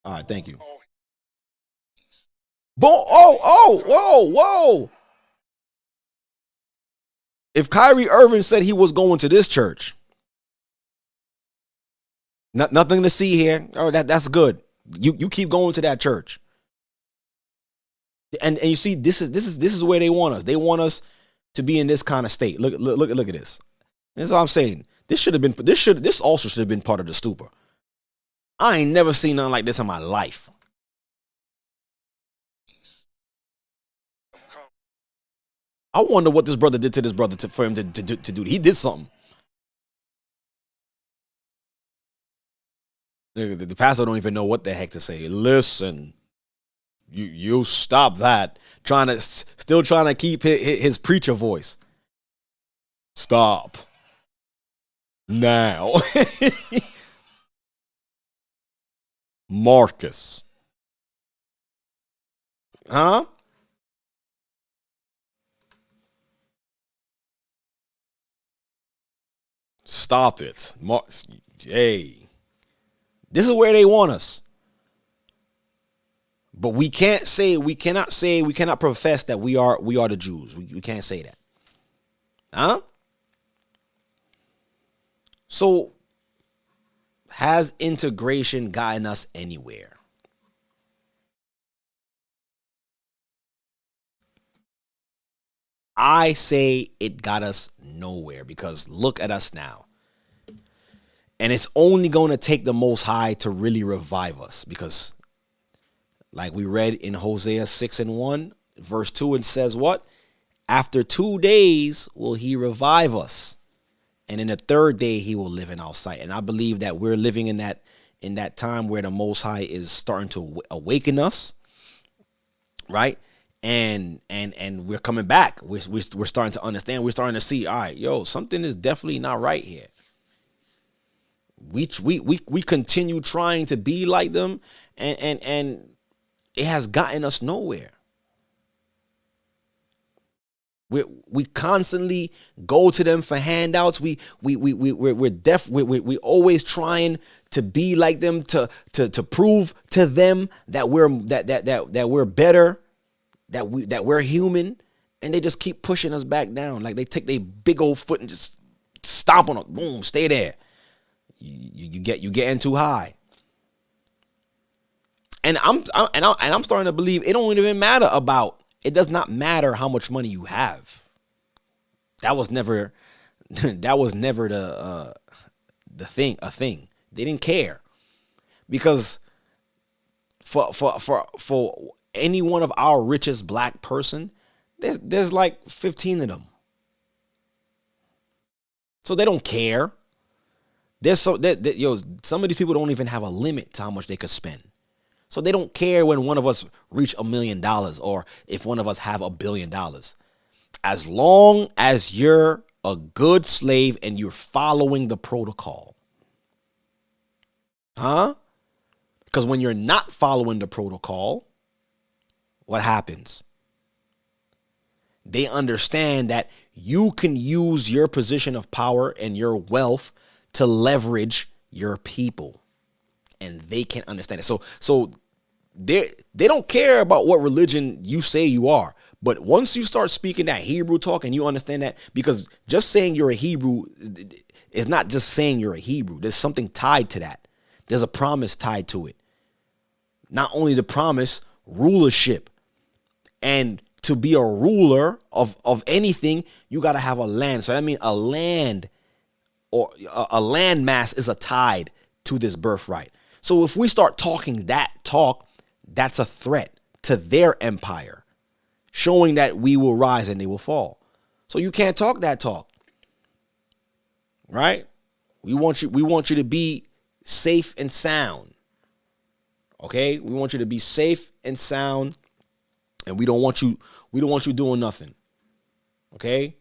All right, thank you. Boom! Whoa! If Kyrie Irving said he was going to this church, nothing to see here. Oh, that's good. You keep going to that church. And you see, this is where they want us. They want us to be in this kind of state. Look at this. This is what I'm saying. This also should have been part of the stupor. I ain't never seen nothing like this in my life. I wonder what this brother did to this brother for him to do. He did something. The pastor don't even know what the heck to say. Listen, you stop that. Still trying to keep his preacher voice. Stop. Now. Marcus. Huh? Stop it. Hey. This is where they want us. But we cannot profess that we are the Jews. We can't say that. Huh? So has integration gotten us anywhere? I say it got us nowhere, because look at us now. And it's only going to take the Most High to really revive us, because like we read in Hosea 6:1, verse 2, it says what? After 2 days will he revive us, and in the third day he will live in our sight. And I believe that we're living in that time where the Most High is starting to awaken us, right? And we're coming back. We're starting to understand. We're starting to see, all right, yo, something is definitely not right here. We continue trying to be like them, and it has gotten us nowhere. We constantly go to them for handouts. We're always trying to be like them, to prove to them that we're better, that we're human, and they just keep pushing us back down. Like they take their big old foot and just stomp on it. Boom, stay there. You getting too high. And I'm starting to believe it don't even matter about. It does not matter how much money you have. That was never the thing. They didn't care, because for any one of our richest black person, there's like 15 of them. So they don't care. Some of these people don't even have a limit to how much they could spend. So they don't care when one of us reach $1 million, or if one of us have $1 billion. As long as you're a good slave and you're following the protocol. Huh? Because when you're not following the protocol, what happens? They understand that you can use your position of power and your wealth to leverage your people. And they can't understand it. So they don't care about what religion you say you are. But once you start speaking that Hebrew talk and you understand that, because just saying you're a Hebrew is not just saying you're a Hebrew. There's something tied to that. There's a promise tied to it. Not only the promise, rulership. And to be a ruler of anything, you got to have a land. So that means a land or a land mass is a tide to this birthright. So if we start talking that talk, that's a threat to their empire, showing that we will rise and they will fall. So you can't talk that talk, right? We want you to be safe and sound. Okay? We want you to be safe and sound, and we don't want you doing nothing. Okay?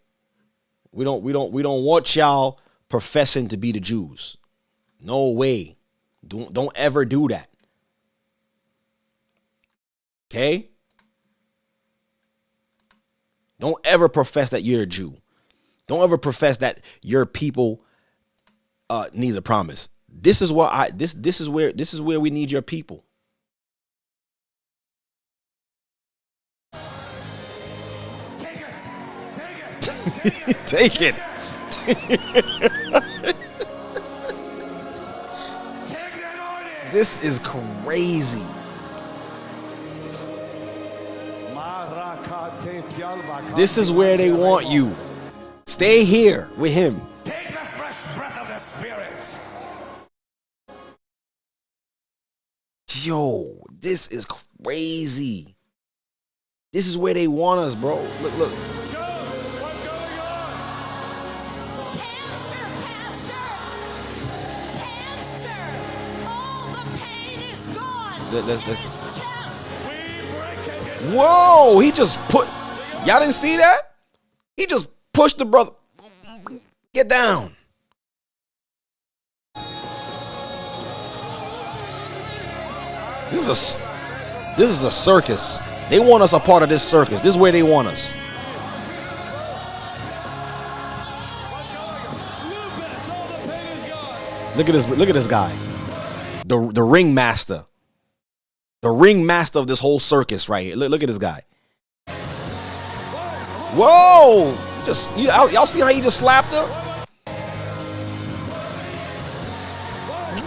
We don't want y'all professing to be the Jews. No way. Don't ever do that. Okay? Don't ever profess that you're a Jew. Don't ever profess that your people needs a promise. This is what this is where we need your people. Take it. This is crazy. This is where they want you. Stay here with him. Take the fresh breath of the Spirit. Yo, this is crazy. This is where they want us, bro. Look. let's. Whoa! He just put. Y'all didn't see that? He just pushed the brother. Get down. This is a circus. They want us a part of this circus. This is where they want us. Look at this guy. The ringmaster. The ringmaster of this whole circus right here. Look at this guy. Whoa! Y'all see how he just slapped her?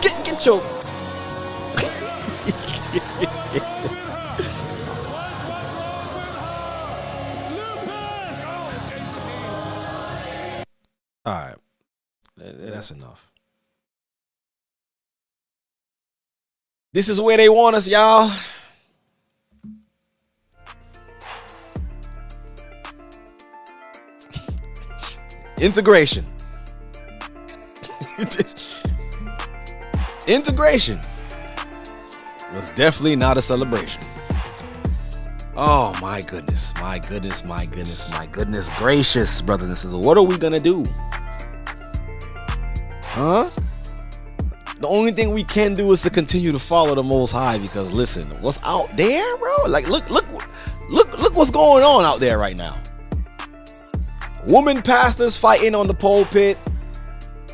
Get your all right, that's enough. This is where they want us, y'all. Integration. Integration was definitely not a celebration. Oh my goodness, my goodness, my goodness, my goodness gracious, brothers and sisters. What are we gonna do? Huh? The only thing we can do is to continue to follow the Most High, because listen, what's out there, bro? Like look what's going on out there right now. Woman pastors fighting on the pulpit.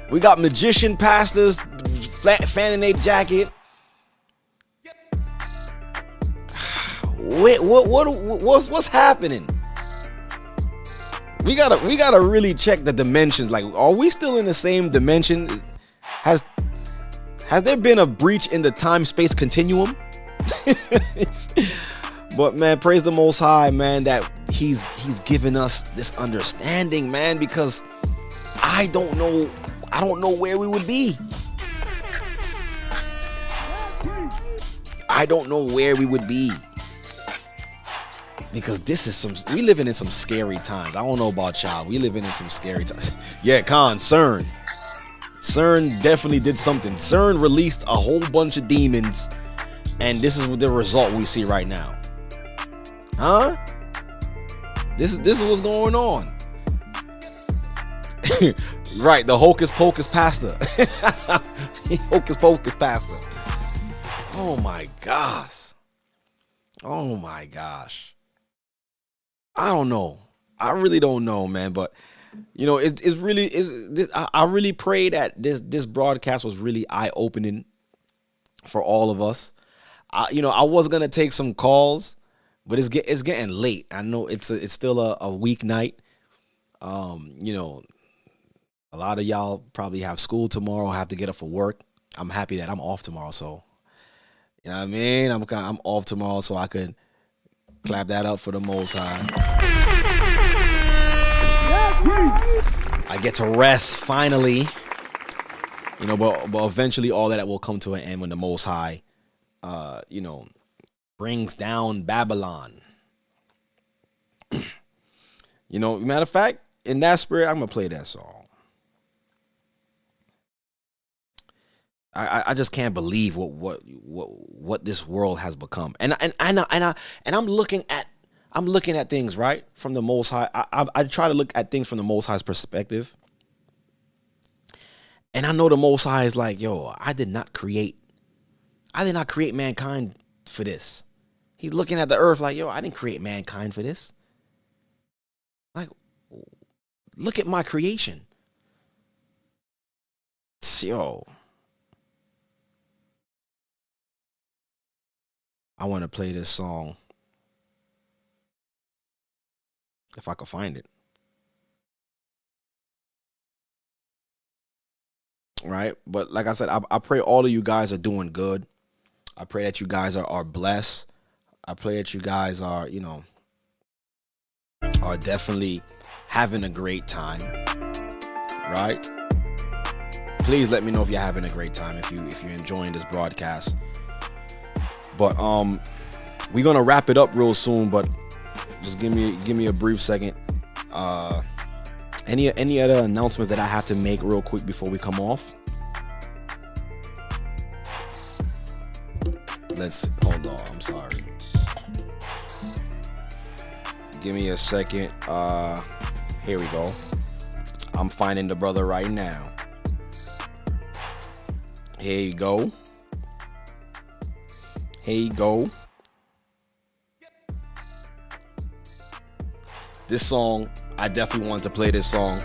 We got magician pastors fanning their jacket. What's happening? We gotta really check the dimensions. Like, are we still in the same dimension? Has there been a breach in the time-space continuum? But man, praise the Most High, man, that he's given us this understanding, man, because I don't know where we would be. I don't know where we would be. Because we living in some scary times. I don't know about y'all. We living in some scary times. Yeah, CERN definitely did something. CERN released a whole bunch of demons, and this is the result we see right now. Huh? This is what's going on. Right, the hocus pocus pastor. Hocus pocus pastor. Oh my gosh. Oh my gosh. I don't know. I really don't know, man. But you know, I really pray that this broadcast was really eye-opening for all of us. I was gonna take some calls, but it's getting late. I know it's still a weeknight. You know, a lot of y'all probably have school tomorrow, have to get up for work. I'm happy that I'm off tomorrow, so you know what I mean. I'm off tomorrow, so I could clap that up for the Most High. I get to rest finally. You know, but eventually all that will come to an end when the Most High, brings down Babylon. You know, matter of fact, in that spirit, I'm gonna play that song. I just can't believe what this world has become, and I'm looking at things right from the Most High. I try to look at things from the Most High's perspective, and I know the Most High is like, yo, I did not create mankind for this. He's looking at the earth like, yo, I didn't create mankind for this. Like, look at my creation. Yo. I want to play this song. If I could find it. Right? But like I said, I pray all of you guys are doing good. I pray that you guys are blessed. I pray that you guys are, are definitely having a great time. Right? Please let me know if you're having a great time, if you're enjoying this broadcast. But we're gonna wrap it up real soon, but just give me a brief second. Any other announcements that I have to make real quick before we come off? let's hold on. I'm sorry. Give me a second. Here we go. I'm finding the brother right now. Here you go. Here you go. This song, I definitely wanted to play this song.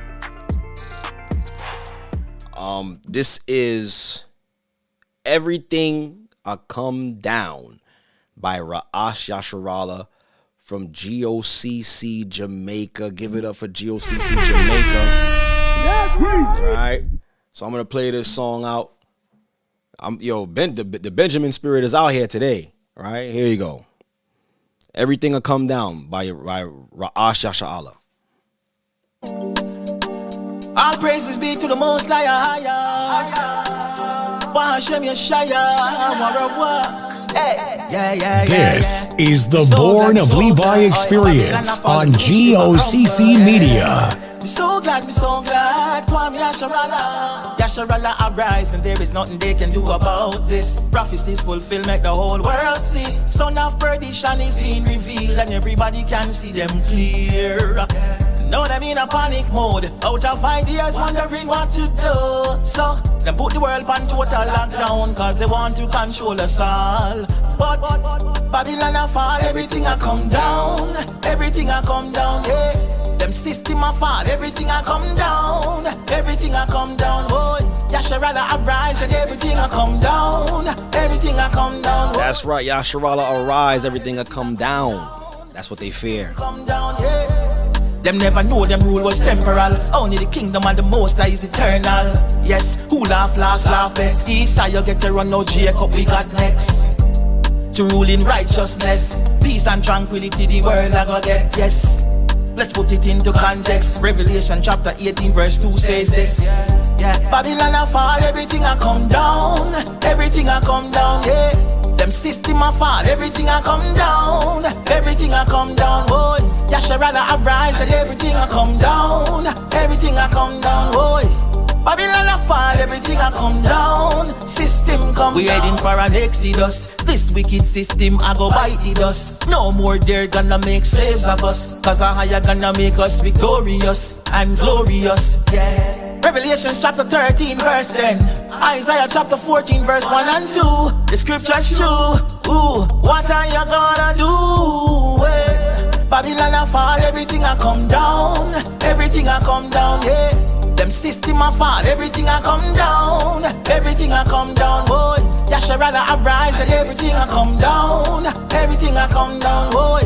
This is Everything I Come Down by Rawchaa from G.O.C.C. Jamaica. Give it up for G.O.C.C. Jamaica. All right. So I'm gonna play this song out. The Benjamin spirit is out here today. All right, here you go. Everything Will Come Down by Rawchaa. All praises be to the Most High. This is the Born of Levi experience on G.O.C.C. Media. Me so glad, Kwame Yasharala arise, and there is nothing they can do about this. Prophecies fulfilled, make the whole world see. Son of perdition is being revealed, and everybody can see them clear. Now them in a panic mode, out of ideas, wondering what to do. So, them put the world on total lockdown, cause they want to control us all. But, Babylon a fall, everything a come down. Everything a come down, yeah. Them system a fall, everything a come down. Everything a come down, boy. Yasharala arise and everything a come down. Everything a come down, boy. That's right, Yasharala arise, everything a come down. That's what they fear. Come down, yeah. Them never know them rule was temporal. Only the kingdom and the most high is eternal. Yes, who laugh last, laugh best. Esau get to run, no Jacob we got next. To rule in righteousness, peace and tranquility the world I go get, yes. Let's put it into context. Revelation chapter 18 verse 2 says this. Yeah. Babylon a fall, everything a come down. Everything a come down, yeah. Them system a fall, everything a come down. Everything a come down, boy. Yasharala arise and everything a come down. Everything a come down, boy. Babylon a fall, everything a come down. System come down. We heading for an exodus. This wicked system a go bite the dust. No more they're gonna make slaves of us, cause a higher gonna make us victorious and glorious, yeah. Revelation chapter 13 verse 10. Isaiah chapter 14 verse 1 and 2. The scripture's true. Ooh, what are you gonna do? Well, Babylon a fall, everything a come down. Everything a come down, yeah. Them system a fall, everything a come down. Everything a come down, boy. Yasharala arise and everything a come down. Everything a come down, boy.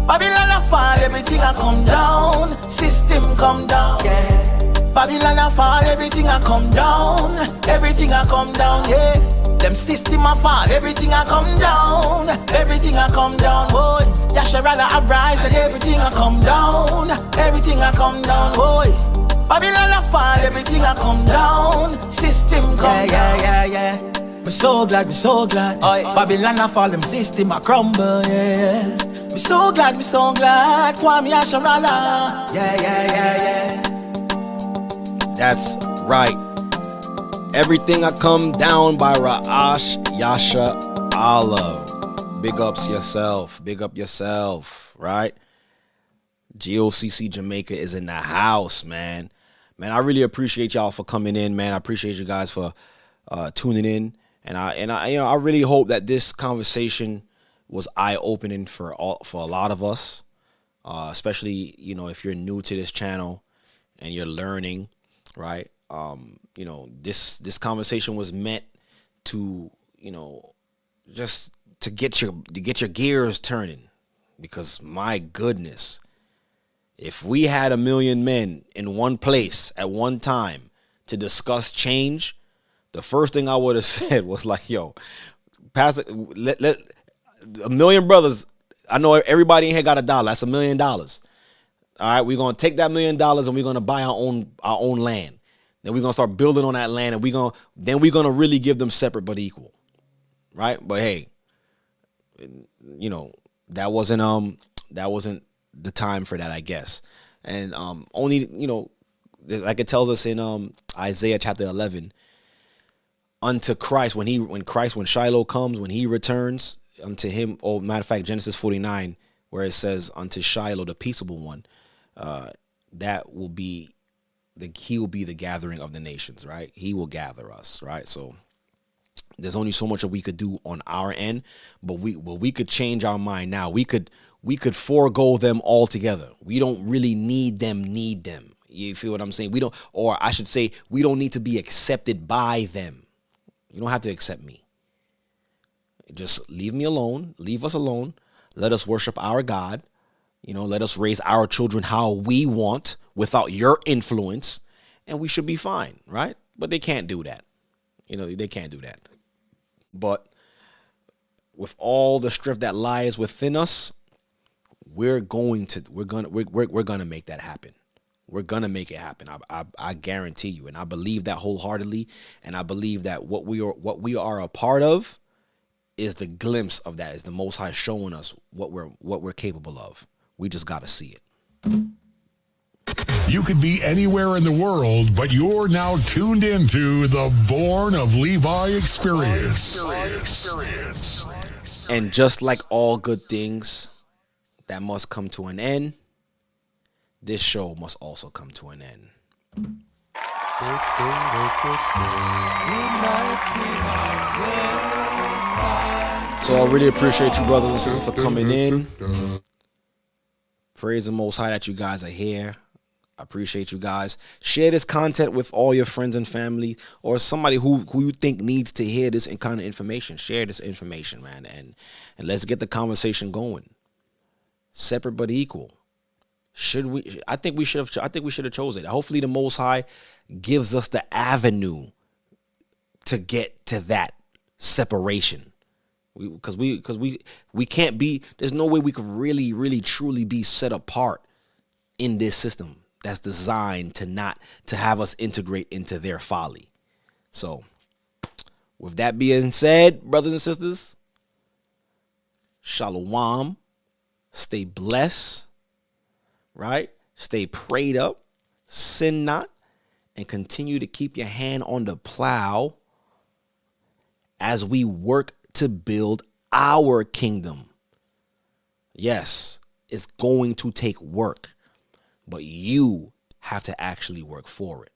Babylon a fall, everything a come down. System come down, yeah. Babylon a fall, everything a come down. Everything a come down, yeah. Them system a fall, everything a come down. Everything a come down, boy. Yasharala arise and everything a come down. Everything a come down, boy. Babylon a fall, everything a come down. System come down. Yeah. Me so glad. Oi, Babylon a fall, them system a crumble, yeah. Me so glad. Kwame Yasharala. Yeah. That's right. Everything I Come Down by Rawchaa. Big ups yourself. Big up yourself, right? G.O.C.C. Jamaica is in the house, man. Man, I really appreciate y'all for coming in, man. I appreciate you guys for tuning in. And I really hope that this conversation was eye-opening for a lot of us, especially, if you're new to this channel and you're learning. Right. This conversation was meant to, just to get your gears turning, because my goodness, if we had 1 million men in one place at one time to discuss change, the first thing I would have said was like, yo, pass it, let 1 million brothers. I know everybody in here got $1. That's $1 million. All right, we're gonna take that $1 million and we're gonna buy our own land. Then we're gonna start building on that land, and we're gonna really give them separate but equal, right? But hey, that wasn't the time for that, I guess. And only like it tells us in Isaiah chapter 11, unto Christ, when Shiloh comes, when he returns unto him. Oh, matter of fact, Genesis 49, where it says unto Shiloh, the peaceable one, that will be he will be the gathering of the nations, right? He will gather us, right? So there's only so much that we could do on our end, but we could change our mind now. We could forego them altogether. We don't really need them. You feel what I'm saying? We don't, or I should say, we don't need to be accepted by them. You don't have to accept me. Just leave me alone. Leave us alone. Let us worship our God. Let us raise our children how we want without your influence, and we should be fine, right? But they can't do that. They can't do that. But with all the strength that lies within us, we're gonna make that happen. We're gonna make it happen. I guarantee you, and I believe that wholeheartedly. And I believe that what we are a part of is the glimpse of that. Is the Most High showing us what we're capable of. We just gotta see it. You could be anywhere in the world, but you're now tuned into the Born of Levi experience. And just like all good things that must come to an end, this show must also come to an end. So I really appreciate you, brothers and sisters, for coming in. Praise the Most High that you guys are here. I appreciate you guys. Share this content with all your friends and family, or somebody who you think needs to hear this kind of information. Share this information, man, and let's get the conversation going. Separate but equal. Should we? I think we should have chosen it. Hopefully, the Most High gives us the avenue to get to that separation. Because we can't be. There's no way we could really truly be set apart in this system that's designed to have us integrate into their folly. So, with that being said, brothers and sisters, shalom. Stay blessed, right? Stay prayed up, sin not, and continue to keep your hand on the plow as we work to build our kingdom. Yes, it's going to take work, but you have to actually work for it,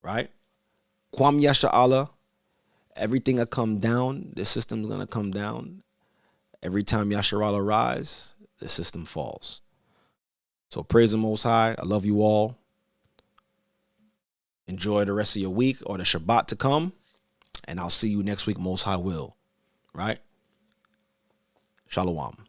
right? Kwam Yasha Allah, everything that come down, the system's going to come down. Every time Yasha Allah rise, the system falls. So praise the Most High. I love you all. Enjoy the rest of your week or the Shabbat to come. And I'll see you next week, Most High will. Right? Shalom.